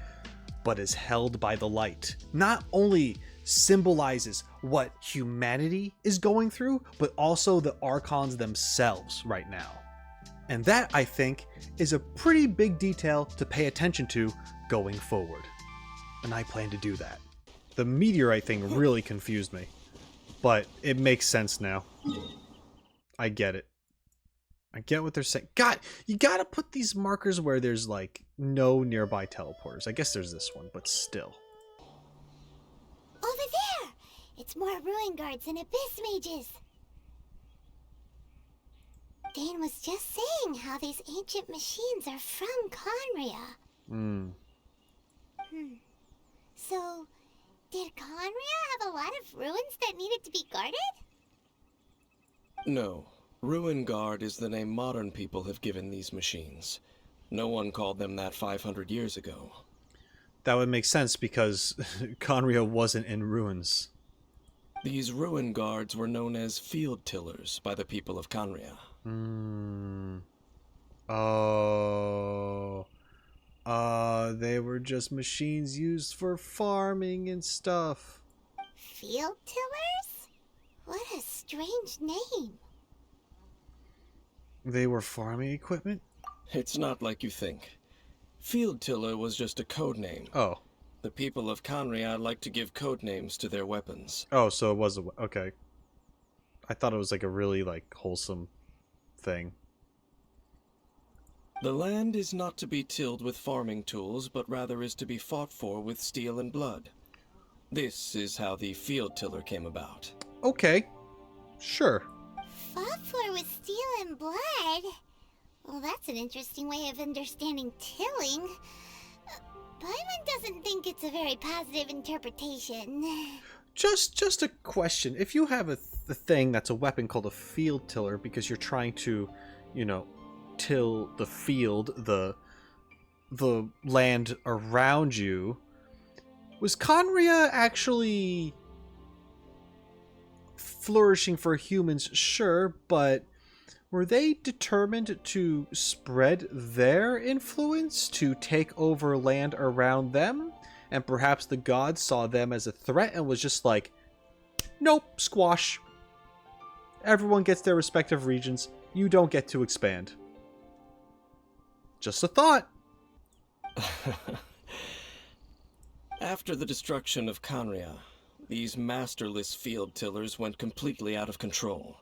Speaker 1: but is held by the light, not only symbolizes what humanity is going through, but also the Archons themselves right now. And that, I think, is a pretty big detail to pay attention to going forward. And I plan to do that. The meteorite thing really confused me, but it makes sense now. I get it. I get what they're saying. God, you gotta put these markers where there's like no nearby teleporters. I guess there's this one, but still.
Speaker 3: Over there! It's more ruin guards and abyss mages. Dain was just saying how these ancient machines are from Khaenri'ah. So, did Khaenri'ah have a lot of ruins that needed to be guarded?
Speaker 6: No. Ruin Guard is the name modern people have given these machines. No one called them that 500 years ago.
Speaker 1: That would make sense because Khaenri'ah wasn't in ruins.
Speaker 6: These Ruin Guards were known as field tillers by the people of Khaenri'ah.
Speaker 1: They were just machines used for farming and stuff.
Speaker 3: Field tillers? What a strange name.
Speaker 1: They were farming equipment?
Speaker 6: It's not like you think. Field tiller was just a code name.
Speaker 1: Oh.
Speaker 6: The people of Khaenri'ah like to give code names to their weapons.
Speaker 1: Oh, so it was okay. I thought it was like a really wholesome thing.
Speaker 6: The land is not to be tilled with farming tools, but rather is to be fought for with steel and blood. This is how the field tiller came about. Okay. Sure.
Speaker 3: Fought for with steel and blood? Well, that's an interesting way of understanding tilling. Paimon doesn't think it's a very positive interpretation.
Speaker 1: Just a question. If you have a thing that's a weapon called a field tiller because you're trying to, till the field, the land around you, was Khaenri'ah actually flourishing for humans? Sure, but were they determined to spread their influence to take over land around them? And perhaps the gods saw them as a threat and was just like, nope, squash. Everyone gets their respective regions. You don't get to expand. Just a thought.
Speaker 6: After the destruction of Khaenri'ah, these masterless field tillers went completely out of control.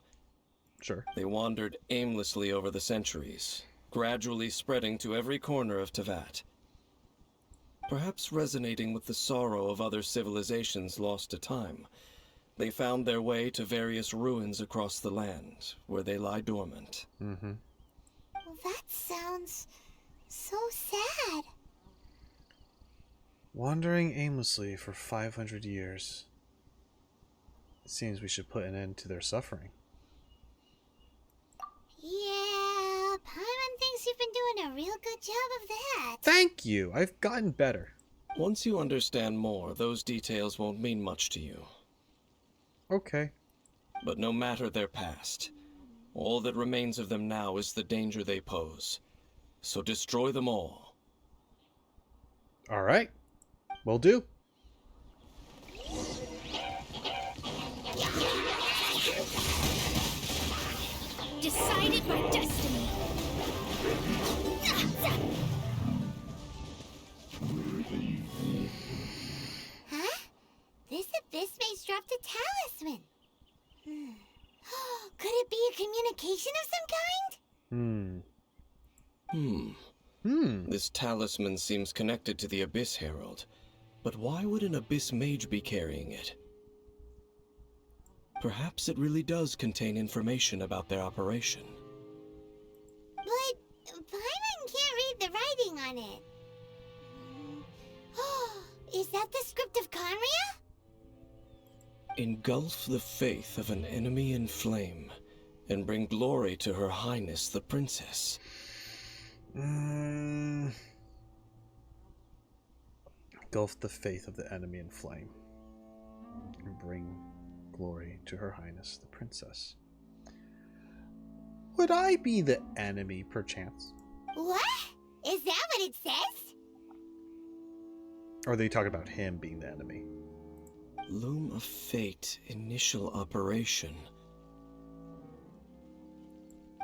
Speaker 1: Sure.
Speaker 6: They wandered aimlessly over the centuries, gradually spreading to every corner of Teyvat. Perhaps resonating with the sorrow of other civilizations lost to time, they found their way to various ruins across the land, where they lie dormant.
Speaker 3: Well, that sounds so sad.
Speaker 1: Wandering aimlessly for 500 years. It seems we should put an end to their suffering.
Speaker 3: Yeah, Paimon thinks you've been doing a real good job of that.
Speaker 1: Thank you. I've gotten better.
Speaker 6: Once you understand more, those details won't mean much to you.
Speaker 1: Okay.
Speaker 6: But no matter their past, all that remains of them now is the danger they pose. So destroy them all.
Speaker 1: All right. Will do.
Speaker 3: Decided by destiny. Huh? talisman. Could it be a communication of some kind?
Speaker 6: This talisman seems connected to the Abyss Herald. But why would an Abyss Mage be carrying it? Perhaps it really does contain information about their operation.
Speaker 3: But Paimon can't read the writing on it. Is that the script of Khaenri'ah?
Speaker 6: Engulf the faith of an enemy in flame, and bring glory to Her Highness the Princess.
Speaker 1: Engulf the faith of the enemy in flame, and bring glory to Her Highness the Princess. Would I be the enemy, perchance?
Speaker 3: What? Is that what it says?
Speaker 1: Or are they talking about him being the enemy?
Speaker 6: Loom of Fate, initial operation.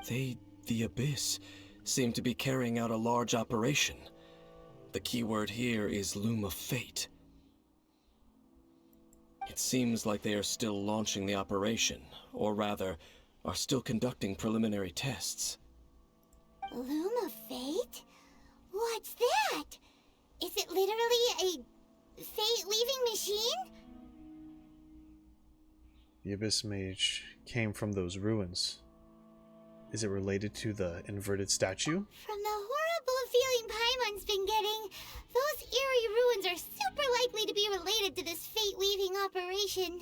Speaker 6: The Abyss, seem to be carrying out a large operation. The keyword here is Loom of Fate. It seems like they are still launching the operation, or rather, are still conducting preliminary tests.
Speaker 3: Loom of Fate? What's that? Is it literally a fate-leaving machine?
Speaker 1: The Abyss Mage came from those ruins. Is it related to the inverted statue?
Speaker 3: From the horrible feeling Paimon's been getting, those eerie ruins are super likely to be related to this fate-leaving operation.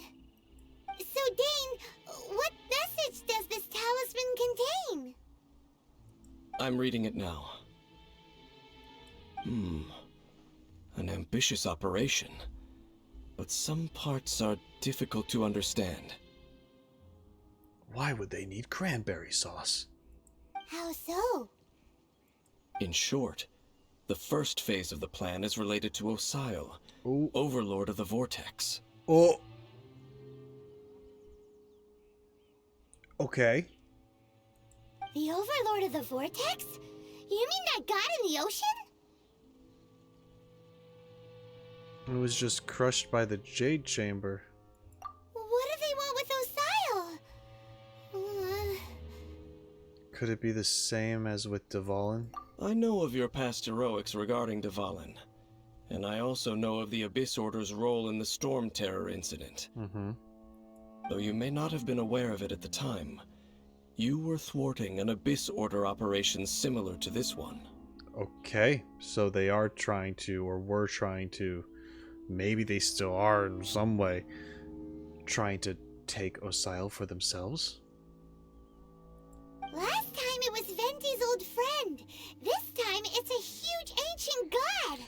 Speaker 3: So, Dain, what message does this talisman contain?
Speaker 6: I'm reading it now. An ambitious operation. But some parts are difficult to understand.
Speaker 1: Why would they need cranberry sauce?
Speaker 3: How so?
Speaker 6: In short, the first phase of the plan is related to Osile,
Speaker 1: Ooh.
Speaker 6: Overlord of the Vortex.
Speaker 1: Oh. Okay.
Speaker 3: The Overlord of the Vortex? You mean that god in the ocean?
Speaker 1: It was just crushed by the Jade Chamber.
Speaker 3: What do they want with Osile?
Speaker 1: Could it be the same as with Dvalin?
Speaker 6: I know of your past heroics regarding Dvalin, and I also know of the Abyss Order's role in the Stormterror incident. Though you may not have been aware of it at the time, you were thwarting an Abyss Order operation similar to this one.
Speaker 1: Okay, so they are trying to, or were trying to, maybe they still are in some way, trying to take Osile for themselves?
Speaker 3: Last time it was Venti's old friend. This time it's a huge ancient god.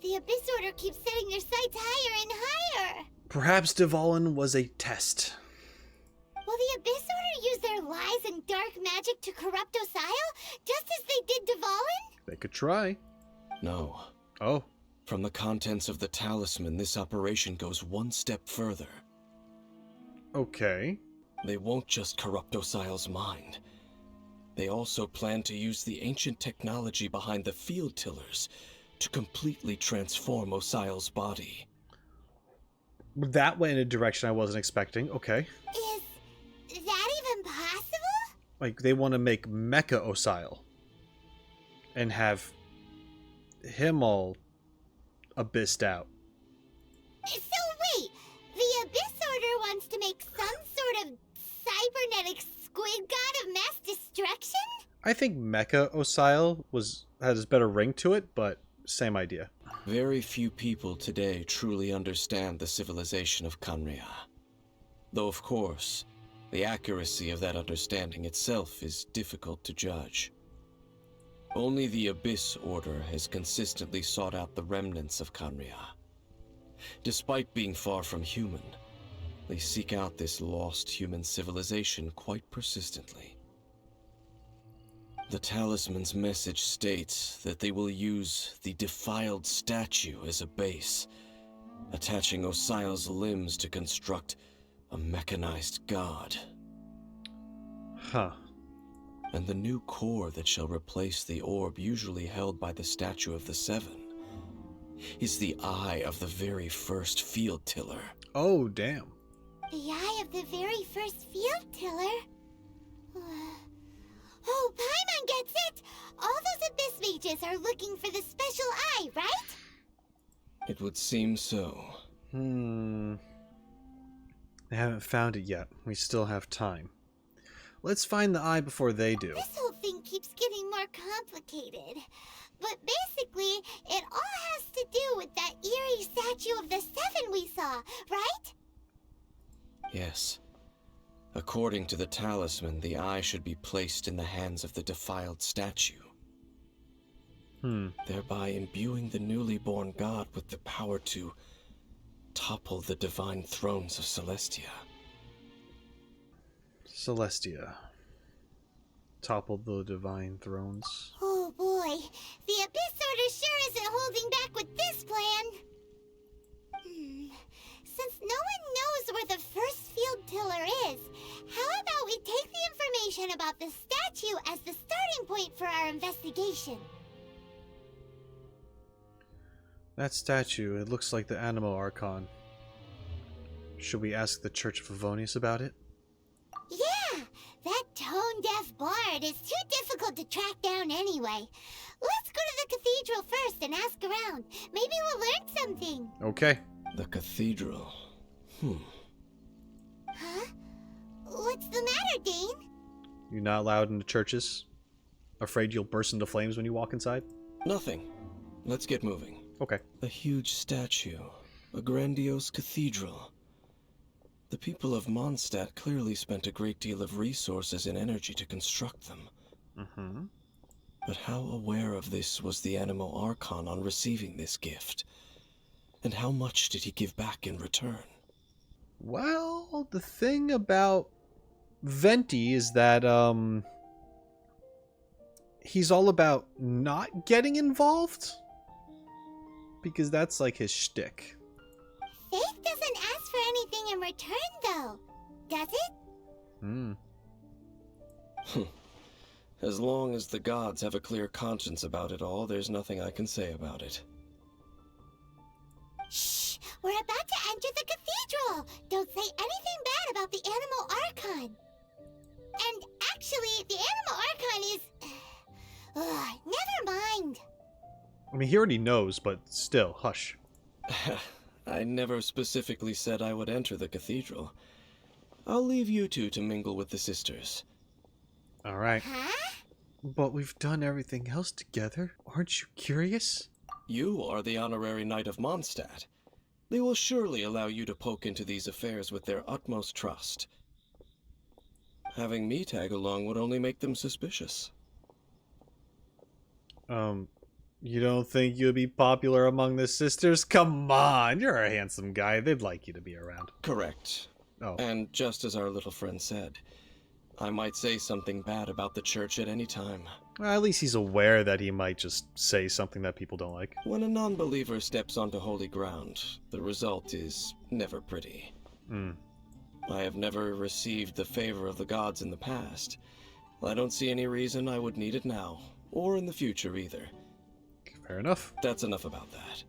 Speaker 3: The Abyss Order keeps setting their sights higher and higher.
Speaker 1: Perhaps Dvalin was a test.
Speaker 3: Will the Abyss Order use their lies and dark magic to corrupt Osile, just as they did Dvalin?
Speaker 1: They could try.
Speaker 6: No.
Speaker 1: Oh.
Speaker 6: From the contents of the talisman, this operation goes one step further.
Speaker 1: Okay.
Speaker 6: They won't just corrupt Osile's mind. They also plan to use the ancient technology behind the field tillers to completely transform Osile's body.
Speaker 1: That went in a direction I wasn't expecting. Okay.
Speaker 3: Is that even possible?
Speaker 1: Like, they want to make Mecha Osile. And have him all abyssed out.
Speaker 3: So wait, the Abyss Order wants to make some sort of cybernetic squid god of mass destruction?
Speaker 1: I think Mecha Osile has a better ring to it, but same idea.
Speaker 6: Very few people today truly understand the civilization of Khaenri'ah. Though, of course, the accuracy of that understanding itself is difficult to judge. Only the Abyss Order has consistently sought out the remnants of Khaenri'ah. Despite being far from human, they seek out this lost human civilization quite persistently. The talisman's message states that they will use the defiled statue as a base, attaching Osile's limbs to construct a mechanized god.
Speaker 1: Huh.
Speaker 6: And the new core that shall replace the orb usually held by the Statue of the Seven is the eye of the very first field tiller.
Speaker 1: Oh, damn.
Speaker 3: The eye of the very first field tiller. Oh, Paimon gets it! All those abyss mages are looking for the special eye, right?
Speaker 6: It would seem so.
Speaker 1: They haven't found it yet. We still have time. Let's find the eye before they do.
Speaker 3: This whole thing keeps getting more complicated. But basically, it all has to do with that eerie statue of the Seven we saw, right?
Speaker 6: Yes. According to the talisman, the eye should be placed in the hands of the defiled statue. Thereby imbuing the newly born god with the power to topple the divine thrones of Celestia.
Speaker 1: Celestia. Topple the divine thrones.
Speaker 3: Oh boy, the Abyss Order sure isn't holding back with this plan. Since no one knows where the first field tiller is, how about we take the information about the statue as the starting point for our investigation?
Speaker 1: That statue, it looks like the Animo Archon. Should we ask the Church of Favonius about it?
Speaker 3: Yeah, that tone-deaf bard is too difficult to track down anyway. Let's go to the cathedral first and ask around. Maybe we'll learn something.
Speaker 1: Okay.
Speaker 6: The cathedral.
Speaker 3: Huh? What's the matter, Dain?
Speaker 1: You not allowed into churches? Afraid you'll burst into flames when you walk inside?
Speaker 6: Nothing. Let's get moving.
Speaker 1: Okay.
Speaker 6: A huge statue. A grandiose cathedral. The people of Mondstadt clearly spent a great deal of resources and energy to construct them. But how aware of this was the Animo Archon on receiving this gift? And how much did he give back in return?
Speaker 1: Well, the thing about Venti is that, he's all about not getting involved. Because that's like his shtick.
Speaker 3: Faith doesn't ask for anything in return, though. Does it?
Speaker 6: As long as the gods have a clear conscience about it all, there's nothing I can say about it.
Speaker 3: Shh! We're about to enter the cathedral! Don't say anything bad about the Animo Archon! And actually, the Animo Archon is... never mind!
Speaker 1: I mean, he already knows, but still, hush.
Speaker 6: I never specifically said I would enter the cathedral. I'll leave you two to mingle with the sisters.
Speaker 1: Alright.
Speaker 3: Huh?
Speaker 1: But we've done everything else together. Aren't you curious?
Speaker 6: You are the honorary knight of Mondstadt. They will surely allow you to poke into these affairs with their utmost trust. Having me tag along would only make them suspicious.
Speaker 1: You don't think you'd be popular among the sisters? Come on, you're a handsome guy. They'd like you to be around.
Speaker 6: Correct.
Speaker 1: Oh.
Speaker 6: And just as our little friend said, I might say something bad about the church at any time.
Speaker 1: Well, at least he's aware that he might just say something that people don't like.
Speaker 6: When a non-believer steps onto holy ground, the result is never pretty. I have never received the favor of the gods in the past. I don't see any reason I would need it now, or in the future either.
Speaker 1: Fair enough.
Speaker 6: That's enough about that.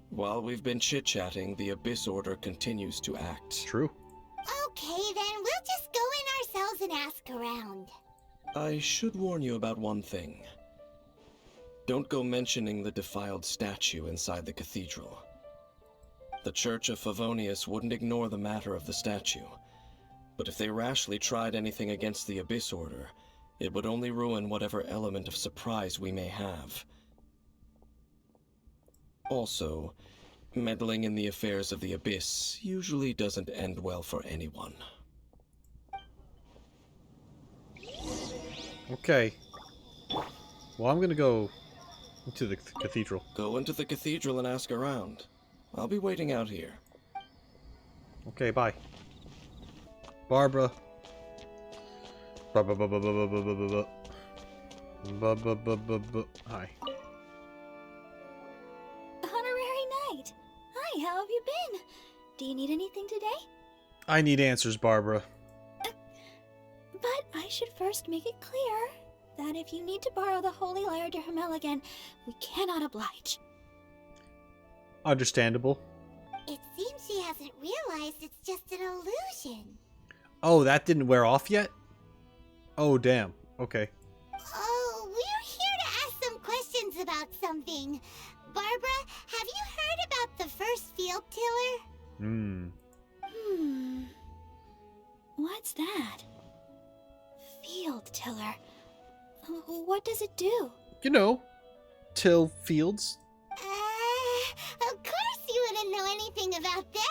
Speaker 6: While we've been chit-chatting, the Abyss Order continues to act.
Speaker 1: True.
Speaker 3: Okay, then we'll just go in ourselves and ask around.
Speaker 6: I should warn you about one thing. Don't go mentioning the defiled statue inside the cathedral. The Church of Favonius wouldn't ignore the matter of the statue, but if they rashly tried anything against the Abyss Order, it would only ruin whatever element of surprise we may have. Also, meddling in the affairs of the Abyss usually doesn't end well for anyone.
Speaker 1: Okay. Well, I'm gonna go into the cathedral.
Speaker 6: Go into the cathedral and ask around. I'll be waiting out here.
Speaker 1: Okay, bye. Barbara. Hi.
Speaker 10: Honorary Knight. Hi, how have you been? Do you need anything today?
Speaker 1: I need answers, Barbara.
Speaker 10: But I should first make it clear that if you need to borrow the Holy Lyre to Hermel again, we cannot oblige.
Speaker 1: Understandable.
Speaker 3: It seems she hasn't realized it's just an illusion.
Speaker 1: Oh, that didn't wear off yet? Oh, damn. Okay.
Speaker 3: Oh, we're here to ask some questions about something. Barbara, have you heard about the first field tiller?
Speaker 10: What's that? Field tiller. What does it do?
Speaker 1: You know, till fields.
Speaker 3: Of course you wouldn't know anything about that.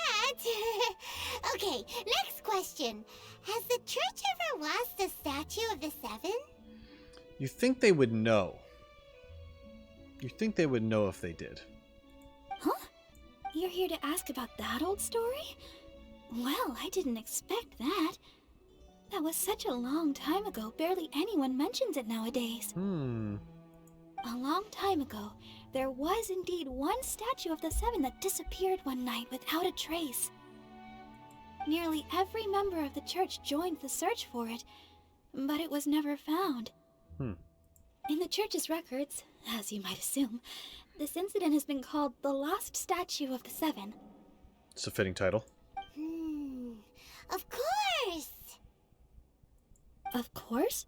Speaker 3: Okay, next question. Has the church ever lost a statue of the Seven?
Speaker 1: You think they would know. You think they would know if they did.
Speaker 10: Huh? You're here to ask about that old story? Well, I didn't expect that. That was such a long time ago, barely anyone mentions it nowadays. A long time ago, there was indeed one statue of the Seven that disappeared one night without a trace. Nearly every member of the church joined the search for it, but it was never found. In the church's records, as you might assume, this incident has been called the Lost Statue of the Seven.
Speaker 1: It's a fitting title.
Speaker 3: Of course!
Speaker 10: Of course?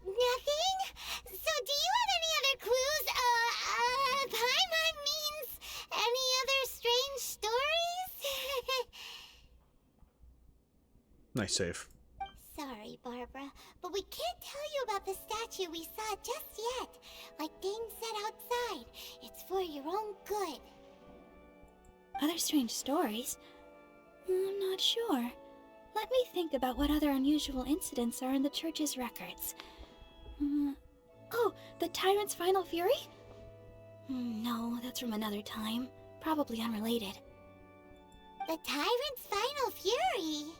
Speaker 3: Nothing? So do you have any other clues? Paimon means any other strange stories?
Speaker 1: Nice save.
Speaker 3: Sorry, Barbara, but we can't tell you about the statue we saw just yet. Like Dain said outside, it's for your own good.
Speaker 10: Other strange stories? I'm not sure. Let me think about what other unusual incidents are in the church's records. Oh, the Tyrant's Final Fury? No, that's from another time. Probably unrelated.
Speaker 3: The Tyrant's Final Fury?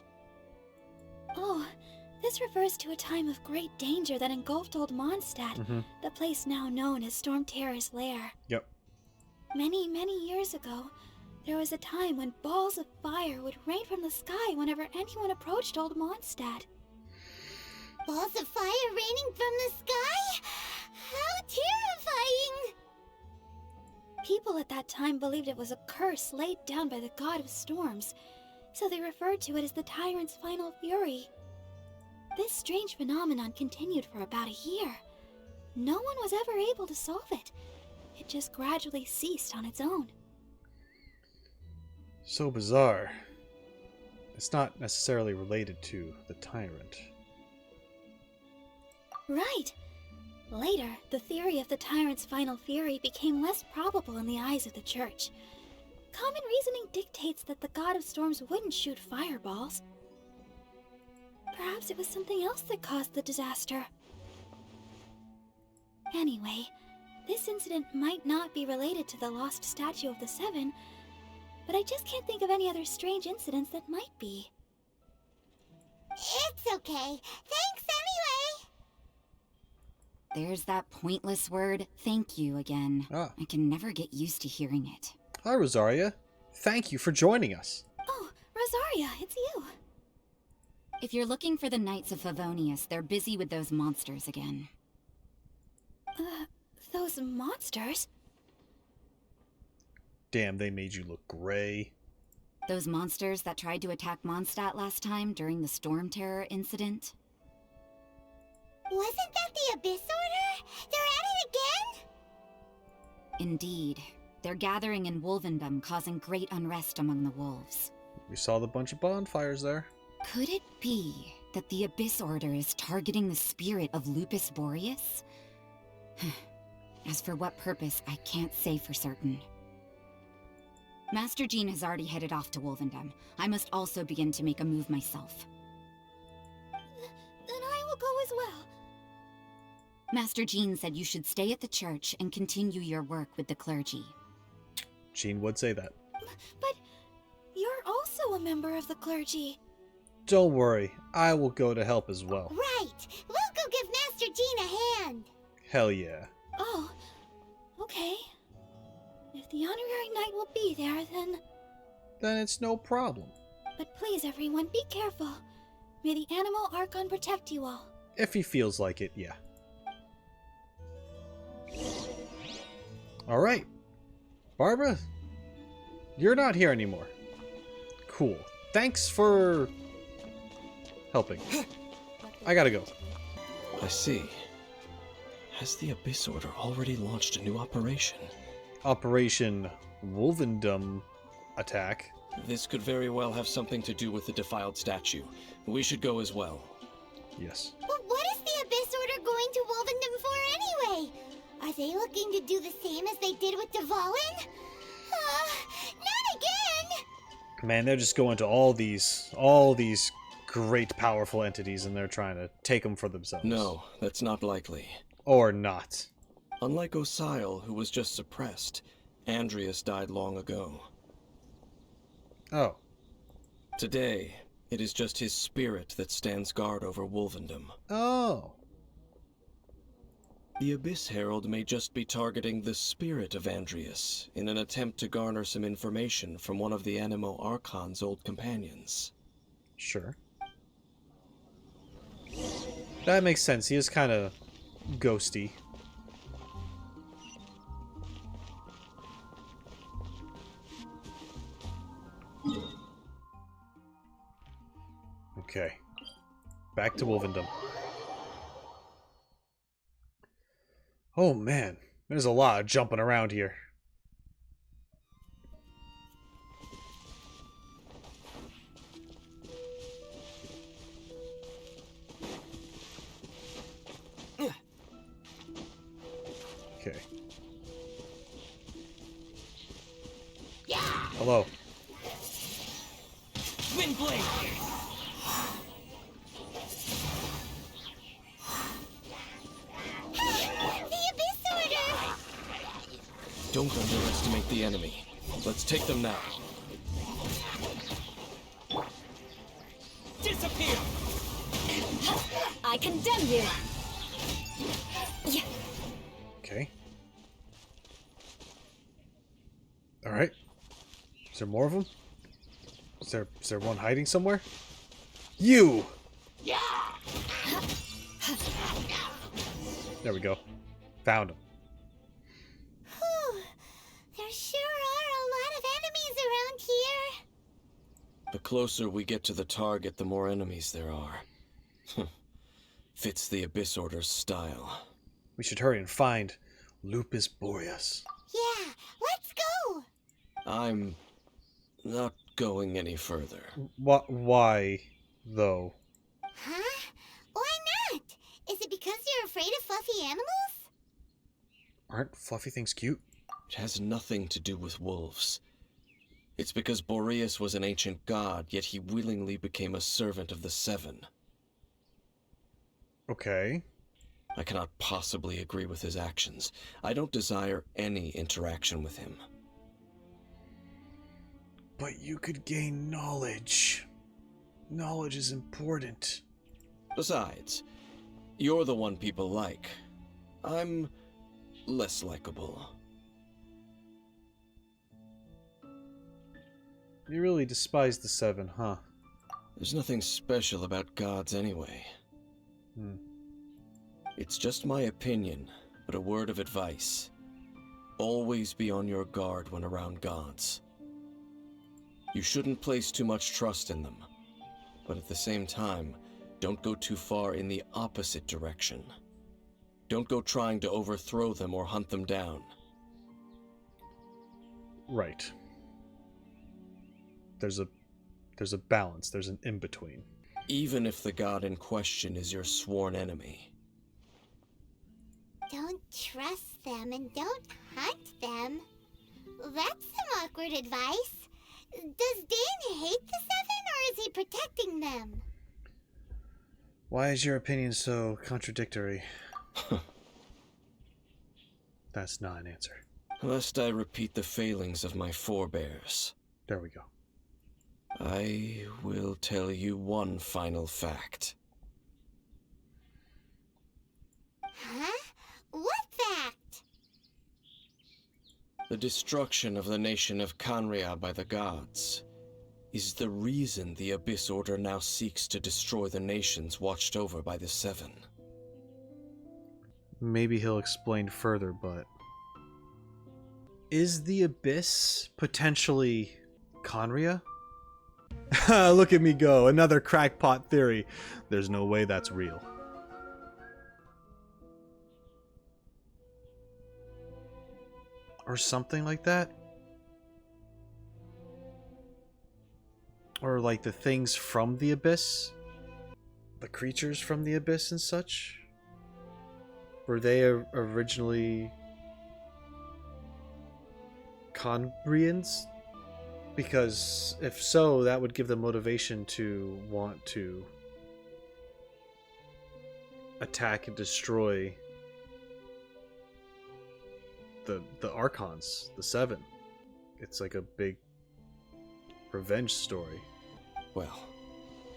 Speaker 10: Oh, this refers to a time of great danger that engulfed old Mondstadt, the place now known as Stormterrors Lair.
Speaker 1: Yep.
Speaker 10: Many, many years ago, there was a time when balls of fire would rain from the sky whenever anyone approached old Mondstadt.
Speaker 3: Balls of fire raining from the sky? How terrifying!
Speaker 10: People at that time believed it was a curse laid down by the god of storms, so they referred to it as the Tyrant's Final Fury. This strange phenomenon continued for about a year. No one was ever able to solve it. It just gradually ceased on its own.
Speaker 1: So bizarre. It's not necessarily related to the Tyrant.
Speaker 10: Right. Later, the theory of the Tyrant's Final Fury became less probable in the eyes of the Church. Common reasoning dictates that the god of storms wouldn't shoot fireballs. Perhaps it was something else that caused the disaster. Anyway, this incident might not be related to the lost statue of the Seven, but I just can't think of any other strange incidents that might be.
Speaker 3: It's okay. Thanks anyway!
Speaker 11: There's that pointless word, thank you, again. I can never get used to hearing it.
Speaker 1: Hi, Rosaria. Thank you for joining us.
Speaker 10: Oh, Rosaria, it's you.
Speaker 11: If you're looking for the Knights of Favonius, they're busy with those monsters again.
Speaker 10: Those monsters?
Speaker 1: Damn, they made you look gray.
Speaker 11: Those monsters that tried to attack Mondstadt last time during the Stormterror incident?
Speaker 3: Wasn't that the Abyss Order? They're at it again?
Speaker 11: Indeed. They're gathering in Wolvendom, causing great unrest among the wolves.
Speaker 1: We saw the bunch of bonfires there.
Speaker 11: Could it be that the Abyss Order is targeting the spirit of Lupus Boreas? As for what purpose, I can't say for certain. Master Jean has already headed off to Wolvendom. I must also begin to make a move myself.
Speaker 10: Then I will go as well.
Speaker 11: Master Jean said you should stay at the church and continue your work with the clergy.
Speaker 1: Jean would say that.
Speaker 10: But you're also a member of the clergy.
Speaker 1: Don't worry, I will go to help as well.
Speaker 3: Right! We'll go give Master Jean a hand!
Speaker 1: Hell yeah.
Speaker 10: Oh, okay. If the honorary knight will be there,
Speaker 1: then it's no problem.
Speaker 10: But please, everyone, be careful. May the Animal Archon protect you all.
Speaker 1: If he feels like it, yeah. Alright. Barbara, You're not here anymore. Cool. Thanks for helping. I gotta go.
Speaker 6: I see. Has the Abyss Order already launched a new operation?
Speaker 1: Operation Wolvendom attack.
Speaker 6: This could very well have something to do with the defiled statue. We should go as well.
Speaker 1: Yes.
Speaker 3: But what is the Abyss Order going to Wolvendom for anyway? Are they looking to do the same as they did with Dvalin? Not again!
Speaker 1: Man, they're just going to all these great powerful entities and they're trying to take them for themselves.
Speaker 6: No, that's not likely.
Speaker 1: Or not.
Speaker 6: Unlike Osile, who was just suppressed, Andreas died long ago.
Speaker 1: Oh.
Speaker 6: Today, it is just his spirit that stands guard over Wolvendom.
Speaker 1: Oh.
Speaker 6: The Abyss Herald may just be targeting the spirit of Andreas in an attempt to garner some information from one of the Anemo Archon's old companions.
Speaker 1: Sure. That makes sense. He is kind of ghosty. Okay. Back to Wolvendom. Oh man, there's a lot of jumping around here. Okay.
Speaker 3: Yeah.
Speaker 1: Hello.
Speaker 5: Windblade!
Speaker 6: Don't underestimate the enemy. Let's take them now.
Speaker 5: Disappear!
Speaker 8: I condemn you! Yeah.
Speaker 1: Okay. Alright. Is there more of them? Is there one hiding somewhere? You!
Speaker 3: Yeah.
Speaker 1: There we go. Found him.
Speaker 3: Whew. There sure are a lot of enemies around here.
Speaker 6: The closer we get to the target, the more enemies there are. Fits the Abyss Order's style.
Speaker 1: We should hurry and find Lupus Boreas.
Speaker 3: Yeah, let's go.
Speaker 6: I'm not going any further.
Speaker 1: Why, though?
Speaker 3: Huh? Why not? Is it because you're afraid of fluffy animals?
Speaker 1: Aren't fluffy things cute?
Speaker 6: It has nothing to do with wolves. It's because Boreas was an ancient god, yet he willingly became a servant of the Seven.
Speaker 1: Okay.
Speaker 6: I cannot possibly agree with his actions. I don't desire any interaction with him.
Speaker 1: But you could gain knowledge. Knowledge is important.
Speaker 6: Besides, you're the one people like. I'm less likable.
Speaker 1: You really despise the Seven, huh?
Speaker 6: There's nothing special about gods anyway. It's just my opinion, but a word of advice. Always be on your guard when around gods. You shouldn't place too much trust in them, but at the same time, don't go too far in the opposite direction. Don't go trying to overthrow them or hunt them down.
Speaker 1: Right. There's a balance, there's an in-between.
Speaker 6: Even if the god in question is your sworn enemy.
Speaker 3: Don't trust them and don't hunt them. That's some awkward advice. Does Dain hate the Seven, or is he protecting them?
Speaker 1: Why is your opinion so contradictory? That's not an answer.
Speaker 6: Lest I repeat the failings of my forebears.
Speaker 1: There we go.
Speaker 6: I will tell you one final fact.
Speaker 3: Huh? What fact?
Speaker 6: The destruction of the nation of Khaenri'ah by the gods is the reason the Abyss Order now seeks to destroy the nations watched over by the Seven.
Speaker 1: Maybe he'll explain further, but Is the Abyss potentially Khaenri'ah? Look at me go. Another crackpot theory. There's no way that's real. Or something like that? Or like the things from the Abyss? The creatures from the Abyss and such? Were they originally Khaenri'ahs? Because if so, that would give them motivation to want to attack and destroy the Archons, the Seven. It's like a big revenge story.
Speaker 6: Well,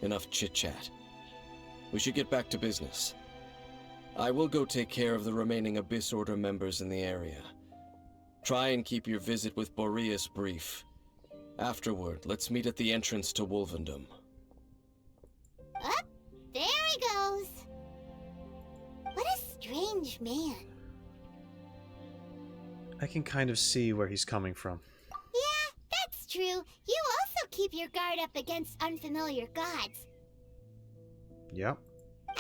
Speaker 6: enough chit-chat. We should get back to business. I will go take care of the remaining Abyss Order members in the area. Try and keep your visit with Boreas brief. Afterward, let's meet at the entrance to Wolvendom.
Speaker 3: Up, there he goes. What a strange man.
Speaker 1: I can kind of see where he's coming from.
Speaker 3: Yeah, that's true. You also keep your guard up against unfamiliar gods.
Speaker 1: Yep.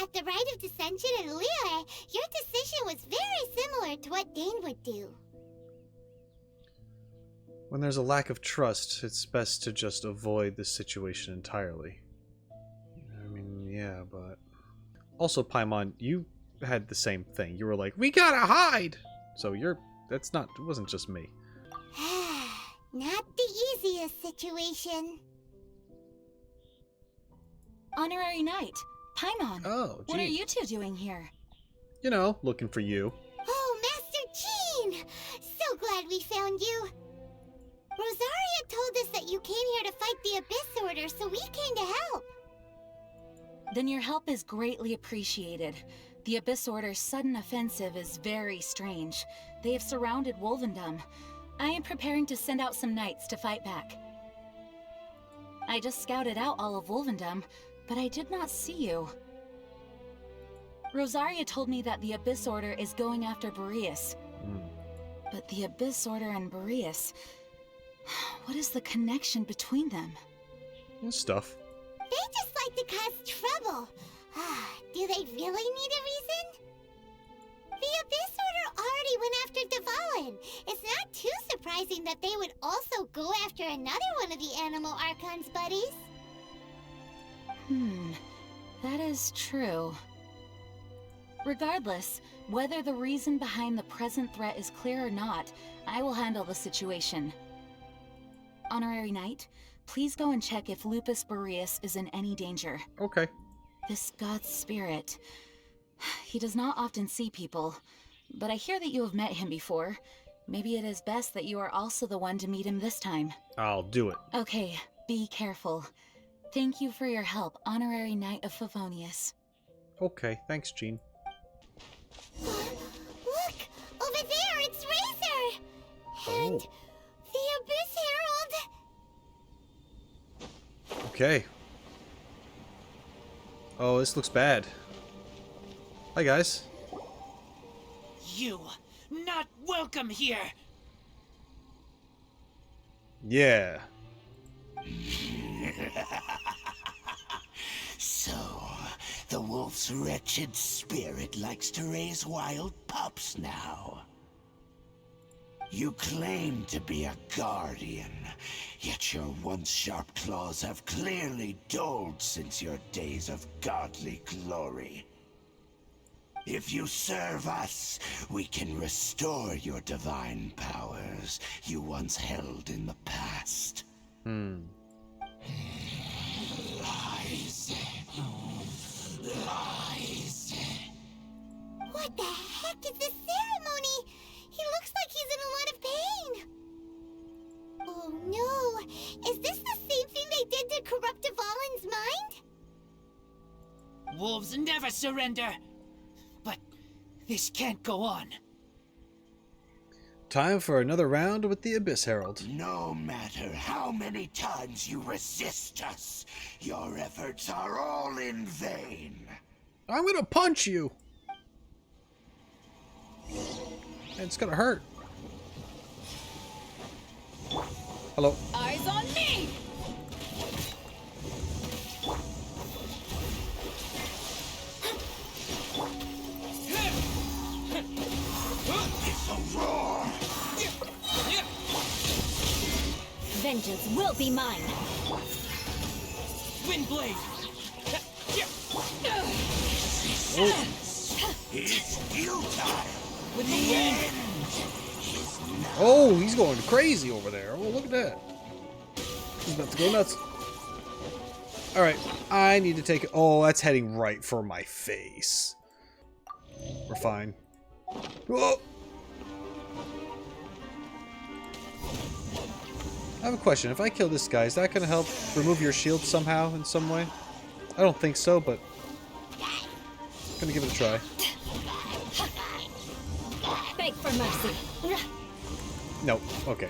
Speaker 3: At the Rite of Dissension in Lear, your decision was very similar to what Dain would do.
Speaker 1: When there's a lack of trust, it's best to just avoid the situation entirely. I mean, yeah, but... Also, Paimon, you had the same thing. You were like, we gotta hide! So it wasn't just me.
Speaker 3: Not the easiest situation.
Speaker 11: Honorary Knight, Paimon.
Speaker 1: Oh, gee.
Speaker 11: What are you two doing here?
Speaker 1: You know, looking for you.
Speaker 3: Oh, Master Jean! So glad we found you. Rosaria told us that you came here to fight the Abyss Order, so we came to help.
Speaker 11: Then your help is greatly appreciated. The Abyss Order's sudden offensive is very strange. They have surrounded Wolvendom. I am preparing to send out some knights to fight back. I just scouted out all of Wolvendom, but I did not see you. Rosaria told me that the Abyss Order is going after Boreas. But the Abyss Order and Boreas... What is the connection between them?
Speaker 1: Stuff.
Speaker 3: They just like to cause trouble. Do they really need a reason? The Abyss Order already went after Dvalin. It's not too surprising that they would also go after another one of the Animal Archon's buddies.
Speaker 11: That is true. Regardless, whether the reason behind the present threat is clear or not, I will handle the situation. Honorary Knight, please go and check if Lupus Boreas is in any danger.
Speaker 1: Okay.
Speaker 11: This god's spirit... He does not often see people, but I hear that you have met him before. Maybe it is best that you are also the one to meet him this time.
Speaker 1: I'll do it.
Speaker 11: Okay, be careful. Thank you for your help, Honorary Knight of Favonius.
Speaker 1: Okay, thanks, Jean.
Speaker 3: Look! Over there, it's Razor! And the Abyss Herald!
Speaker 1: Okay. Oh, this looks bad. Hi, guys.
Speaker 12: You not welcome here.
Speaker 1: Yeah.
Speaker 9: So, the wolf's wretched spirit likes to raise wild pups now. You claim to be a guardian, yet your once sharp claws have clearly dulled since your days of godly glory. If you serve us, we can restore your divine powers you once held in the past. Lies. Lies.
Speaker 3: What the heck is this ceremony? He looks like he's in a lot of pain. Oh no! Is this the same thing they did to corrupt Dvalin's mind?
Speaker 12: Wolves never surrender. But this can't go on.
Speaker 1: Time for another round with the Abyss Herald.
Speaker 9: No matter how many times you resist us, your efforts are all in vain.
Speaker 1: I'm gonna punch you! It's gonna hurt. Hello.
Speaker 7: Eyes on me!
Speaker 9: It's a roar!
Speaker 10: Vengeance will be mine.
Speaker 12: Windblade!
Speaker 9: It's futile!
Speaker 12: With the wind!
Speaker 1: Oh, he's going crazy over there. Oh, look at that. He's about to go nuts. Alright, I need to take it. Oh, that's heading right for my face. We're fine. Whoa! I have a question. If I kill this guy, is that going to help remove your shield somehow, in some way? I don't think so, but I'm going to give it a try.
Speaker 10: Beg for mercy.
Speaker 1: Nope. Okay.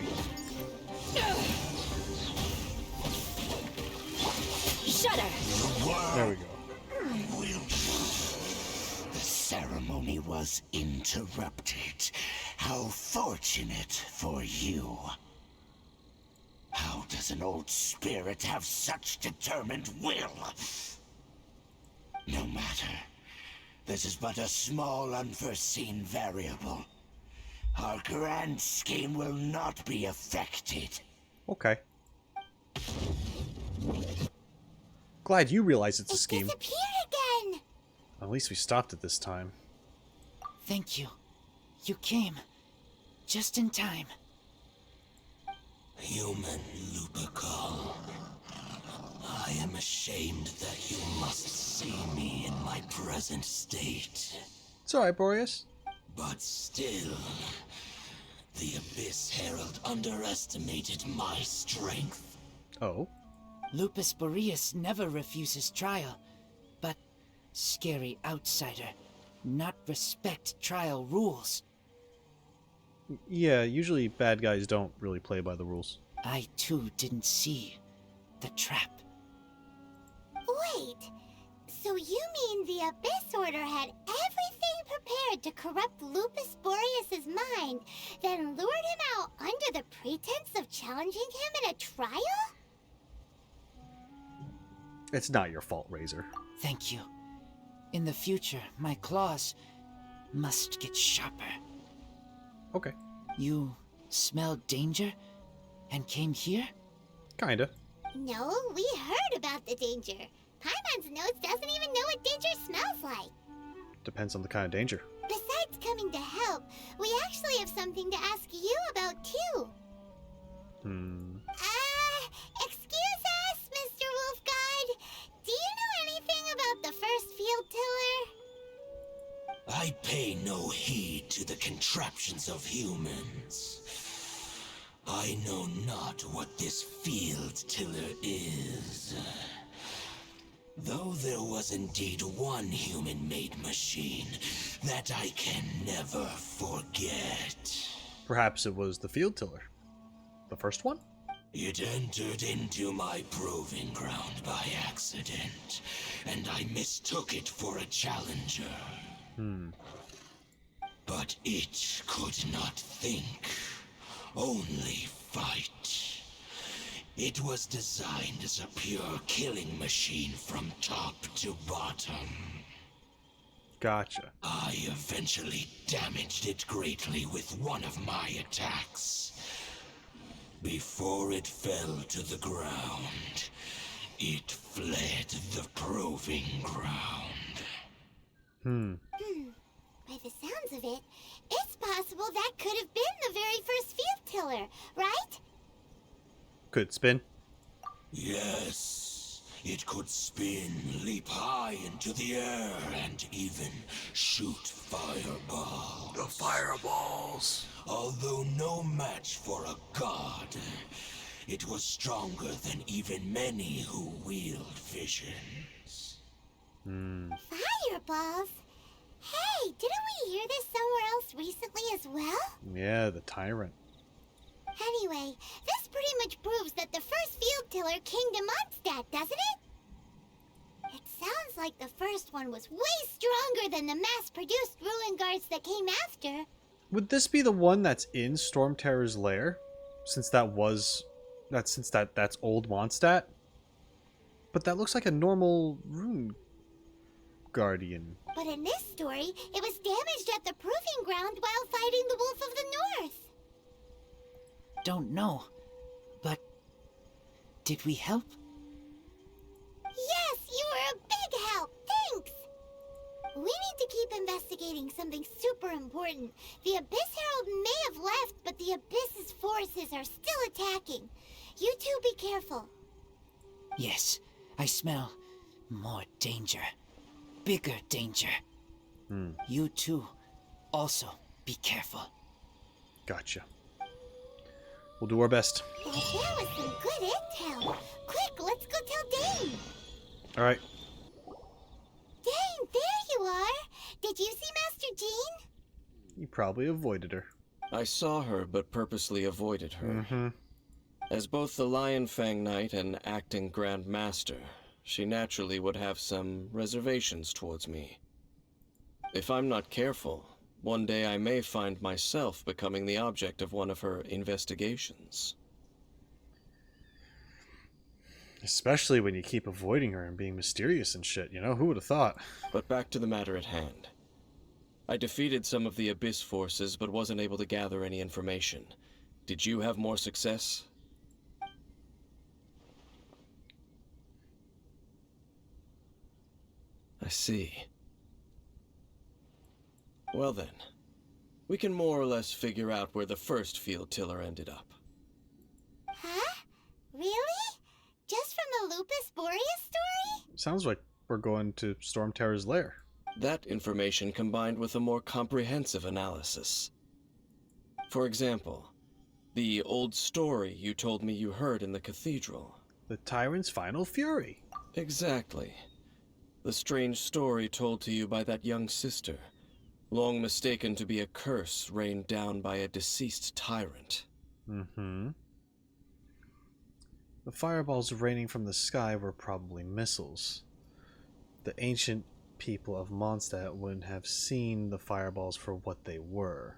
Speaker 10: Shudder.
Speaker 1: There we go.
Speaker 9: The ceremony was interrupted. How fortunate for you. How does an old spirit have such determined will? No matter. This is but a small unforeseen variable. Our grand scheme will not be affected.
Speaker 1: Okay. Glad you realize it's a scheme.
Speaker 3: Disappeared again!
Speaker 1: At least we stopped it this time.
Speaker 12: Thank you. You came. Just in time.
Speaker 9: Human Lupercal, I am ashamed that you must see me in my present state.
Speaker 1: It's alright, Boreas.
Speaker 9: But still, the Abyss Herald underestimated my strength.
Speaker 1: Oh?
Speaker 12: Lupus Boreas never refuses trial, but scary outsider, not respect trial rules.
Speaker 1: Yeah, usually bad guys don't really play by the rules.
Speaker 12: I too didn't see the trap.
Speaker 3: Wait, so you mean the Abyss Order had everything prepared to corrupt Lupus Boreas' mind, then lured him out under the pretense of challenging him in a trial?
Speaker 1: It's not your fault, Razor.
Speaker 12: Thank you. In the future, my claws must get sharper.
Speaker 1: Okay.
Speaker 12: You smelled danger and came here?
Speaker 1: Kinda.
Speaker 3: No, we heard about the danger. Paimon's nose doesn't even know what danger smells like.
Speaker 1: Depends on the kind of danger.
Speaker 3: Besides coming to help, we actually have something to ask you about too. Excuse us, Mr. Wolfguard. Do you know anything about the first field tiller?
Speaker 9: I pay no heed to the contraptions of humans. I know not what this field tiller is. Though there was indeed one human-made machine that I can never forget.
Speaker 1: Perhaps it was the field tiller. The first one?
Speaker 9: It entered into my proving ground by accident, and I mistook it for a challenger. But it could not think, only fight. It was designed as a pure killing machine from top to bottom.
Speaker 1: Gotcha.
Speaker 9: I eventually damaged it greatly with one of my attacks. Before it fell to the ground, it fled the proving ground.
Speaker 3: By the sounds of it, it's possible that could have been the very first field tiller, right?
Speaker 1: Could spin.
Speaker 9: Yes, it could spin, leap high into the air, and even shoot fireballs.
Speaker 1: The fireballs.
Speaker 9: Although no match for a god, it was stronger than even many who wield visions.
Speaker 3: Fireballs? Hey, didn't we hear this somewhere else recently as well?
Speaker 1: Yeah, the tyrant.
Speaker 3: Anyway, this pretty much proves that the first field tiller came to Mondstadt, doesn't it? It sounds like the first one was way stronger than the mass-produced ruin guards that came after.
Speaker 1: Would this be the one that's in Stormterrors Lair? Since that was That's old Mondstadt. But that looks like a normal rune guardian.
Speaker 3: But in this story, it was damaged at the proving ground while fighting the Wolf of the North.
Speaker 12: Don't know, but did we help?
Speaker 3: Yes, you were a big help. Thanks. We need to keep investigating something super important. The Abyss Herald may have left, but the Abyss's forces are still attacking. You two be careful.
Speaker 12: Yes, I smell more danger. Bigger danger. You too, also be careful.
Speaker 1: Gotcha. We'll do our best.
Speaker 3: Well, that was some good intel. Quick, let's go tell Dain.
Speaker 1: All right.
Speaker 3: Dain, there you are. Did you see Master Jean?
Speaker 1: You probably avoided her.
Speaker 6: I saw her, but purposely avoided her.
Speaker 1: Mm-hmm.
Speaker 6: As both the Lion Fang Knight and acting Grand Master, she naturally would have some reservations towards me. If I'm not careful, one day I may find myself becoming the object of one of her investigations.
Speaker 1: Especially when you keep avoiding her and being mysterious and shit, you know? Who would have thought?
Speaker 6: But back to the matter at hand. I defeated some of the Abyss forces, but wasn't able to gather any information. Did you have more success? I see. Well then, we can more or less figure out where the first field tiller ended up.
Speaker 3: Huh? Really? Just from the Lupus Boreas story?
Speaker 1: Sounds like we're going to Stormterrors Lair.
Speaker 6: That information combined with a more comprehensive analysis. For example, the old story you told me you heard in the cathedral.
Speaker 1: The Tyrant's Final Fury.
Speaker 6: Exactly. The strange story told to you by that young sister, long mistaken to be a curse rained down by a deceased tyrant.
Speaker 1: Mm-hmm. The fireballs raining from the sky were probably missiles. The ancient people of Mondstadt wouldn't have seen the fireballs for what they were.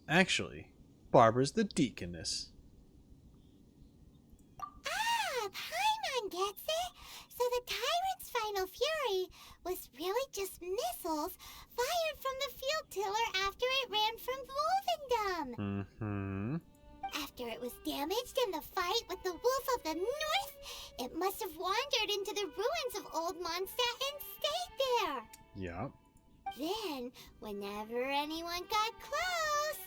Speaker 1: Actually, Barbara's the deaconess.
Speaker 3: Ah, Paimon gets it. So the Tyrant's Final Fury was really just missiles fired from the field tiller after it ran from Wolvendom.
Speaker 1: Mm-hmm.
Speaker 3: After it was damaged in the fight with the Wolf of the North, it must have wandered into the ruins of Old Mondstadt and stayed there.
Speaker 1: Yep.
Speaker 3: Then, whenever anyone got close,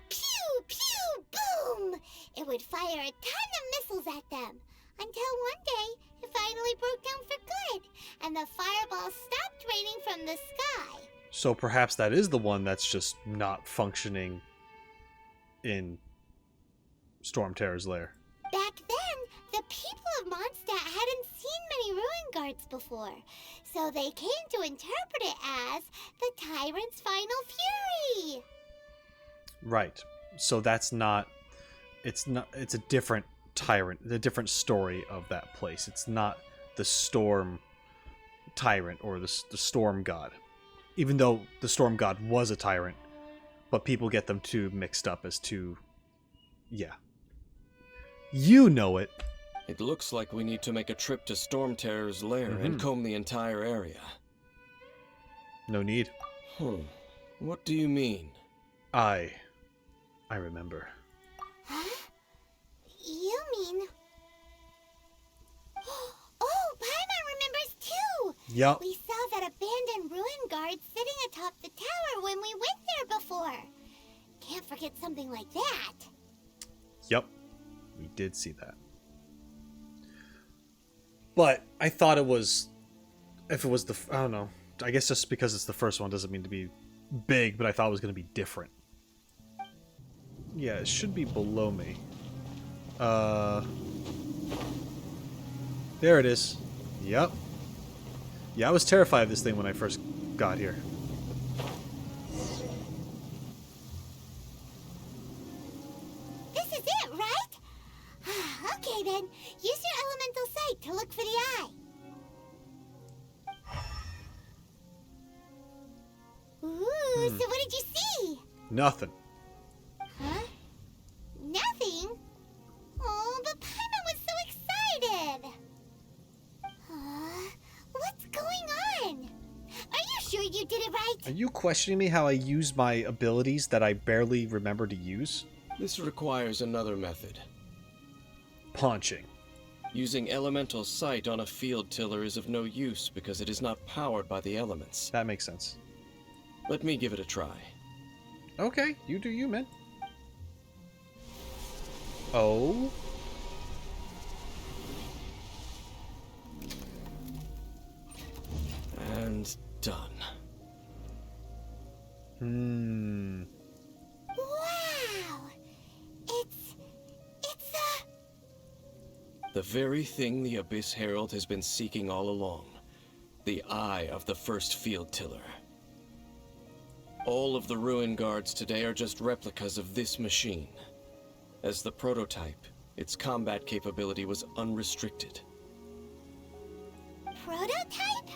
Speaker 3: pew, pew, boom! It would fire a ton of missiles at them. Until one day, it finally broke down for good, and the fireballs stopped raining from the sky.
Speaker 1: So perhaps that is the one that's just not functioning in Stormterrors Lair.
Speaker 3: Back then, the people of Mondstadt hadn't seen many ruin guards before, so they came to interpret it as the Tyrant's Final Fury.
Speaker 1: Right. So that's not... It's a different tyrant, the different story of that place. It's not the Storm Tyrant or the Storm God. Even though the Storm God was a tyrant, but people get them too mixed up as two... Yeah. You know it.
Speaker 6: It looks like we need to make a trip to Stormterrors Lair and comb the entire area.
Speaker 1: No need.
Speaker 6: What do you mean?
Speaker 1: I remember.
Speaker 3: Huh? You mean... Oh, Paimon remembers too!
Speaker 1: Yup.
Speaker 3: We saw that abandoned ruin guard sitting atop the tower when we went there before. Can't forget something like that.
Speaker 1: Yep. We did see that. But I thought it was... If it was the... I don't know. I guess just because it's the first one doesn't mean to be big, but I thought it was going to be different. Yeah, it should be below me. There it is. Yep. Yeah, I was terrified of this thing when I first got here.
Speaker 3: This is it, right? Okay then, use your elemental sight to look for the eye. Ooh, so what did you see?
Speaker 1: Nothing.
Speaker 3: Huh? Nothing?
Speaker 1: Are you questioning me how I use my abilities that I barely remember to use?
Speaker 6: This requires another method.
Speaker 1: Punching.
Speaker 6: Using elemental sight on a field tiller is of no use because it is not powered by the elements.
Speaker 1: That makes sense.
Speaker 6: Let me give it a try.
Speaker 1: Okay, you do you, man. Oh.
Speaker 6: And done.
Speaker 3: Wow! It's
Speaker 6: the very thing the Abyss Herald has been seeking all along. The eye of the first field tiller. All of the ruin guards today are just replicas of this machine. As the prototype, its combat capability was unrestricted.
Speaker 3: prototype?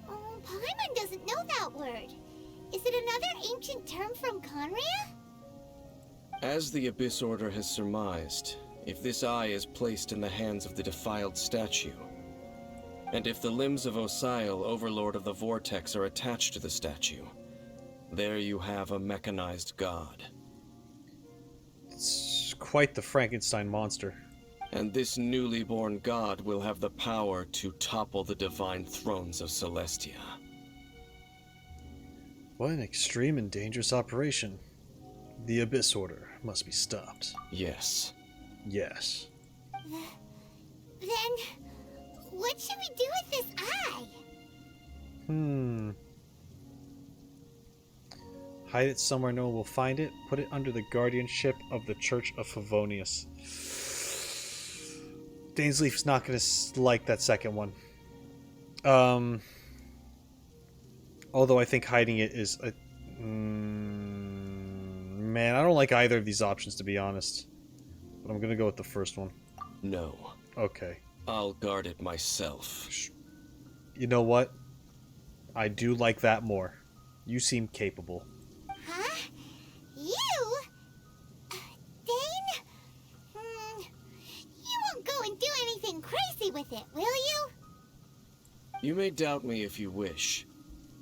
Speaker 3: Oh, Paimon doesn't know that word. Is it another ancient term from Khaenri'ah?
Speaker 6: As the Abyss Order has surmised, if this eye is placed in the hands of the defiled statue, and if the limbs of Osiel, Overlord of the Vortex, are attached to the statue, there you have a mechanized god.
Speaker 1: It's quite the Frankenstein monster.
Speaker 6: And this newly born god will have the power to topple the divine thrones of Celestia.
Speaker 1: What an extreme and dangerous operation. The Abyss Order must be stopped.
Speaker 6: Yes.
Speaker 1: Yes.
Speaker 3: Then, what should we do with this eye?
Speaker 1: Hide it somewhere no one will find it. Put it under the guardianship of the Church of Favonius. Dainsleif's not going to like that second one. Although I think hiding it is a... man, I don't like either of these options, to be honest. But I'm going to go with the first one.
Speaker 6: No.
Speaker 1: Okay.
Speaker 6: I'll guard it myself.
Speaker 1: You know what? I do like that more. You seem capable.
Speaker 3: Huh? You? Dain? You won't go and do anything crazy with it, will you?
Speaker 6: You may doubt me if you wish,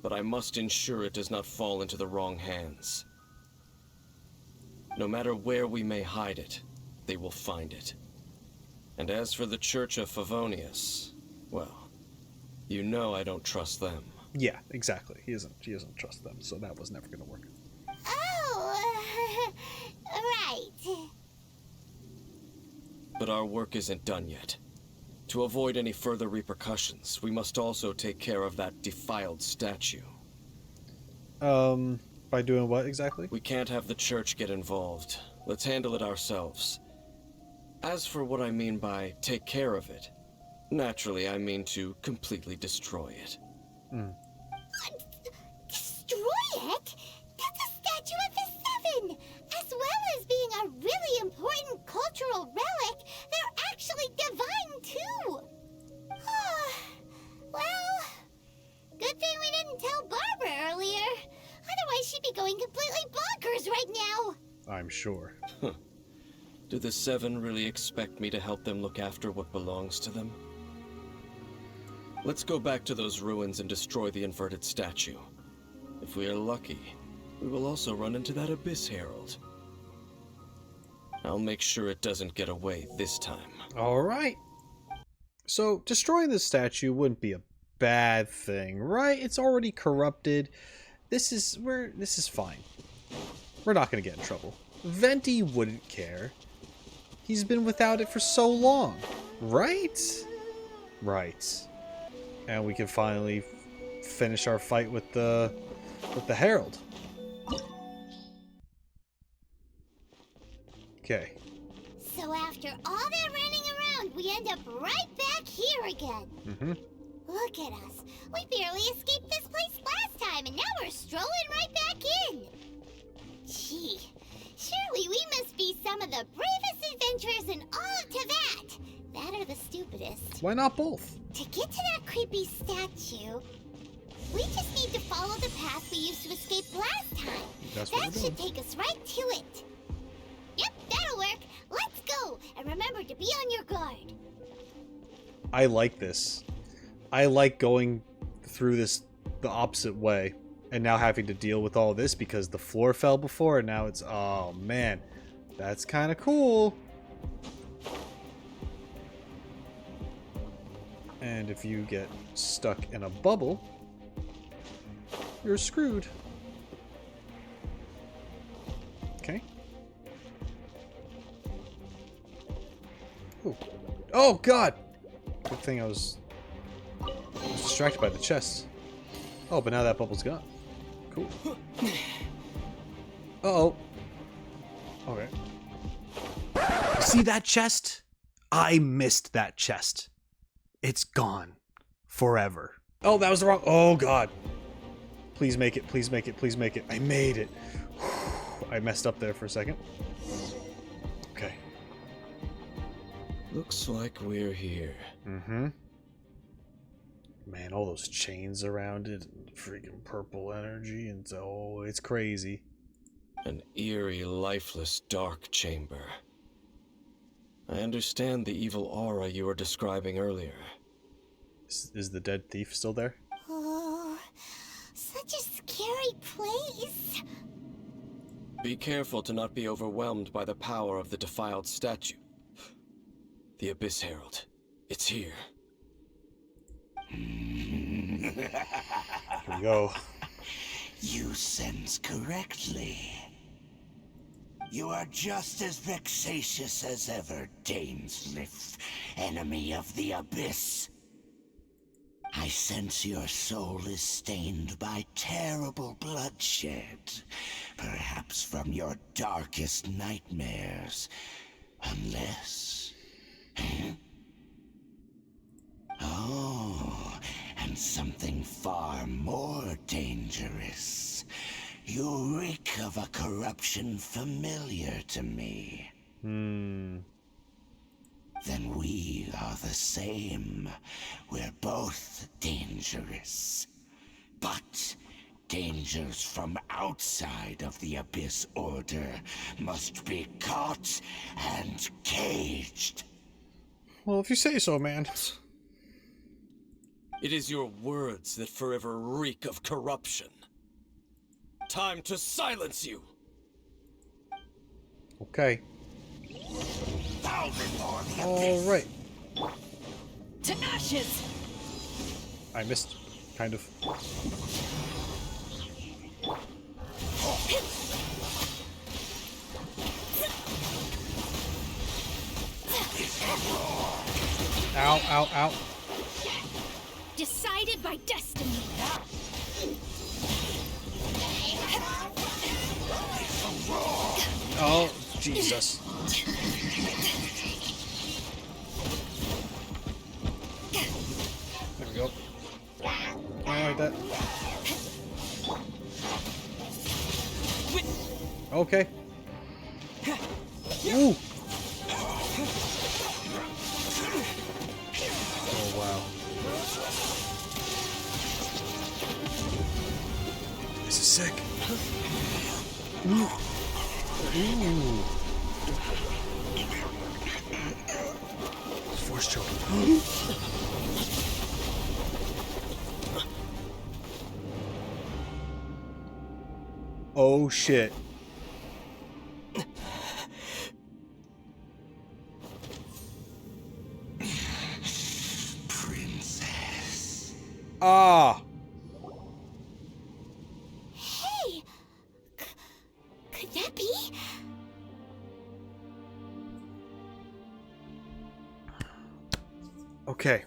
Speaker 6: but I must ensure it does not fall into the wrong hands. No matter where we may hide it, they will find it. And as for the Church of Favonius, well, you know I don't trust them.
Speaker 1: Yeah, exactly. He doesn't trust them, so that was never going to work.
Speaker 3: Oh, right.
Speaker 6: But our work isn't done yet. To avoid any further repercussions, we must also take care of that defiled statue.
Speaker 1: By doing what exactly?
Speaker 6: We can't have the church get involved. Let's handle it ourselves. As for what I mean by take care of it, naturally I mean to completely destroy it.
Speaker 3: Destroy it? That's a statue of the Seven! As well as being a really important cultural relic, they're actually divine too! Well, good thing we didn't tell Barbara earlier. Otherwise she'd be going completely bonkers right now!
Speaker 1: I'm sure.
Speaker 6: Do the Seven really expect me to help them look after what belongs to them? Let's go back to those ruins and destroy the inverted statue. If we are lucky, we will also run into that Abyss Herald. I'll make sure it doesn't get away this time.
Speaker 1: Alright. So, destroying the statue wouldn't be a bad thing, right? It's already corrupted. This is fine. We're not going to get in trouble. Venti wouldn't care. He's been without it for so long, right? Right. And we can finally finish our fight with the Herald. Okay.
Speaker 3: So after all that running around, we end up right back here again. Look at us. We barely escaped this place last time, and now we're strolling right back in. Gee, surely we must be some of the bravest adventurers in all of Teyvat. That or the stupidest.
Speaker 1: Why not both?
Speaker 3: To get to that creepy statue, we just need to follow the path we used to escape last time.
Speaker 1: That's what
Speaker 3: That
Speaker 1: we're
Speaker 3: should
Speaker 1: doing.
Speaker 3: take us right to it. Yep, that'll work. Let's go. And remember to be on your guard.
Speaker 1: I like this. I like going through this the opposite way. And now having to deal with all this because the floor fell before, and now it's... Oh, man. That's kind of cool. And if you get stuck in a bubble, you're screwed. Okay. Ooh. Oh, God! Good thing I was distracted by the chest. Oh, but now that bubble's gone. Cool. Uh-oh. Okay. See that chest? I missed that chest. It's gone. Forever. Oh, that was the wrong... Oh, God. Please make it. Please make it. Please make it. I made it. I messed up there for a second. Okay.
Speaker 6: Looks like we're here.
Speaker 1: Mm-hmm. Man, all those chains around it, and freaking purple energy, and oh, it's crazy.
Speaker 6: An eerie, lifeless, dark chamber. I understand the evil aura you were describing earlier.
Speaker 1: Is the dead thief still there?
Speaker 3: Oh, such a scary place.
Speaker 6: Be careful to not be overwhelmed by the power of the defiled statue. The Abyss Herald. It's here.
Speaker 1: Here we go.
Speaker 9: You sense correctly. You are just as vexatious as ever, Dainsleif, enemy of the Abyss. I sense your soul is stained by terrible bloodshed, perhaps from your darkest nightmares, unless... Huh? Oh, and something far more dangerous. You reek of a corruption familiar to me. Then we are the same. We're both dangerous. But dangers from outside of the Abyss Order must be caught and caged.
Speaker 1: Well, if you say so, man.
Speaker 6: It is your words that forever reek of corruption. Time to silence you!
Speaker 1: Okay. Alright.
Speaker 11: To ashes!
Speaker 1: I missed, kind of. Ow, ow, ow.
Speaker 10: Decided by destiny.
Speaker 1: Oh, Jesus. There we go. I like that. Okay. Ooh. Oh, wow. This is sick. Ooh. Ooh. Force choking. Oh shit.
Speaker 9: Princess.
Speaker 1: Ah.
Speaker 3: Hey! Could that be?
Speaker 1: Okay.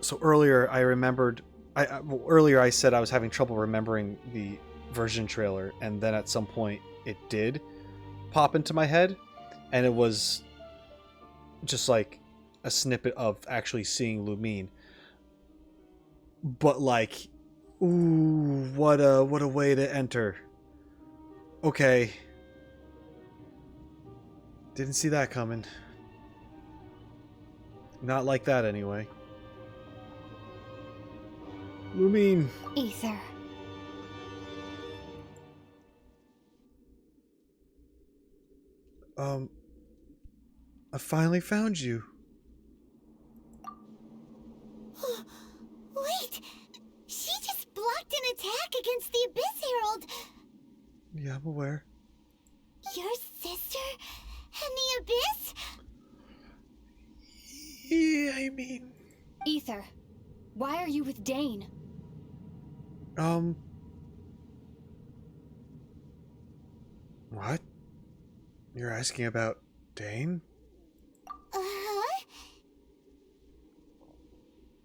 Speaker 1: So earlier I remembered earlier I said I was having trouble remembering the version trailer, and then at some point it did pop into my head, and it was just like a snippet of actually seeing Lumine. But like, ooh, what a way to enter. Okay. Didn't see that coming. Not like that anyway. Lumine.
Speaker 3: Ether.
Speaker 1: I finally found you.
Speaker 3: Wait! She just blocked
Speaker 1: Yeah, I'm aware.
Speaker 3: Your sister and the Abyss?
Speaker 1: Yeah, I mean...
Speaker 10: Ether, why are you with Dain?
Speaker 1: What? You're asking about Dain?
Speaker 3: Uh-huh.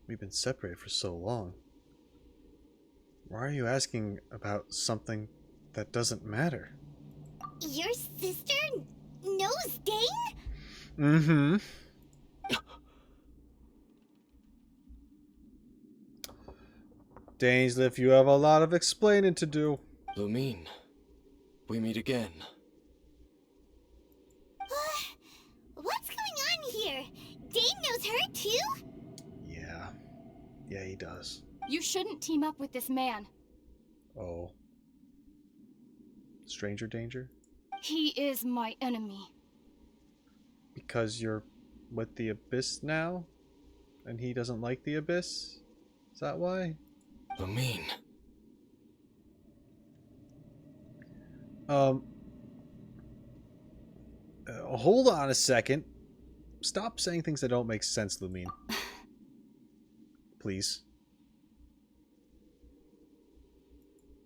Speaker 1: We've been separated for so long. Why are you asking about something that doesn't matter?
Speaker 3: Your sister knows Dain?
Speaker 1: Mm-hmm. Dainsleif, you have a lot of explaining to do.
Speaker 6: Lumine, we meet again.
Speaker 3: What's going on here? Dain knows her too?
Speaker 1: Yeah. Yeah, he does.
Speaker 10: You shouldn't team up with this man.
Speaker 1: Oh. Stranger danger?
Speaker 10: He is my enemy.
Speaker 1: Because you're with the Abyss now? And he doesn't like the Abyss? Is that why?
Speaker 6: Lumine.
Speaker 1: Hold on a second. Stop saying things that don't make sense, Lumine. Please.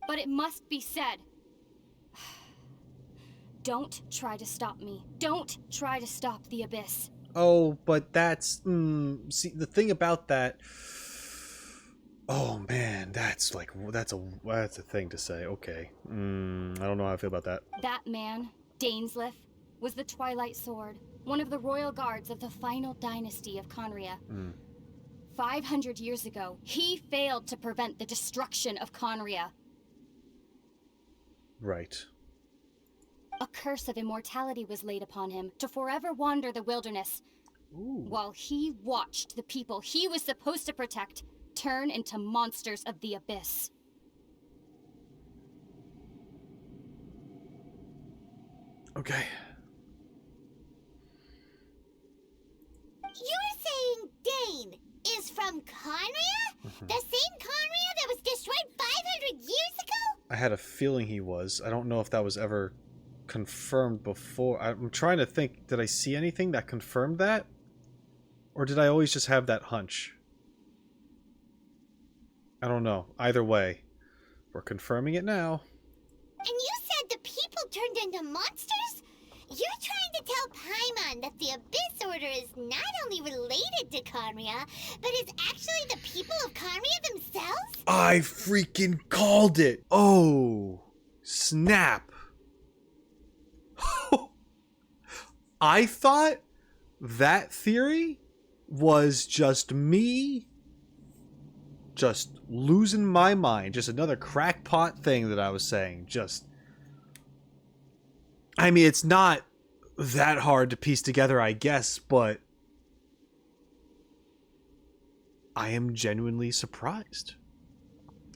Speaker 10: But it must be said. Don't try to stop me. Don't try to stop the Abyss.
Speaker 1: Oh, but that's... see, the thing about that... Oh, man, that's like... That's a thing to say. Okay. I don't know how I feel about that.
Speaker 10: That man, Dainsleif, was the Twilight Sword, one of the royal guards of the final dynasty of Khaenri'ah. 500 years ago, he failed to prevent the destruction of Khaenri'ah.
Speaker 1: Right.
Speaker 10: A curse of immortality was laid upon him to forever wander the wilderness, while he watched the people he was supposed to protect turn into monsters of the Abyss.
Speaker 1: Okay.
Speaker 3: You're saying Dain is from Khaenri'ah? The same Khaenri'ah that was destroyed 500 years ago?
Speaker 1: I had a feeling he was. I don't know if that was ever confirmed before. I'm trying to think, did I see anything that confirmed that? Or did I always just have that hunch? I don't know. Either way, we're confirming it now.
Speaker 3: And you said the people turned into monsters? You're trying to tell Paimon that the Abyss Order is not only related to Khaenri'ah, but is actually the people of Khaenri'ah themselves?
Speaker 1: I freaking called it! Oh, snap. I thought that theory was just me just losing my mind. Just another crackpot thing that I was saying. Just... I mean, it's not that hard to piece together, I guess, but I am genuinely surprised.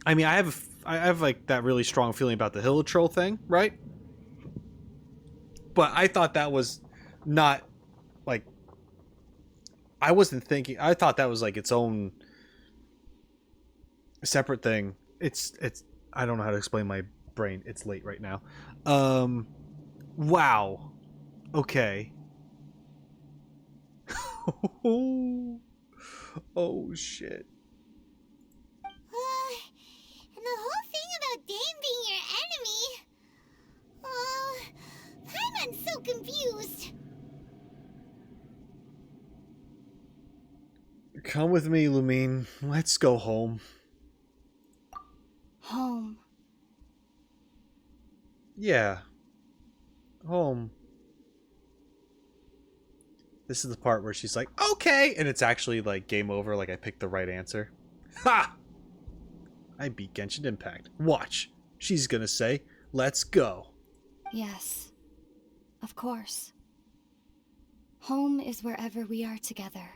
Speaker 1: I mean, I have like that really strong feeling about the Hilitroll thing, right? But I thought that was not like... I wasn't thinking... I thought that was like its own separate thing. It's I don't know how to explain my brain. It's late right now. Wow. Okay. Oh shit.
Speaker 3: And the whole thing about Dain being your enemy... Paimon's so confused.
Speaker 1: Come with me, Lumine. Let's go home.
Speaker 10: Home.
Speaker 1: Yeah. Home. This is the part where she's like, okay! And it's actually like game over, like I picked the right answer. Ha! I beat Genshin Impact. Watch. She's gonna say, let's go.
Speaker 10: Yes. Of course. Home is wherever we are together.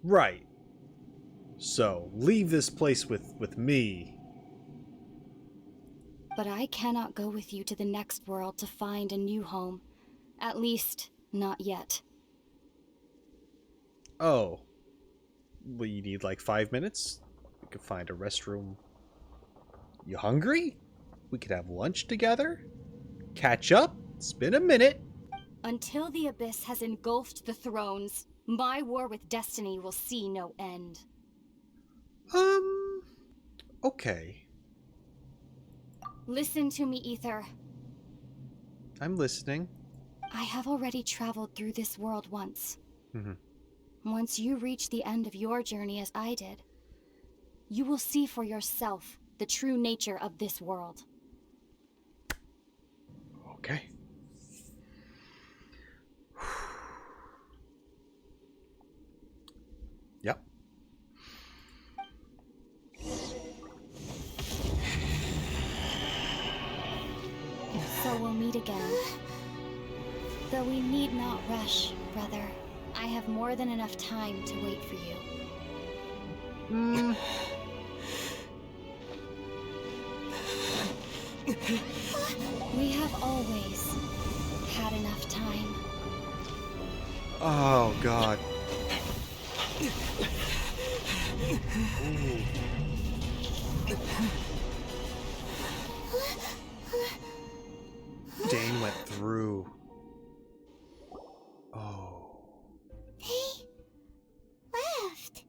Speaker 1: Right. So, leave this place with me.
Speaker 10: But I cannot go with you to the next world to find a new home. At least, not yet.
Speaker 1: Oh. Well, you need like 5 minutes? We could find a restroom. You hungry? We could have lunch together, catch up. It's been a minute.
Speaker 13: Until the Abyss has engulfed the thrones, my war with destiny will see no end.
Speaker 1: Okay.
Speaker 13: Listen to me, Ether.
Speaker 1: I'm listening.
Speaker 13: I have already traveled through this world once.
Speaker 1: Mm-hmm.
Speaker 13: Once you reach the end of your journey as I did, you will see for yourself the true nature of this world.
Speaker 1: Okay. Yep.
Speaker 13: So we'll meet again. Though we need not rush, brother. I have more than enough time to wait for you. We have always had enough time.
Speaker 1: Oh, God. Dain went through. Oh.
Speaker 3: They left.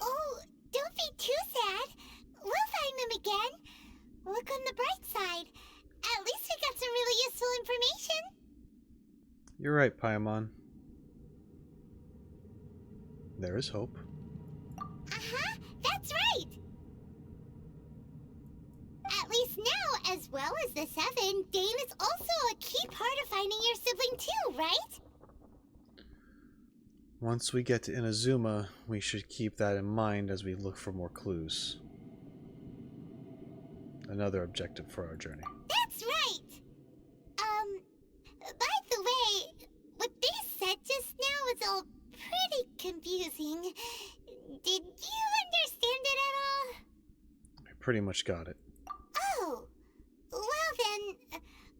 Speaker 3: Oh, don't be too sad. We'll find them again. Look on the bright side. At least we got some really useful information.
Speaker 1: You're right, Paimon. There is hope.
Speaker 3: Uh-huh, that's right. At least now, as well as the Seven, Dain is also a key part of finding your sibling too, right?
Speaker 1: Once we get to Inazuma, we should keep that in mind as we look for more clues. Another objective for our journey.
Speaker 3: That's right! By the way, what they said just now was all pretty confusing. Did you understand it at all?
Speaker 1: I pretty much got it.
Speaker 3: Oh, well then,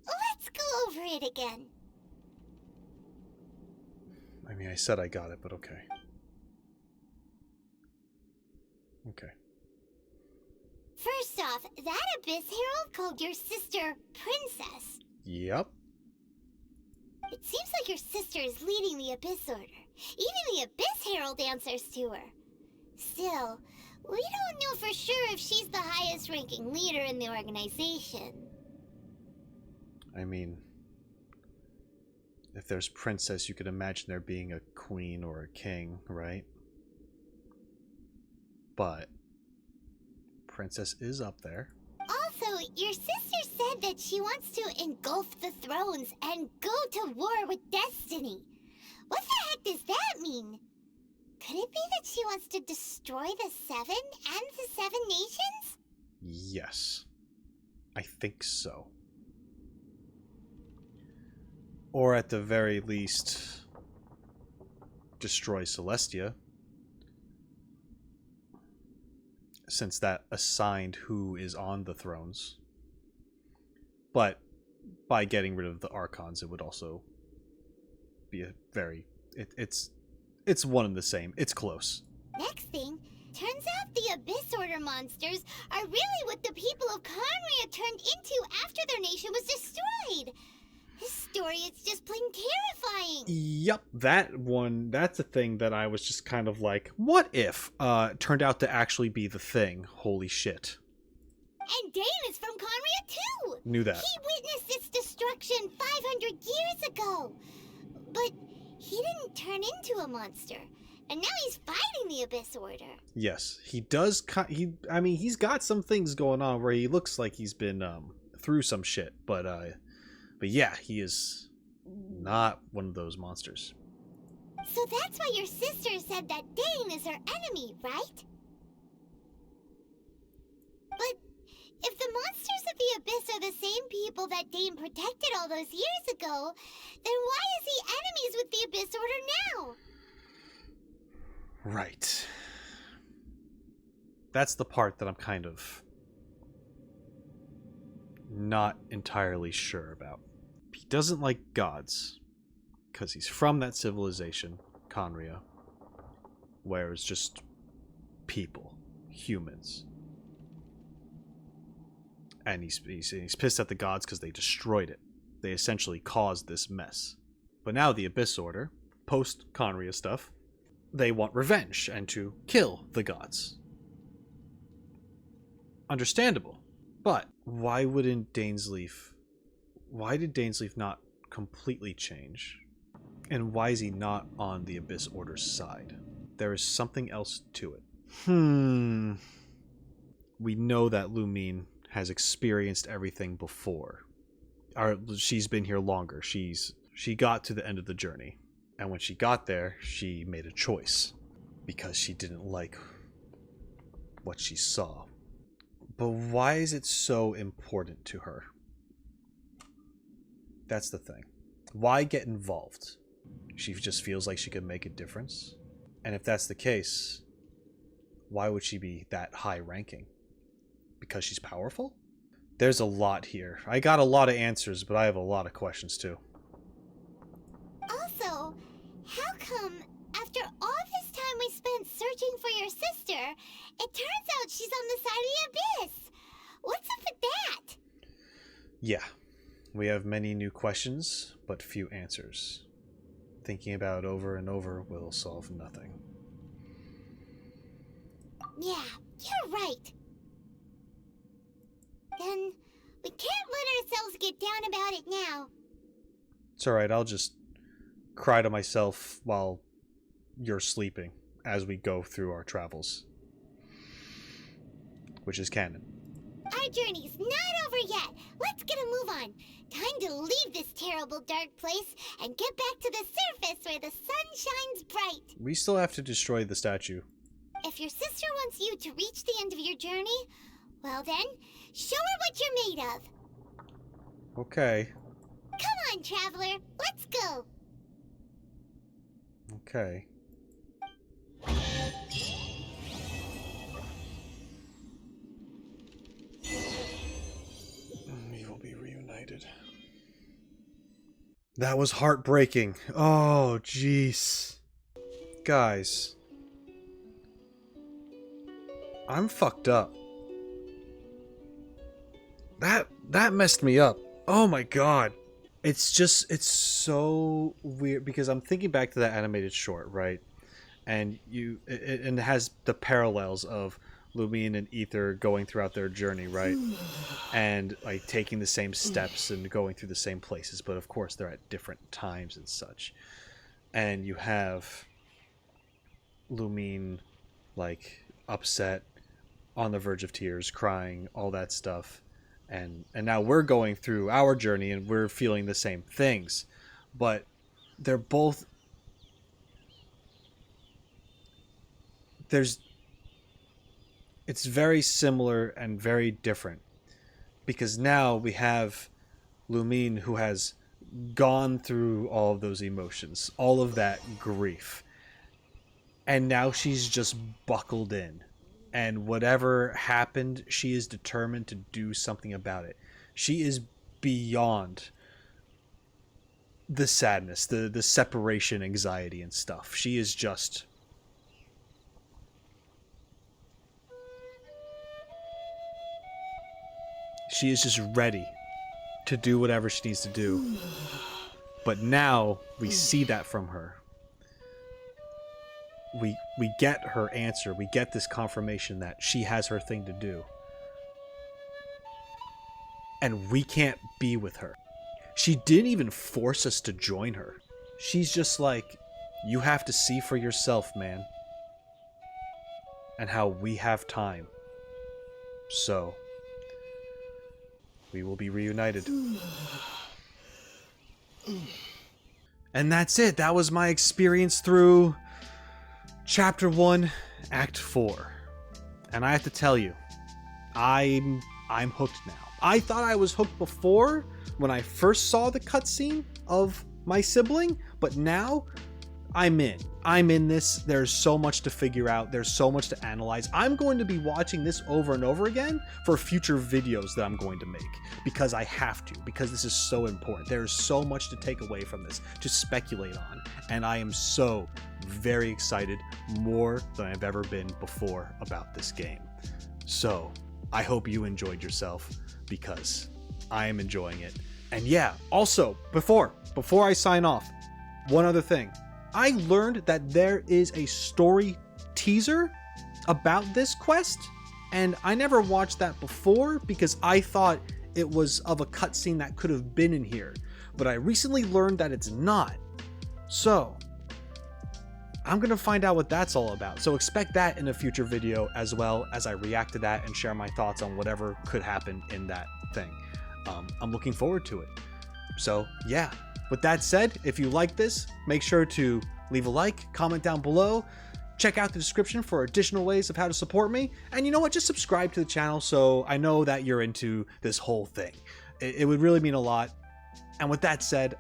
Speaker 3: let's go over it again.
Speaker 1: I mean, I said I got it, but okay. Okay.
Speaker 3: First off, that Abyss Herald called your sister Princess.
Speaker 1: Yep.
Speaker 3: It seems like your sister is leading the Abyss Order. Even the Abyss Herald answers to her. Still, we don't know for sure if she's the highest ranking leader in the organization.
Speaker 1: I mean, if there's princess, you could imagine there being a queen or a king, right? But princess is up there.
Speaker 3: Also, your sister said that she wants to engulf the thrones and go to war with destiny. What the heck does that mean? Could it be that she wants to destroy the Seven and the Seven Nations?
Speaker 1: Yes. I think so. Or at the very least, destroy Celestia. Since that assigned who is on the thrones. But by getting rid of the Archons, it would also be a very... It's one and the same. It's close.
Speaker 3: Next thing, turns out the Abyss Order monsters are really what the people of Khaenri'ah turned into after their nation was destroyed. This story is just plain terrifying.
Speaker 1: Yep, that one, that's a thing that I was just kind of like, what if? Turned out to actually be the thing. Holy shit.
Speaker 3: And Dain is from Khaenri'ah too!
Speaker 1: Knew that.
Speaker 3: He witnessed its destruction 500 years ago! But he didn't turn into a monster. And now he's fighting the Abyss Order.
Speaker 1: Yes, he does. I mean, he's got some things going on where he looks like he's been through some shit. But yeah, he is not one of those monsters.
Speaker 3: So that's why your sister said that Dain is her enemy, right? But if the monsters of the Abyss are the same people that Dain protected all those years ago, then why is he enemies with the Abyss Order now?
Speaker 1: Right. That's the part that I'm kind of not entirely sure about. He doesn't like gods, because he's from that civilization, Khaenri'ah. where it's just people, humans. And he's pissed at the gods because they destroyed it. They essentially caused this mess. But now the Abyss Order, post Khaenri'ah stuff, they want revenge and to kill the gods. Understandable. But why did Dainsleif not completely change? And why is he not on the Abyss Order's side? There is something else to it. We know that Lumine has experienced everything before. She's been here longer. She got to the end of the journey. And when she got there, she made a choice. Because she didn't like what she saw. But why is it so important to her? That's the thing. Why get involved? She just feels like she could make a difference? And if that's the case, why would she be that high ranking? Because she's powerful? There's a lot here. I got a lot of answers, but I have a lot of questions too.
Speaker 3: Also, how come after all this time we spent searching for your sister, it turns out she's on the side of the Abyss? What's up with that?
Speaker 1: Yeah, we have many new questions, but few answers. Thinking about it over and over will solve nothing.
Speaker 3: Yeah, you're right. Then we can't let ourselves get down about it now.
Speaker 1: It's alright, I'll just cry to myself while you're sleeping as we go through our travels. Which is canon.
Speaker 3: Our journey's not over yet. Let's get a move on. Time to leave this terrible dark place and get back to the surface where the sun shines bright.
Speaker 1: We still have to destroy the statue.
Speaker 3: If your sister wants you to reach the end of your journey, well then, show her what you're made of.
Speaker 1: Okay.
Speaker 3: Come on, traveler. Let's go.
Speaker 1: Okay. We will be reunited. That was heartbreaking. Oh, jeez. Guys. I'm fucked up. That messed me up. Oh my god. It's so weird because I'm thinking back to that animated short, right? And it has the parallels of Lumine and Ether going throughout their journey, right? And like taking the same steps and going through the same places, but of course they're at different times and such. And you have Lumine like upset, on the verge of tears, crying, all that stuff. And now we're going through our journey and we're feeling the same things. But they're both... It's very similar and very different. Because now we have Lumine who has gone through all of those emotions. All of that grief. And now she's just buckled in. And whatever happened, she is determined to do something about it. She is beyond the sadness, the separation anxiety and stuff. She is just... She is just ready to do whatever she needs to do. But now we see that from her. We get her answer. We get this confirmation that she has her thing to do. And we can't be with her. She didn't even force us to join her. She's just like, you have to see for yourself, man. And how we have time. So, we will be reunited. And that's it. That was my experience through Chapter 1, Act 4. And I have to tell you, I'm hooked now. I thought I was hooked before when I first saw the cutscene of my sibling, but now I'm in this. There's so much to figure out. There's so much to analyze. I'm going to be watching this over and over again for future videos that I'm going to make, because I have to, because this is so important. There's so much to take away from this, to speculate on, and I am so very excited, more than I've ever been before, about this game. So I hope you enjoyed yourself, because I am enjoying it. And yeah, also, before I sign off, one other thing. I learned that there is a story teaser about this quest, and I never watched that before because I thought it was of a cutscene that could have been in here, but I recently learned that it's not. So I'm gonna find out what that's all about. So expect that in a future video, as well as I react to that and share my thoughts on whatever could happen in that thing. I'm looking forward to it. So yeah. With that said, if you like this, make sure to leave a like, comment down below, check out the description for additional ways of how to support me, and you know what, just subscribe to the channel so I know that you're into this whole thing. It would really mean a lot. And with that said,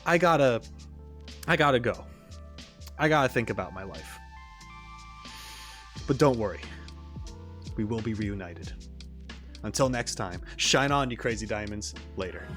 Speaker 1: I gotta go. I gotta think about my life. But don't worry, we will be reunited. Until next time, shine on, you crazy diamonds. Later.